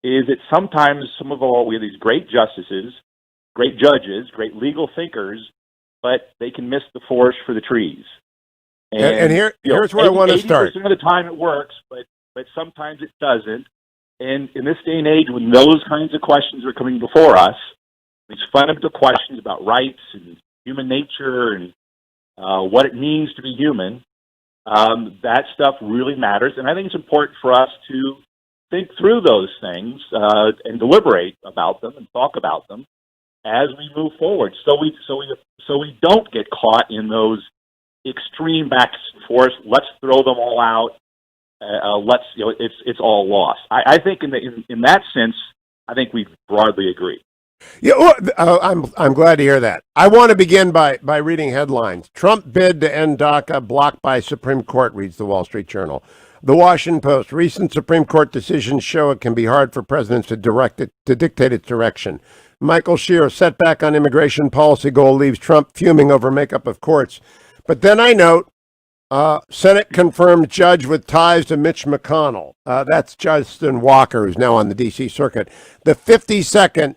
is that sometimes we have these great justices, great judges, great legal thinkers, but they can miss the forest for the trees. And here's where I want to start. 80% of the time it works, but sometimes it doesn't. And in this day and age, when those kinds of questions are coming before us, these fundamental questions about rights and human nature and what it means to be human, that stuff really matters. And I think it's important for us to think through those things and deliberate about them and talk about them as we move forward, so we don't get caught in those extreme back and forth. Let's throw them all out. It's all lost. I think in that sense, I think we broadly agree. Yeah, well, I'm glad to hear that. I want to begin by reading headlines. Trump bid to end DACA blocked by Supreme Court, reads the Wall Street Journal. The Washington Post, recent Supreme Court decisions show it can be hard for presidents to dictate its direction. Michael Shear, setback on immigration policy goal leaves Trump fuming over makeup of courts. But then I note, Senate confirmed judge with ties to Mitch McConnell. That's Justin Walker, who's now on the D.C. Circuit. The 52nd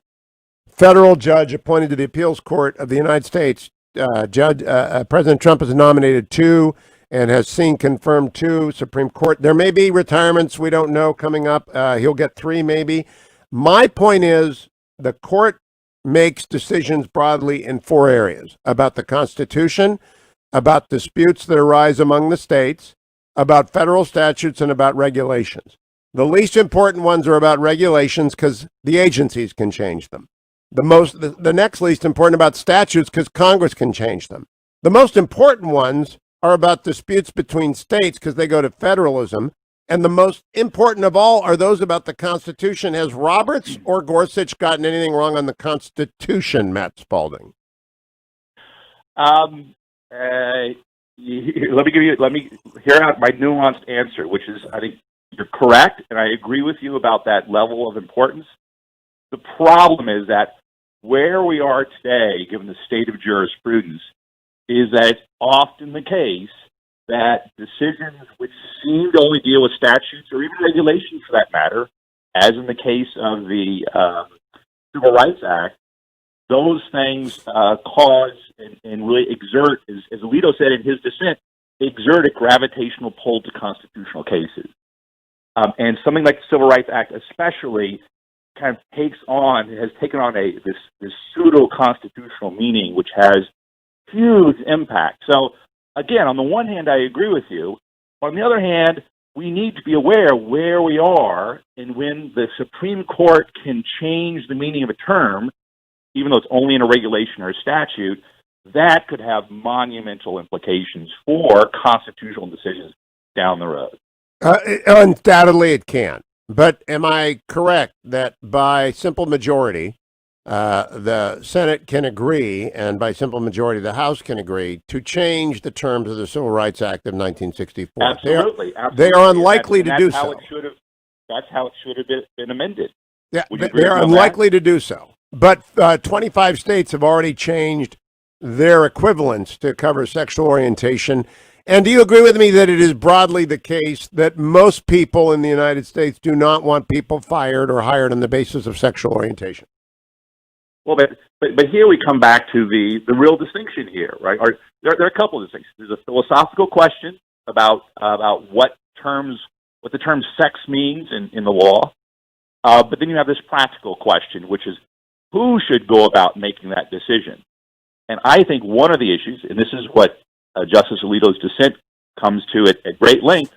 federal judge appointed to the Appeals Court of the United States. President Trump has nominated two and has seen confirmed 2 Supreme Court. There may be retirements we don't know coming up. He'll get 3 maybe. My point is the court makes decisions broadly in 4 areas: about the Constitution, about disputes that arise among the states, about federal statutes, and about regulations. The least important ones are about regulations because the agencies can change them. The next least important about statutes because Congress can change them. The most important ones are about disputes between states because they go to federalism. And the most important of all are those about the Constitution. Has Roberts or Gorsuch gotten anything wrong on the Constitution, Matt Spalding? Let me hear out my nuanced answer, which is I think you're correct, and I agree with you about that level of importance. The problem is that where we are today, given the state of jurisprudence, is that it's often the case that decisions which seem to only deal with statutes or even regulations for that matter, as in the case of the Civil Rights Act, those things cause and really exert, as Alito said in his dissent, exert a gravitational pull to constitutional cases. And something like the Civil Rights Act especially kind of has taken on this pseudo-constitutional meaning which has huge impact. So again, on the one hand, I agree with you. On the other hand, we need to be aware where we are, and when the Supreme Court can change the meaning of a term, even though it's only in a regulation or a statute, that could have monumental implications for constitutional decisions down the road. Undoubtedly it can. But am I correct that by simple majority, the Senate can agree, and by simple majority, the House can agree to change the terms of the Civil Rights Act of 1964. Absolutely. They are unlikely to do so. That's how it should have been amended. Yeah, they are unlikely to do so. But 25 states have already changed their equivalents to cover sexual orientation. And do you agree with me that it is broadly the case that most people in the United States do not want people fired or hired on the basis of sexual orientation? Well, but here we come back to the real distinction here, right? There are a couple of distinctions. There's a philosophical question about what the term sex means in the law, but then you have this practical question, which is who should go about making that decision? And I think one of the issues, and this is what Justice Alito's dissent comes to at great length,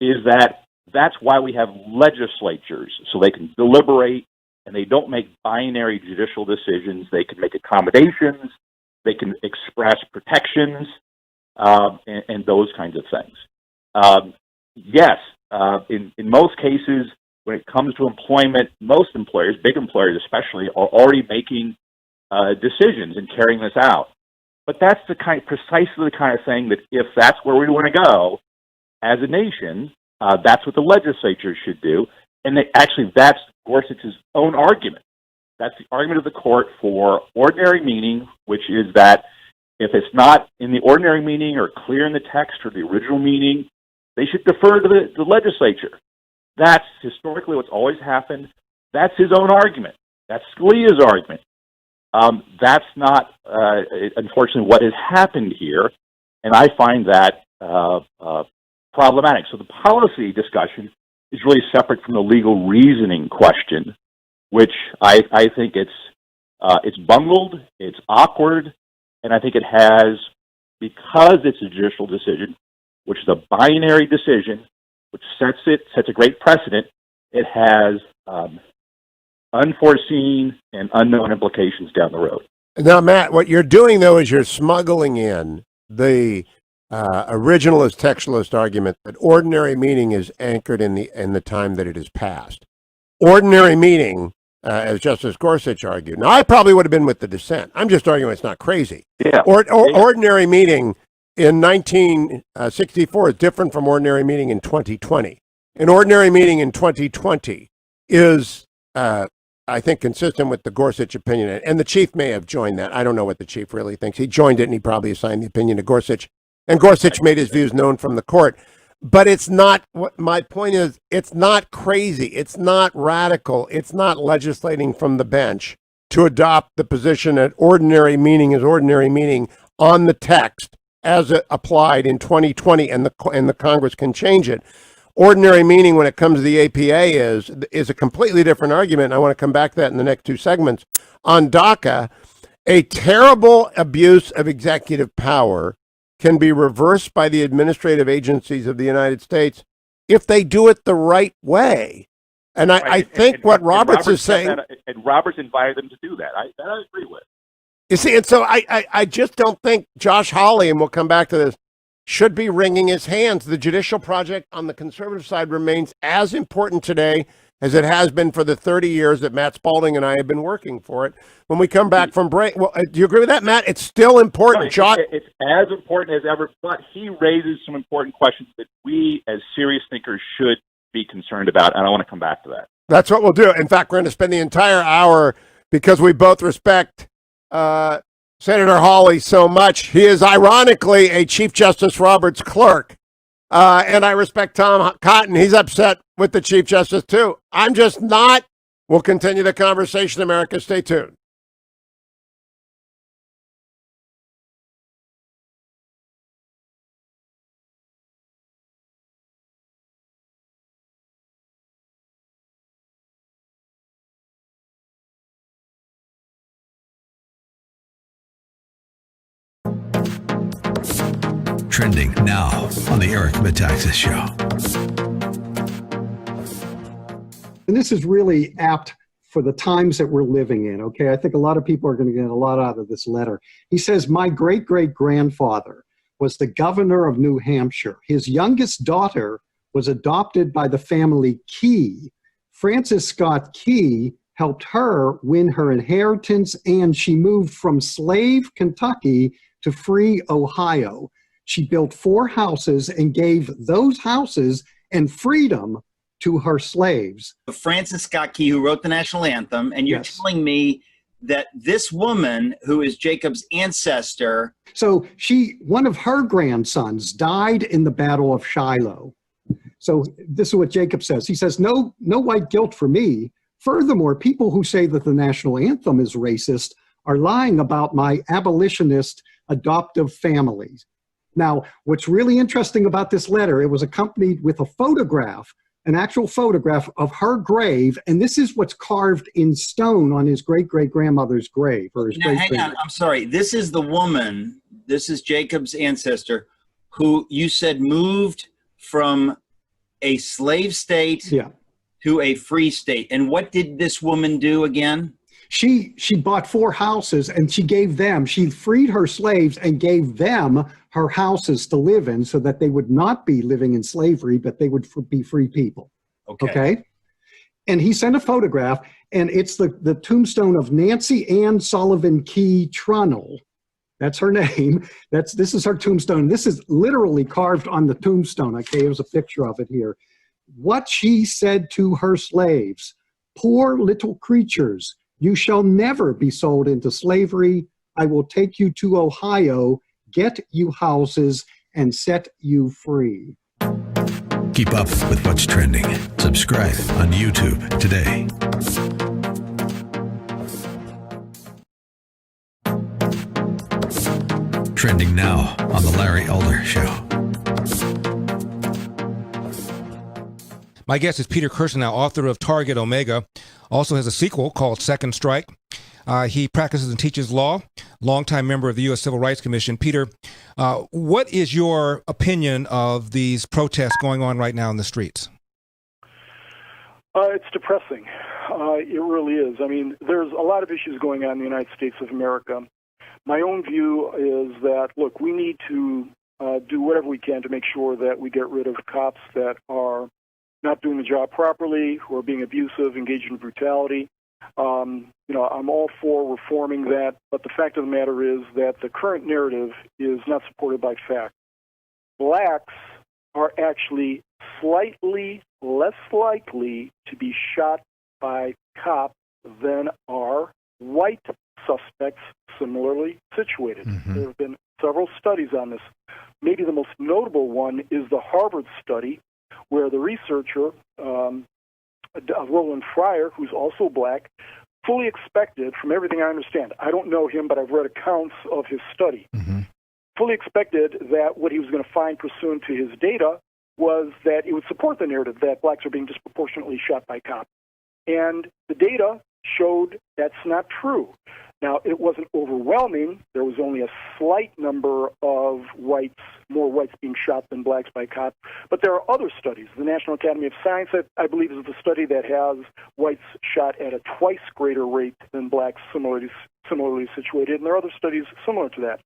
is that's why we have legislatures, so they can deliberate and they don't make binary judicial decisions. They can make accommodations, they can express protections, and those kinds of things. Yes, in most cases, when it comes to employment, most employers, big employers especially, are already making decisions and carrying this out. But that's precisely the kind of thing that if that's where we want to go as a nation, that's what the legislature should do. And that's Gorsuch's own argument. That's the argument of the court for ordinary meaning, which is that if it's not in the ordinary meaning or clear in the text or the original meaning, they should defer to the legislature. That's historically what's always happened. That's his own argument. That's Scalia's argument. That's not, unfortunately, what has happened here, and I find that problematic. So the policy discussion is really separate from the legal reasoning question, which I think it's bungled, it's awkward, and I think it has, because it's a judicial decision, which is a binary decision, which sets a great precedent. It has unforeseen and unknown implications down the road. Now, Matt, what you're doing, though, is you're smuggling in the originalist textualist argument that ordinary meaning is anchored in the time that it has passed. Ordinary meaning, as Justice Gorsuch argued. Now, I probably would have been with the dissent. I'm just arguing it's not crazy. Yeah. Ordinary meaning in 1964 is different from ordinary meaning in 2020. And ordinary meaning in 2020 is, I think, consistent with the Gorsuch opinion. And the chief may have joined that. I don't know what the chief really thinks. He joined it and he probably assigned the opinion to Gorsuch. And Gorsuch made his views known from the court. But it's not, what my point is, it's not crazy. It's not radical. It's not legislating from the bench to adopt the position that ordinary meaning is ordinary meaning on the text as it applied in 2020, and the Congress can change it. Ordinary meaning when it comes to the APA is a completely different argument. And I want to come back to that in the next two segments. On DACA, a terrible abuse of executive power can be reversed by the administrative agencies of the United States if they do it the right way. And I think what Roberts is saying... And Roberts invited them to do that. I agree with. You see, and so I just don't think Josh Hawley, and we'll come back to this, should be wringing his hands. The judicial project on the conservative side remains as important today as it has been for the 30 years that Matt Spalding and I have been working for it. When we come back from break, well, do you agree with that, Matt? It's still important. No, it's as important as ever, but he raises some important questions that we as serious thinkers should be concerned about, and I want to come back to that. That's what we'll do. In fact, we're going to spend the entire hour, because we both respect Senator Hawley so much. He is ironically a Chief Justice Roberts clerk. And I respect Tom Cotton. He's upset with the Chief Justice, too. I'm just not. We'll continue the conversation, America. Stay tuned. Trending now on the Eric Metaxas Show. And this is really apt for the times that we're living in, okay? I think a lot of people are going to get a lot out of this letter. He says, my great-great-grandfather was the governor of New Hampshire. His youngest daughter was adopted by the family Key. Frances Scott Key helped her win her inheritance, and she moved from slave Kentucky to free Ohio. She built 4 houses and gave those houses and freedom to her slaves. Frances Scott Key, who wrote the national anthem, and you're telling me that this woman, who is Jacob's ancestor... So one of her grandsons died in the Battle of Shiloh. So this is what Jacob says. He says, no white guilt for me. Furthermore, people who say that the national anthem is racist are lying about my abolitionist adoptive families. Now, what's really interesting about this letter, it was accompanied with a photograph, an actual photograph of her grave, and this is what's carved in stone on his great-great-grandmother's grave. Or his hang on, I'm sorry. This is the woman, this is Jacob's ancestor, who you said moved from a slave state to a free state. And what did this woman do again? She bought 4 houses and she freed her slaves and gave them her houses to live in so that they would not be living in slavery, but they would be free people. Okay? And he sent a photograph, and it's the tombstone of Nancy Ann Sullivan Key Trunnell. That's her name. This is her tombstone. This is literally carved on the tombstone. Okay, here's a picture of it here. What she said to her slaves: poor little creatures, you shall never be sold into slavery. I will take you to Ohio, get you houses, and set you free. Keep up with what's trending. Subscribe on YouTube today. Trending now on The Larry Elder Show. My guest is Peter Kirsanow, author of Target Omega. Also has a sequel called Second Strike. He practices and teaches law, longtime member of the U.S. Civil Rights Commission. Peter, what is your opinion of these protests going on right now in the streets? It's depressing. It really is. I mean, there's a lot of issues going on in the United States of America. My own view is that, look, we need to do whatever we can to make sure that we get rid of cops that are not doing the job properly, who are being abusive, engaged in brutality. I'm all for reforming that, but the fact of the matter is that the current narrative is not supported by fact. Blacks are actually slightly less likely to be shot by cops than are white suspects similarly situated. Mm-hmm. There have been several studies on this. Maybe the most notable one is the Harvard study, where the researcher, Roland Fryer, who's also black, fully expected, from everything I understand, I don't know him, but I've read accounts of his study, fully expected that what he was going to find pursuant to his data was that it would support the narrative that blacks are being disproportionately shot by cops. And the data showed that's not true. Now, it wasn't overwhelming. There was only a slight number of more whites being shot than blacks by cops. But there are other studies. The National Academy of Science, I believe, is the study that has whites shot at a twice greater rate than blacks similarly situated. And there are other studies similar to that.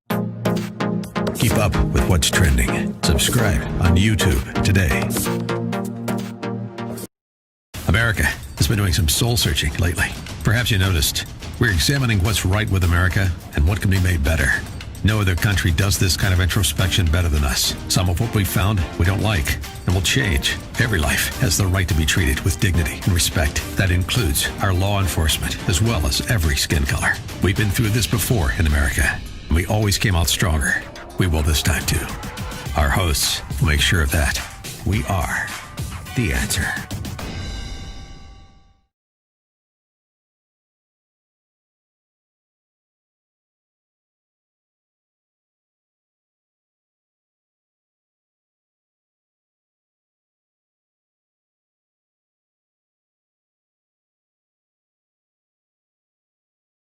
Keep up with what's trending. Subscribe on YouTube today. America has been doing some soul searching lately. Perhaps you noticed. We're examining what's right with America and what can be made better. No other country does this kind of introspection better than us. Some of what we found we don't like and will change. Every life has the right to be treated with dignity and respect. That includes our law enforcement as well as every skin color. We've been through this before in America, and we always came out stronger. We will this time too. Our hosts will make sure of that. We are the answer.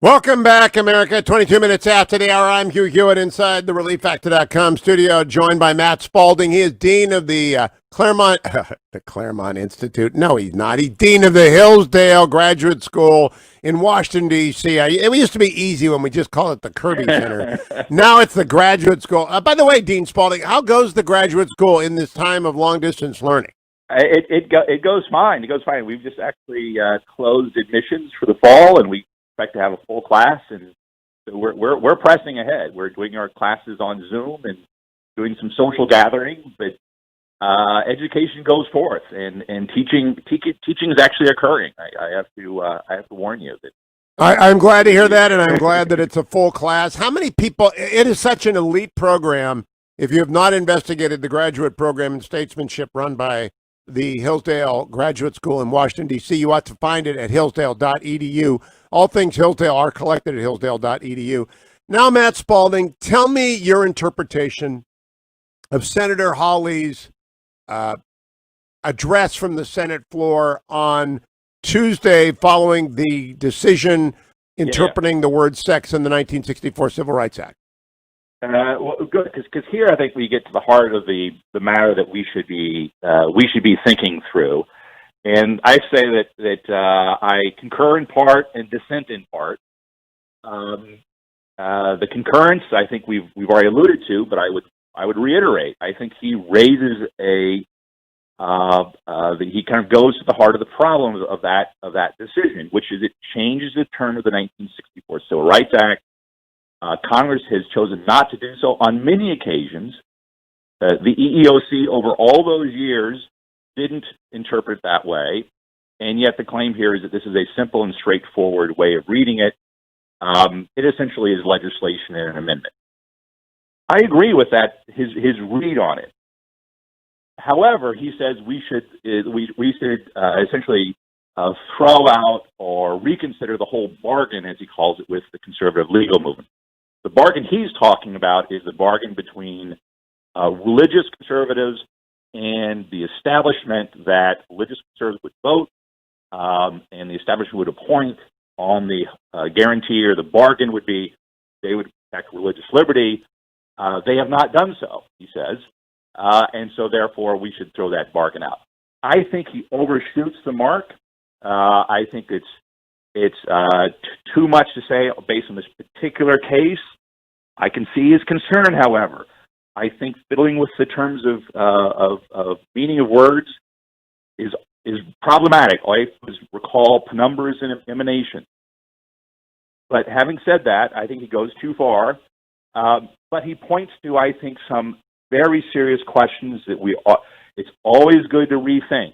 Welcome back, America. 22 minutes after the hour, I'm Hugh Hewitt inside the ReliefFactor.com studio, joined by Matt Spalding. He is Dean of the Claremont Institute. No, he's not. He's Dean of the Hillsdale Graduate School in Washington, D.C. It used to be easy when we just call it the Kirby Center. Now it's the Graduate School. By the way, Dean Spalding, how goes the Graduate School in this time of long-distance learning? It goes fine. It goes fine. We've just actually closed admissions for the fall, and we expect to have a full class, and so we're pressing ahead. We're doing our classes on Zoom and doing some social gathering, but education goes forth, and teaching is actually occurring. I have to warn you that. I'm glad to hear that, and I'm glad that it's a full class. How many people? It is such an elite program. If you have not investigated the graduate program in statesmanship run by the Hillsdale Graduate School in Washington, D.C., you ought to find it at hillsdale.edu. All things Hillsdale are collected at hillsdale.edu. Now, Matt Spalding, tell me your interpretation of Senator Hawley's address from the Senate floor on Tuesday following the decision interpreting the word sex in the 1964 Civil Rights Act. Well, good, because here I think we get to the heart of the matter that we should be thinking through, and I say that I concur in part and dissent in part. The concurrence I think we've already alluded to, but I would reiterate. I think he raises he kind of goes to the heart of the problem of that decision, which is it changes the term of the 1964 Civil Rights Act. Congress has chosen not to do so on many occasions. The EEOC over all those years didn't interpret that way, and yet the claim here is that this is a simple and straightforward way of reading it. It essentially is legislation and an amendment. I agree with that, his read on it. However, he says we should essentially throw out or reconsider the whole bargain, as he calls it, with the conservative legal movement. The bargain he's talking about is the bargain between religious conservatives and the establishment that religious conservatives would vote and the establishment would appoint on the guarantee, or the bargain would be they would protect religious liberty. They have not done so, he says, and so therefore we should throw that bargain out. I think he overshoots the mark. I think it's too much to say based on this particular case. I can see his concern, however. I think fiddling with the terms of meaning of words is problematic. All I have to recall penumbras and emanation. But having said that, I think he goes too far. But he points to, I think, some very serious questions that it's always good to rethink.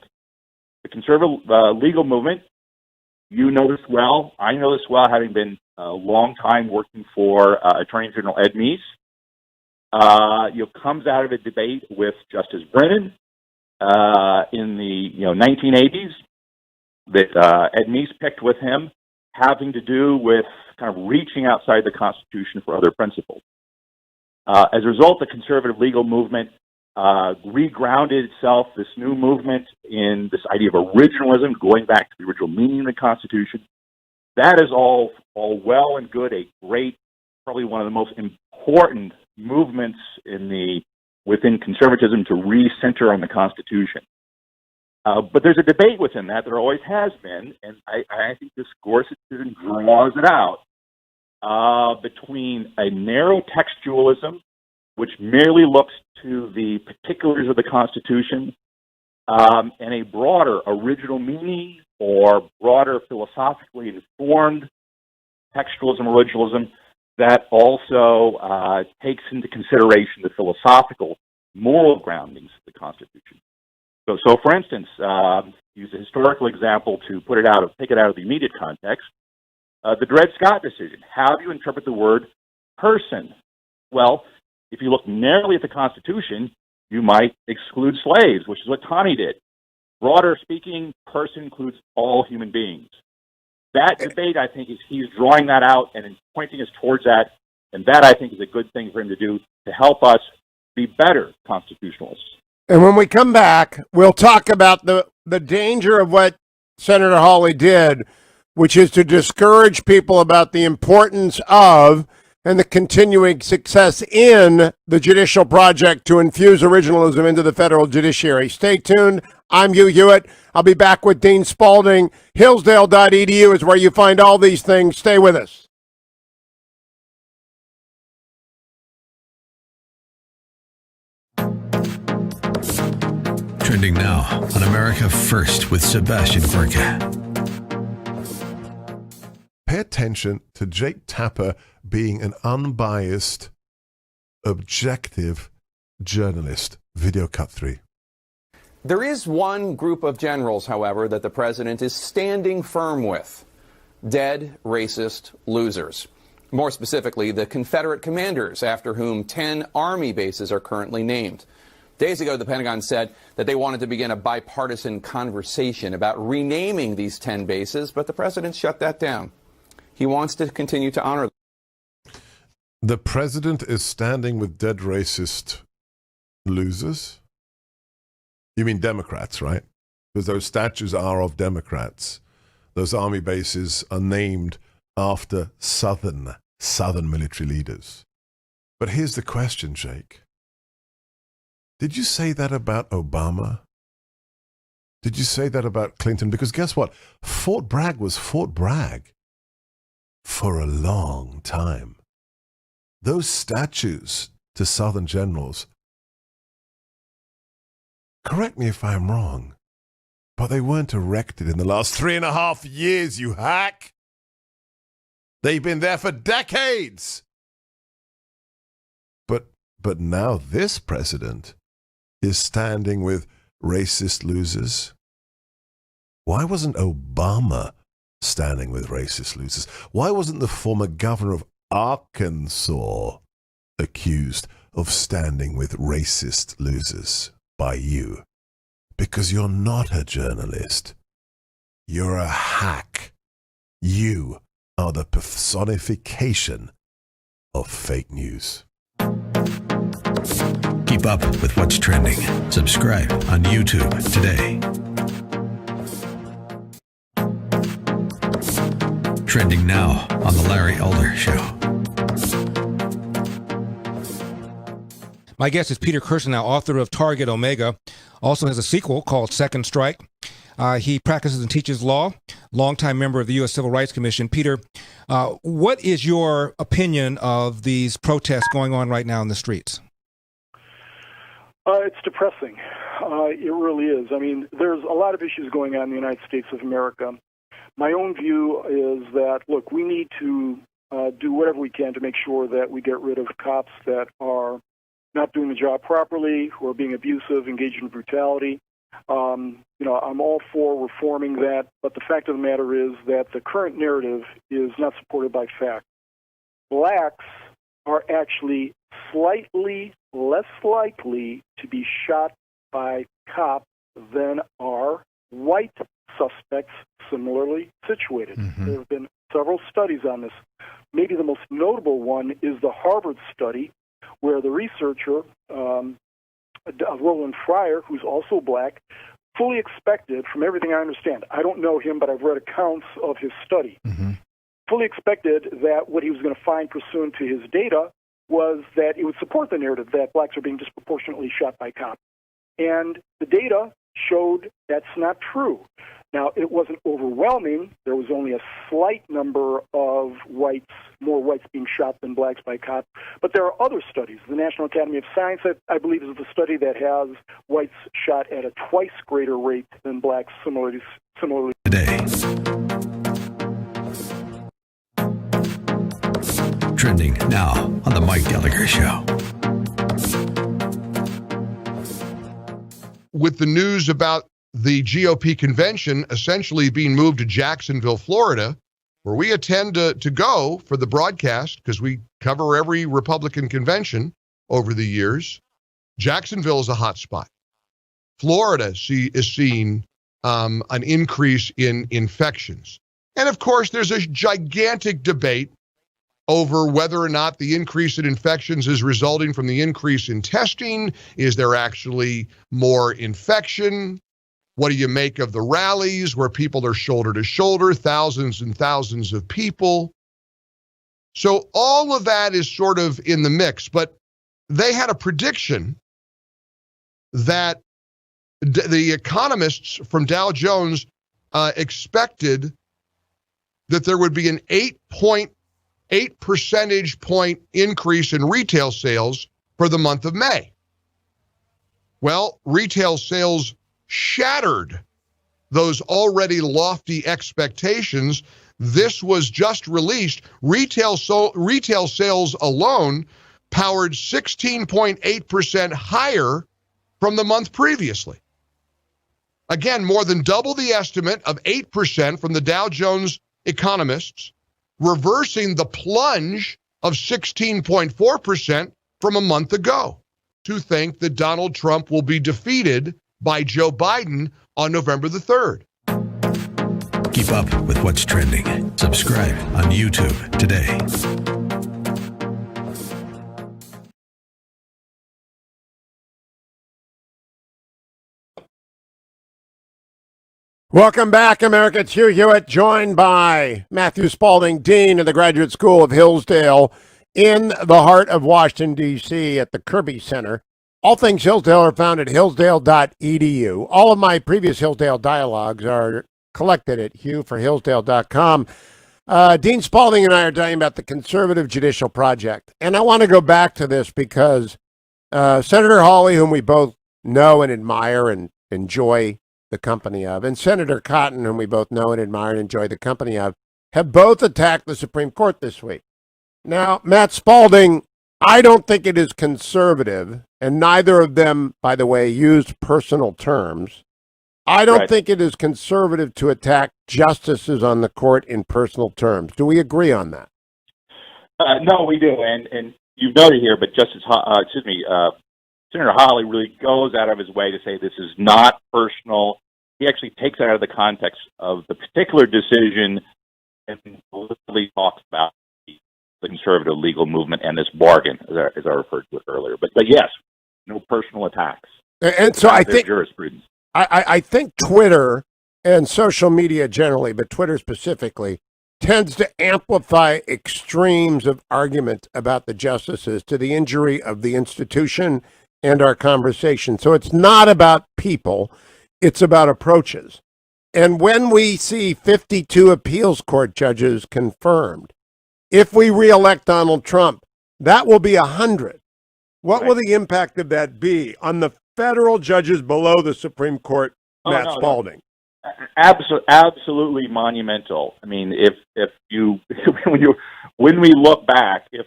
The conservative legal movement, you know this well, I know this well, having been a long time working for Attorney General Ed Meese. Comes out of a debate with Justice Brennan in the 1980s that Ed Meese picked with him, having to do with kind of reaching outside the Constitution for other principles. As a result, the conservative legal movement regrounded itself, this new movement, in this idea of originalism, going back to the original meaning of the Constitution. That is all well and good, a great, probably one of the most important movements within conservatism to recenter on the Constitution. But there's a debate within that there always has been, and I think this Gorsuch decision draws it out, between a narrow textualism, which merely looks to the particulars of the Constitution, and a broader original meaning or broader philosophically informed textualism, originalism, that also takes into consideration the philosophical, moral groundings of the Constitution. So for instance, use a historical example to take it out of the immediate context. The Dred Scott decision. How do you interpret the word person? Well, if you look narrowly at the Constitution, you might exclude slaves, which is what Taney did. Broader speaking, person includes all human beings. That debate, I think, he's drawing that out and pointing us towards that, and that, I think, is a good thing for him to do to help us be better constitutionalists. And when we come back, we'll talk about the danger of what Senator Hawley did, which is to discourage people about the importance of and the continuing success in the judicial project to infuse originalism into the federal judiciary. Stay tuned. I'm Hugh Hewitt. I'll be back with Dean Spalding. Hillsdale.edu is where you find all these things. Stay with us. Trending now on America First with Sebastian Gorka. Pay attention to Jake Tapper being an unbiased, objective journalist. Video cut 3. There is one group of generals, however, that the president is standing firm with. Dead, racist losers. More specifically, the Confederate commanders, after whom 10 Army bases are currently named. Days ago, the Pentagon said that they wanted to begin a bipartisan conversation about renaming these 10 bases, but the president shut that down. He wants to continue to honor them. The president is standing with dead racist losers? You mean Democrats, right? Because those statues are of Democrats. Those army bases are named after Southern military leaders. But here's the question, Jake. Did you say that about Obama? Did you say that about Clinton? Because guess what? Fort Bragg was Fort Bragg for a long time. Those statues to Southern generals, correct me if I'm wrong, but they weren't erected in the last 3.5 years, you hack. They've been there for decades. But now this president is standing with racist losers. Why wasn't Obama standing with racist losers? Why wasn't the former governor of Arkansas accused of standing with racist losers by you? Because you're not a journalist. You're a hack. You are the personification of fake news. Keep up with what's trending. Subscribe on YouTube today. Trending now on The Larry Elder Show. My guest is Peter Kirsanow, author of Target Omega. Also has a sequel called Second Strike. He practices and teaches law, longtime member of the U.S. Civil Rights Commission. Peter, what is your opinion of these protests going on right now in the streets? It's depressing. It really is. I mean, there's a lot of issues going on in the United States of America. My own view is that, look, we need to do whatever we can to make sure that we get rid of cops that are not doing the job properly, who are being abusive, engaged in brutality. I'm all for reforming that, but the fact of the matter is that the current narrative is not supported by fact. Blacks are actually slightly less likely to be shot by cops than are white suspects similarly situated. Mm-hmm. There have been several studies on this. Maybe the most notable one is the Harvard study, where the researcher, Roland Fryer, who's also black, fully expected, from everything I understand, I don't know him, but I've read accounts of his study, fully expected that what he was going to find pursuant to his data was that it would support the narrative that blacks are being disproportionately shot by cops. And the data showed that's not true. Now, it wasn't overwhelming. There was only a slight number of more whites being shot than blacks by cops. But there are other studies. The National Academy of Science, I believe, is the study that has whites shot at a twice greater rate than blacks similarly. Today. Trending now on The Mike Gallagher Show. With the news about the GOP convention essentially being moved to Jacksonville, Florida, where we attend to go for the broadcast because we cover every Republican convention over the years. Jacksonville is a hot spot. Florida is seeing an increase in infections. And of course, there's a gigantic debate over whether or not the increase in infections is resulting from the increase in testing. Is there actually more infection? What do you make of the rallies where people are shoulder to shoulder, thousands and thousands of people? So all of that is sort of in the mix, but they had a prediction that the economists from Dow Jones expected that there would be an 8 percentage point increase in retail sales for the month of May. Well, retail sales shattered those already lofty expectations. This was just released. Retail sales alone powered 16.8% higher from the month previously. Again, more than double the estimate of 8% from the Dow Jones economists, reversing the plunge of 16.4% from a month ago, to think that Donald Trump will be defeated by Joe Biden on November the 3rd. Keep up with what's trending. Subscribe on YouTube today. Welcome back, America. It's Hugh Hewitt, joined by Matthew Spalding, Dean of the Graduate School of Hillsdale, in the heart of Washington, D.C. at the Kirby Center. All things Hillsdale are found at hillsdale.edu. All of my previous Hillsdale dialogues are collected at hughforhillsdale.com. Dean Spalding and I are talking about the Conservative Judicial Project. And I want to go back to this because Senator Hawley, whom we both know and admire and enjoy the company of, and Senator Cotton, whom we both know and admire and enjoy the company of, have both attacked the Supreme Court this week. Now, Matt Spalding, I don't think it is conservative, and neither of them, by the way, used personal terms. I don't think it is conservative to attack justices on the court in personal terms. Do we agree on that? No, we do, and you've noted here, but Senator Hawley really goes out of his way to say this is not personal. He actually takes it out of the context of the particular decision and literally talks about the conservative legal movement and this bargain, as I referred to it earlier. But yes, no personal attacks. And so I think jurisprudence. I think Twitter and social media generally, but Twitter specifically, tends to amplify extremes of argument about the justices to the injury of the institution and our conversation. So it's not about people, it's about approaches. And when we see 52 appeals court judges confirmed, if we reelect Donald Trump, that will be 100. What will the impact of that be on the federal judges below the Supreme Court, Matt Spalding? Absolutely monumental. I mean, if you when we look back, if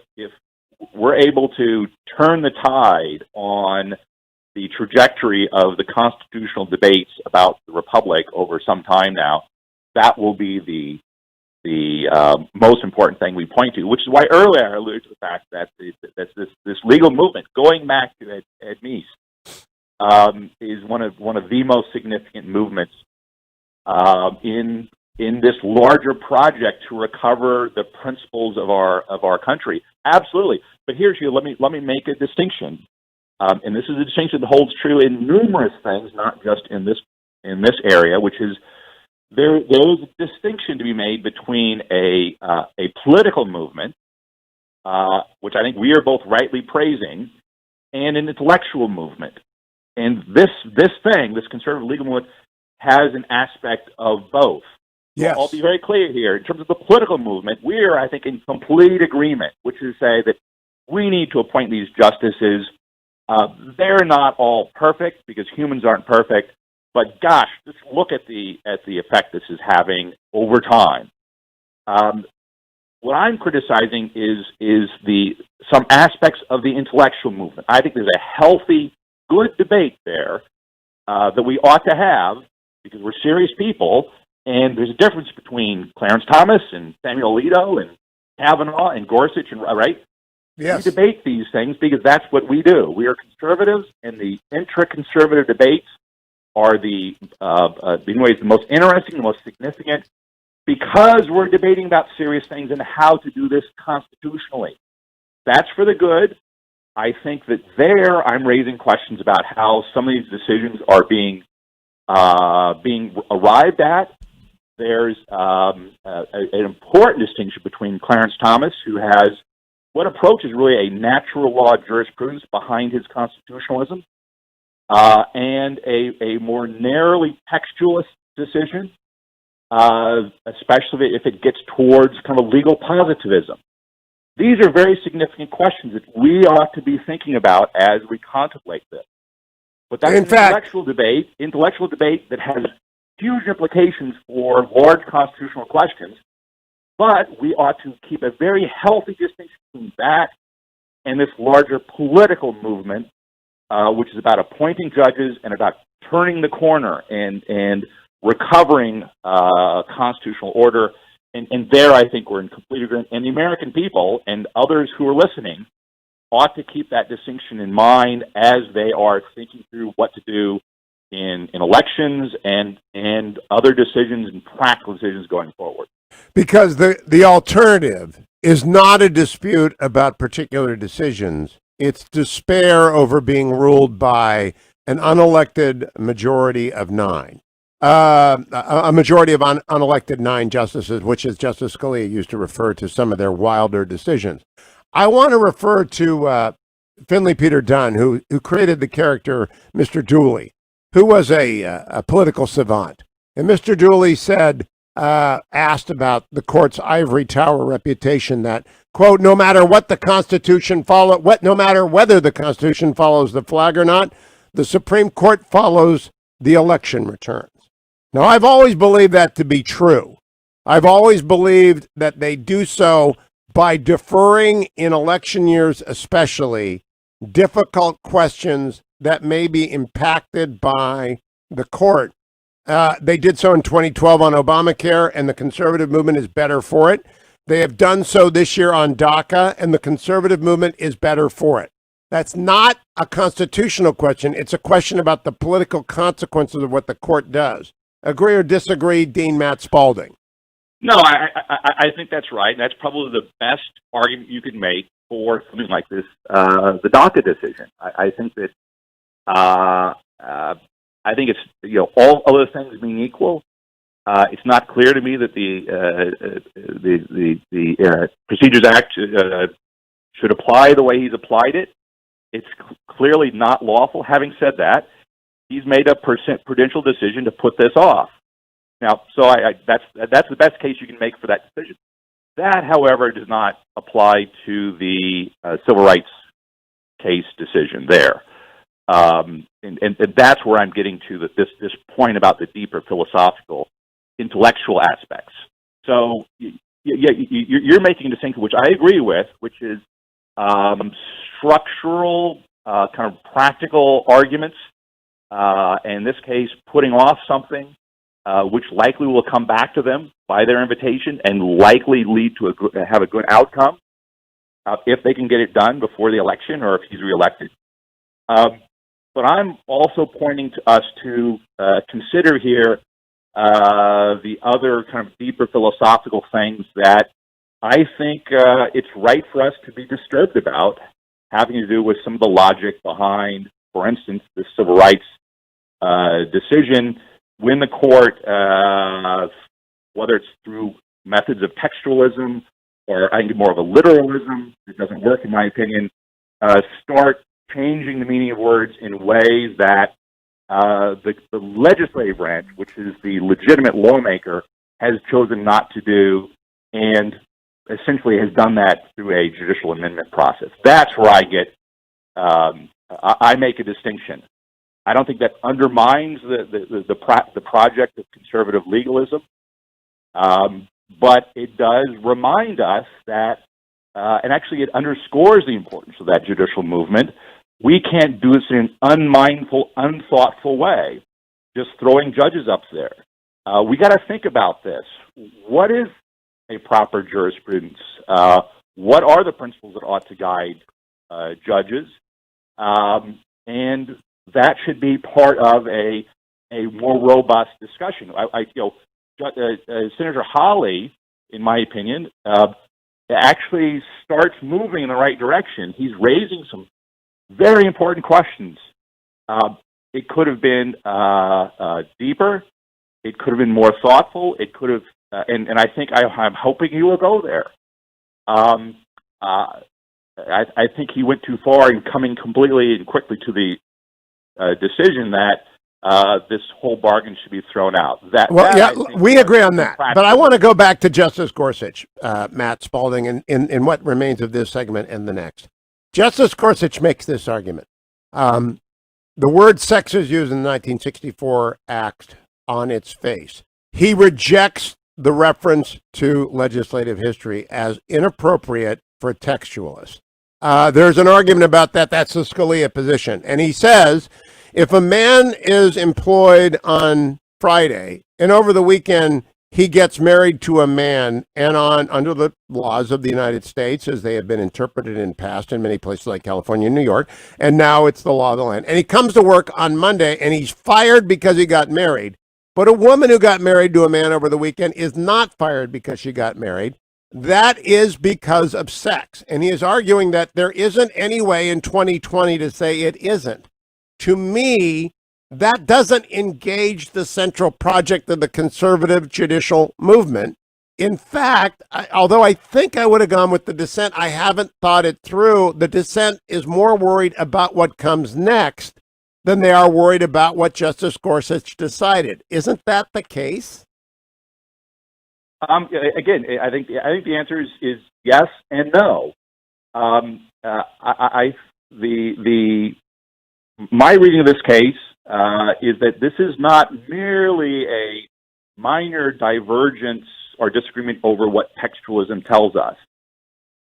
we're able to turn the tide on the trajectory of the constitutional debates about the republic over some time now, that will be the most important thing we point to, which is why earlier I alluded to the fact that this legal movement, going back to Ed Meese, is one of the most significant movements in in this larger project to recover the principles of our country. Absolutely. But here's you. Let me make a distinction, and this is a distinction that holds true in numerous things, not just in this area, which is there is a distinction to be made between a political movement, which I think we are both rightly praising, and an intellectual movement. And this conservative legal movement, has an aspect of both. Yes. I'll be very clear here. In terms of the political movement, we are, I think, in complete agreement, which is to say that we need to appoint these justices. They're not all perfect because humans aren't perfect, but gosh, just look at the effect this is having over time. What I'm criticizing is some aspects of the intellectual movement. I think there's a healthy, good debate there that we ought to have because we're serious people, and there's a difference between Clarence Thomas and Samuel Alito and Kavanaugh and Gorsuch, and right? Yes. We debate these things because that's what we do. We are conservatives, and the intra-conservative debates are in ways the most interesting, the most significant, because we're debating about serious things and how to do this constitutionally. That's for the good. I think that I'm raising questions about how some of these decisions are being arrived at. There's an important distinction between Clarence Thomas, who has what approaches really a natural law jurisprudence behind his constitutionalism, and a more narrowly textualist decision, especially if it gets towards kind of legal positivism. These are very significant questions that we ought to be thinking about as we contemplate this. But that's intellectual debate that has huge implications for large constitutional questions. But we ought to keep a very healthy distinction between that and this larger political movement, which is about appointing judges and about turning the corner and recovering constitutional order. And there, I think we're in complete agreement. And the American people and others who are listening ought to keep that distinction in mind as they are thinking through what to do in elections and other decisions and practical decisions going forward. Because the alternative is not a dispute about particular decisions. It's despair over being ruled by an unelected majority of 9. A majority of unelected 9 justices, which is Justice Scalia used to refer to some of their wilder decisions. I want to refer to Finley Peter Dunn, who created the character Mr. Dooley, who was a political savant. And Mr. Dooley said, asked about the court's ivory tower reputation that, quote, no matter what the Constitution no matter whether the Constitution follows the flag or not, the Supreme Court follows the election returns. Now, I've always believed that to be true. I've always believed that they do so by deferring in election years, especially difficult questions that may be impacted by the court. They did so in 2012 on Obamacare, and the conservative movement is better for it. They have done so this year on DACA, and the conservative movement is better for it. That's not a constitutional question. It's a question about the political consequences of what the court does. Agree or disagree, Dean Matt Spalding? No, I think that's right. That's probably the best argument you could make for something like this, the DACA decision. I think that I think it's, all other things being equal, it's not clear to me that the Procedures Act should apply the way he's applied it. It's clearly not lawful. Having said that, he's made a prudential decision to put this off. Now, so that's the best case you can make for that decision. That, however, does not apply to the civil rights case decision there. And that's where I'm getting to this point about the deeper philosophical, intellectual aspects. So you're making a distinction, which I agree with, which is structural, kind of practical arguments. In this case, putting off something which likely will come back to them by their invitation and likely lead to have a good outcome if they can get it done before the election or if he's reelected. But I'm also pointing to us to consider here the other kind of deeper philosophical things that I think it's right for us to be disturbed about, having to do with some of the logic behind, for instance, the civil rights decision when the court, whether it's through methods of textualism or I think more of a literalism, it doesn't work in my opinion, start changing the meaning of words in ways that the legislative branch, which is the legitimate lawmaker, has chosen not to do, and essentially has done that through a judicial amendment process. That's where I get, I make a distinction. I don't think that undermines the project of conservative legalism, but it does remind us that, and actually it underscores the importance of that judicial movement. We can't do this in an unmindful, unthoughtful way, just throwing judges up there. We got to think about this. What is a proper jurisprudence? What are the principles that ought to guide judges? And that should be part of a more robust discussion. Senator Hawley, in my opinion, actually starts moving in the right direction. He's raising some very important questions. It could have been deeper. It could have been more thoughtful. It could have, and I think I'm hoping he will go there. I think he went too far in coming completely and quickly to the decision that this whole bargain should be thrown out. We agree on that. But I want to go back to Justice Gorsuch, Matt Spalding, in what remains of this segment and the next. Justice Gorsuch makes this argument. The word sex is used in the 1964 Act on its face. He rejects the reference to legislative history as inappropriate for textualists. There's an argument about that. That's the Scalia position. And he says, if a man is employed on Friday and over the weekend he gets married to a man and under the laws of the United States, as they have been interpreted in past in many places like California and New York, and now it's the law of the land, and he comes to work on Monday and he's fired because he got married, but a woman who got married to a man over the weekend is not fired because she got married, that is because of sex. And he is arguing that there isn't any way in 2020 to say it isn't. To me, that doesn't engage the central project of the conservative judicial movement. In fact, although I think I would have gone with the dissent, I haven't thought it through. The dissent is more worried about what comes next than they are worried about what Justice Gorsuch decided. Isn't that the case? Again, I think the answer is yes and no. My reading of this case is that this is not merely a minor divergence or disagreement over what textualism tells us.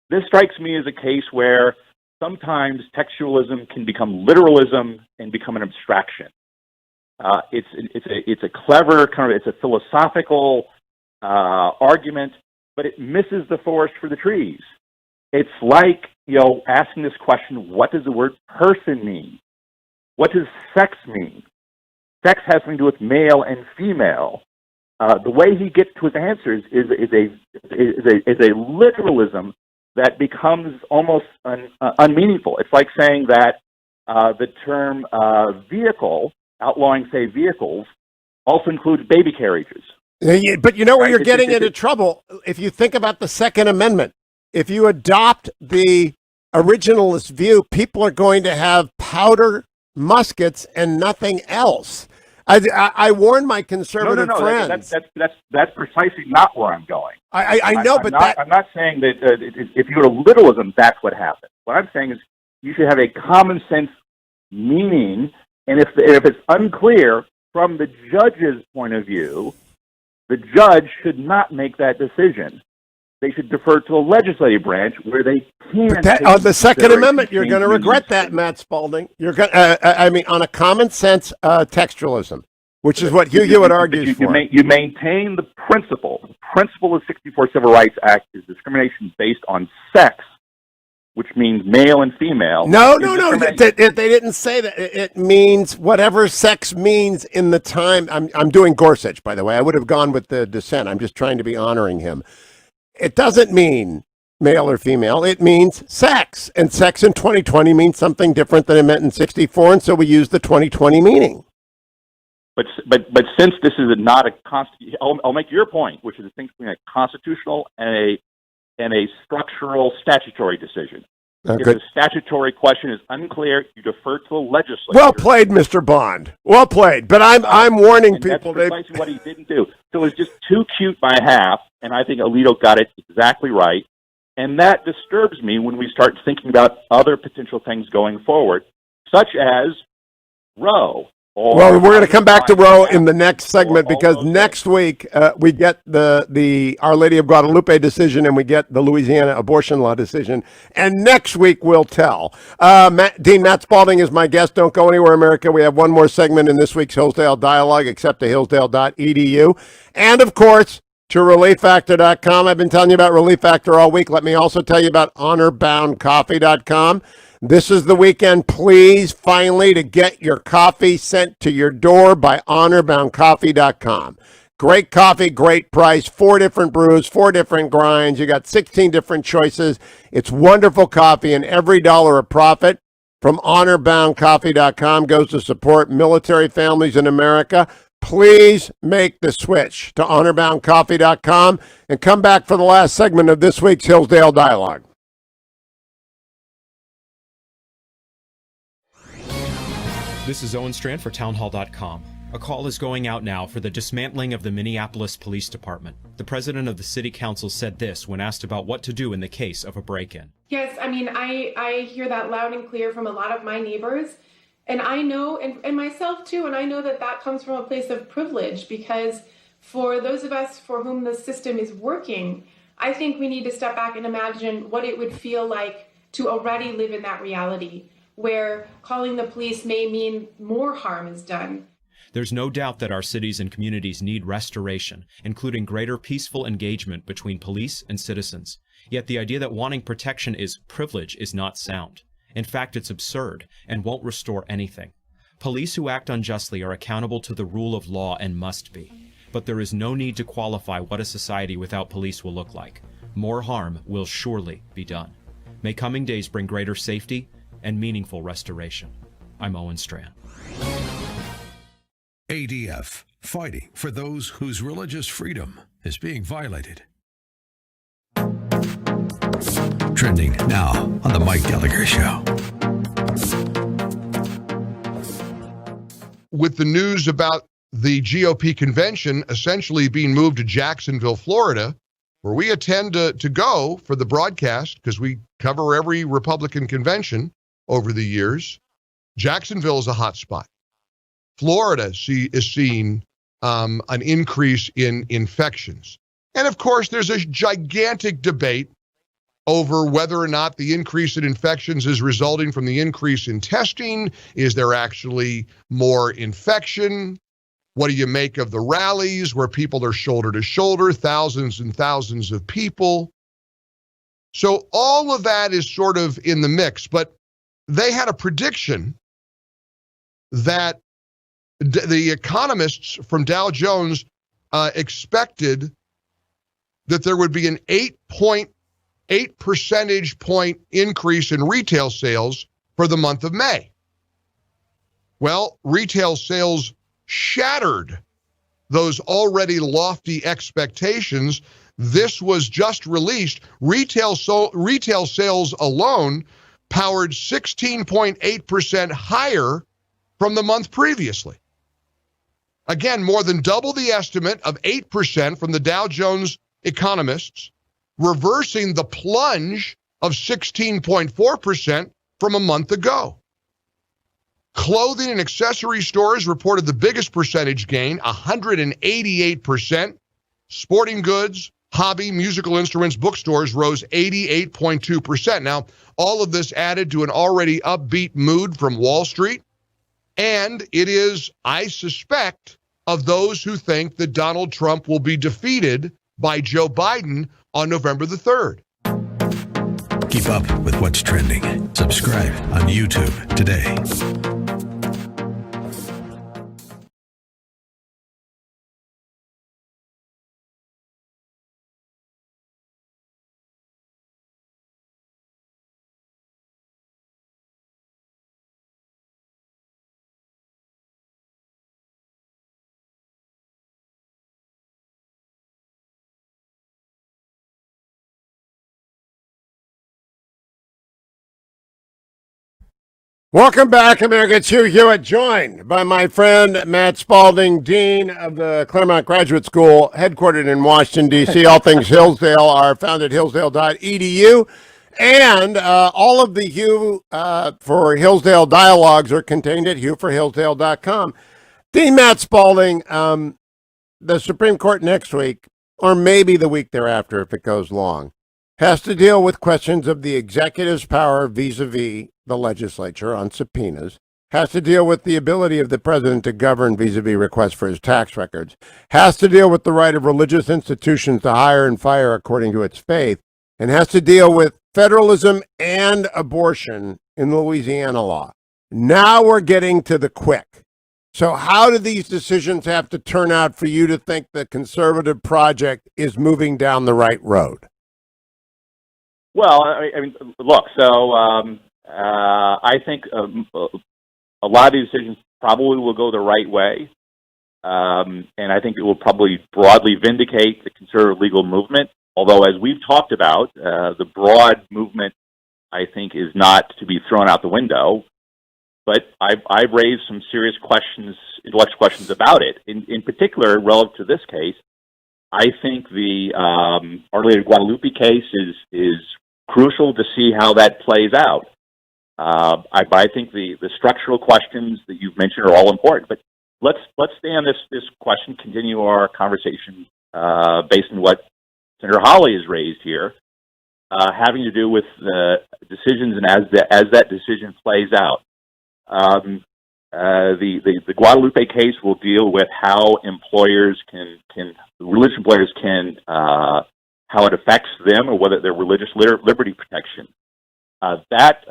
This strikes me as a case where sometimes textualism can become literalism and become an abstraction. It's a clever it's a philosophical argument, but it misses the forest for the trees. It's like, asking this question, what does the word person mean? What does sex mean? Sex has something to do with male and female. The way he gets to his answers is a literalism that becomes almost unmeaningful. It's like saying that the term vehicle, outlawing, say, vehicles, also includes baby carriages. But you know where you're getting into trouble? If you think about the Second Amendment, if you adopt the originalist view, people are going to have powder muskets and nothing else. I warn my conservative friends. That's precisely not where I'm going. I know, I'm not saying that if you go to literalism, that's what happens. What I'm saying is you should have a common sense meaning, and if it's unclear from the judge's point of view, the judge should not make that decision. They should defer to a legislative branch where they can. The Second Amendment, you're going to regret that, Matt Spalding. You're going. On a common sense textualism, which is what Hugh Hewitt argues for. You maintain the principle. The principle of the '64 Civil Rights Act is discrimination based on sex, which means male and female. No. They didn't say that. It means whatever sex means in the time. I'm doing Gorsuch, by the way. I would have gone with the dissent. I'm just trying to be honoring him. It doesn't mean male or female. It means sex. And sex in 2020 means something different than it meant in 64, and so we use the 2020 meaning. But since this is not a I'll make your point, which is the thing between a constitutional and a structural statutory decision. If the statutory question is unclear, you defer to the legislature. Well played, Mr. Bond. Well played. But I'm warning people. That's precisely what he didn't do. So it's just too cute by half, and I think Alito got it exactly right. And that disturbs me when we start thinking about other potential things going forward, such as Roe. Well, we're going to come back to Roe in the next segment because next week we get the Our Lady of Guadalupe decision and we get the Louisiana abortion law decision. And next week we'll tell. Matt Spalding is my guest. Don't go anywhere, America. We have one more segment in this week's Hillsdale Dialogue, except to hillsdale.edu. And, of course, to relieffactor.com. I've been telling you about Relief Factor all week. Let me also tell you about honorboundcoffee.com. This is the weekend, please, finally, to get your coffee sent to your door by honorboundcoffee.com. Great coffee, great price, 4 different brews, 4 different grinds. You got 16 different choices. It's wonderful coffee, and every dollar of profit from honorboundcoffee.com goes to support military families in America. Please make the switch to honorboundcoffee.com and come back for the last segment of this week's Hillsdale Dialogue. This is Owen Strand for townhall.com. A call is going out now for the dismantling of the Minneapolis Police Department. The president of the city council said this when asked about what to do in the case of a break-in. Yes, I mean, I hear that loud and clear from a lot of my neighbors. And I know, and myself too, and I know that that comes from a place of privilege because for those of us for whom the system is working, I think we need to step back and imagine what it would feel like to already live in that reality, where calling the police may mean more harm is done. There's no doubt that our cities and communities need restoration, including greater peaceful engagement between police and citizens. Yet the idea that wanting protection is privilege is not sound. In fact, it's absurd and won't restore anything. Police who act unjustly are accountable to the rule of law and must be. But there is no need to qualify what a society without police will look like. More harm will surely be done. May coming days bring greater safety and meaningful restoration. I'm Owen Strand. ADF, fighting for those whose religious freedom is being violated. Trending now on the Mike Gallagher Show. With the news about the GOP convention essentially being moved to Jacksonville, Florida, where we attend to go for the broadcast because we cover every Republican convention over the years, Jacksonville is a hot spot. Florida is seeing an increase in infections. And of course, there's a gigantic debate over whether or not the increase in infections is resulting from the increase in testing. Is there actually more infection? What do you make of the rallies where people are shoulder to shoulder, thousands and thousands of people? So all of that is sort of in the mix, but they had a prediction that the economists from Dow Jones expected that there would be an 8.8 percentage point increase in retail sales for the month of May. Well, retail sales shattered those already lofty expectations. This was just released. Retail sales alone powered 16.8% higher from the month previously. Again, more than double the estimate of 8% from the Dow Jones economists, reversing the plunge of 16.4% from a month ago. Clothing and accessory stores reported the biggest percentage gain, 188%. Sporting goods, hobby, musical instruments, bookstores rose 88.2%. Now, all of this added to an already upbeat mood from Wall Street. And it is, I suspect, of those who think that Donald Trump will be defeated by Joe Biden on November the 3rd. Keep up with what's trending. Subscribe on YouTube today. Welcome back, America. It's Hugh Hewitt, joined by my friend Matt Spalding, Dean of the Claremont Graduate School, headquartered in Washington, D.C. All things Hillsdale are found at hillsdale.edu. And all of the Hugh for Hillsdale dialogues are contained at hughforhillsdale.com. Dean Matt Spalding, the Supreme Court next week, or maybe the week thereafter if it goes long, has to deal with questions of the executive's power vis-a-vis the legislature on subpoenas, has to deal with the ability of the president to govern vis-a-vis requests for his tax records, has to deal with the right of religious institutions to hire and fire according to its faith, and has to deal with federalism and abortion in Louisiana law. Now we're getting to the quick. So how do these decisions have to turn out for you to think the conservative project is moving down the right road? Well, I mean, look, so I think a lot of these decisions probably will go the right way, and I think it will probably broadly vindicate the conservative legal movement, although as we've talked about, the broad movement, I think, is not to be thrown out the window, but I've raised some serious questions, intellectual questions about it. In particular, relative to this case, I think the Our Lady of Guadalupe case is crucial to see how that plays out. I think the structural questions that you've mentioned are all important, but let's stay on this question, continue our conversation based on what Senator Hawley has raised here, having to do with the decisions and as that decision plays out. The Guadalupe case will deal with how employers religious employers can how it affects them or whether they're religious liberty protection. If that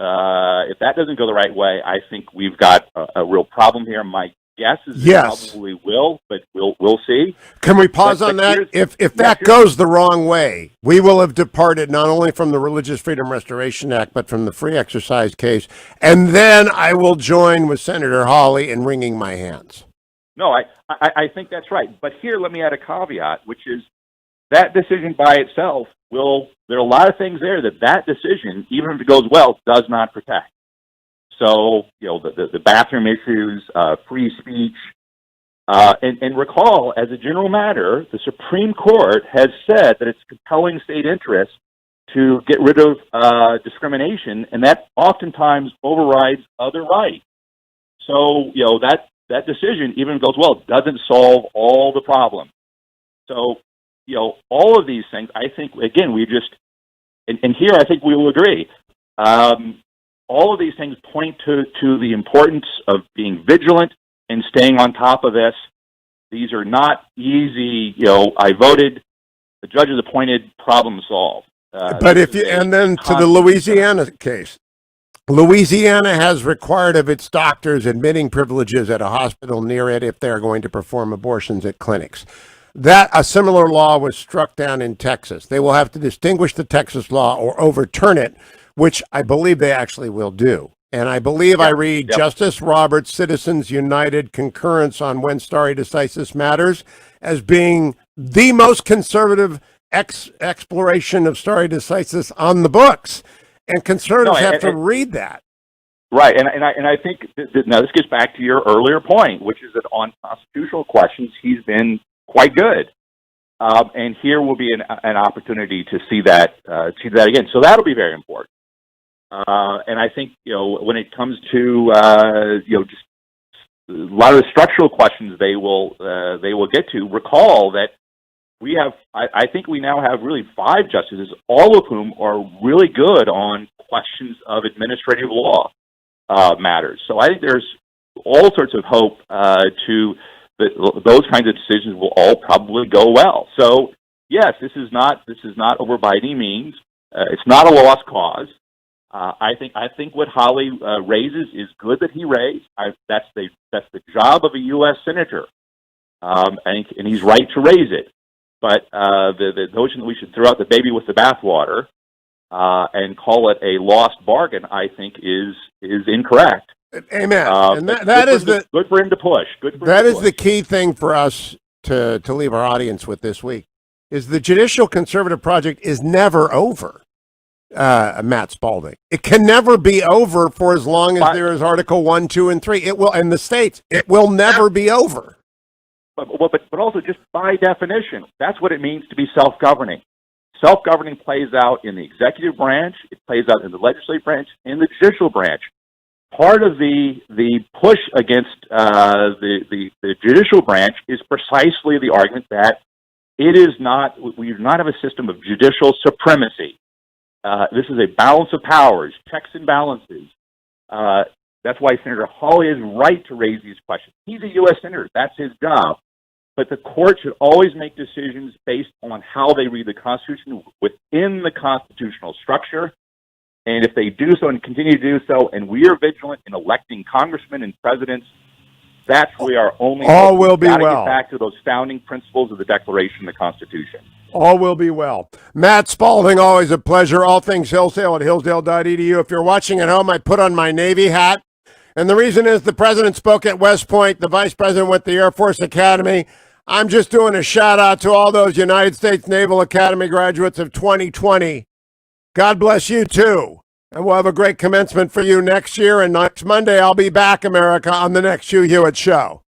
doesn't go the right way, I think we've got a real problem here. My guess is it probably will, but we'll see. Can we pause on that? If that goes the wrong way, we will have departed not only from the Religious Freedom Restoration Act, but from the free exercise case. And then I will join with Senator Hawley in wringing my hands. No, I think that's right. But here, let me add a caveat, which is that decision by itself there are a lot of things there that decision, even if it goes well, does not protect. So, the bathroom issues, free speech, and recall, as a general matter, the Supreme Court has said that it's compelling state interest to get rid of discrimination, and that oftentimes overrides other rights. So, that decision, even if it goes well, doesn't solve all the problems. So, all of these things, I think, again, and here I think we will agree, all of these things point to the importance of being vigilant and staying on top of this. These are not easy, I voted, the judge is appointed, problem solved. But and then to the Louisiana case. Louisiana has required of its doctors admitting privileges at a hospital near it if they're going to perform abortions at clinics. A similar law was struck down in Texas. They will have to distinguish the Texas law or overturn it, which I believe they actually will do. And I believe I read Justice Roberts' Citizens United concurrence on when stare decisis matters as being the most conservative exploration of stare decisis on the books. And conservatives have to read that. Right, and I think now this gets back to your earlier point, which is that on constitutional questions he's been quite good, and here will be an opportunity to see that again. So that'll be very important. And I think when it comes to just a lot of the structural questions they will get to. Recall that we have, I think we now have really 5 justices, all of whom are really good on questions of administrative law matters. So I think there's all sorts of hope to those kinds of decisions will all probably go well. So yes, this is not over by any means. It's not a lost cause. I think what Holly raises is good that he raised. That's the job of a U.S. senator, and he's right to raise it. But the notion that we should throw out the baby with the bathwater and call it a lost bargain, I think, is incorrect. Amen. And that is good for him to push. That is the key thing for us to leave our audience with this week. Is the judicial conservative project is never over. Matt Spalding. It can never be over for as long as there is Article 1, 2, and 3. It will, in the states, it will never be over. But also, just by definition, that's what it means to be self-governing. Self-governing plays out in the executive branch, it plays out in the legislative branch, in the judicial branch. Part of the push against the judicial branch is precisely the argument that we do not have a system of judicial supremacy. This is a balance of powers, checks and balances. That's why Senator Hawley is right to raise these questions. He's a U.S. senator. That's his job. But the court should always make decisions based on how they read the Constitution within the constitutional structure. And if they do so and continue to do so, and we are vigilant in electing congressmen and presidents, that's where we are only. All will be well. Get back to those founding principles of the Declaration and the Constitution. All will be well. Matt Spalding, always a pleasure. All things Hillsdale at hillsdale.edu. If you're watching at home, I put on my Navy hat. And the reason is the president spoke at West Point. The vice president went to the Air Force Academy. I'm just doing a shout out to all those United States Naval Academy graduates of 2020. God bless you too. And we'll have a great commencement for you next year. And next Monday, I'll be back, America, on the next Hugh Hewitt Show.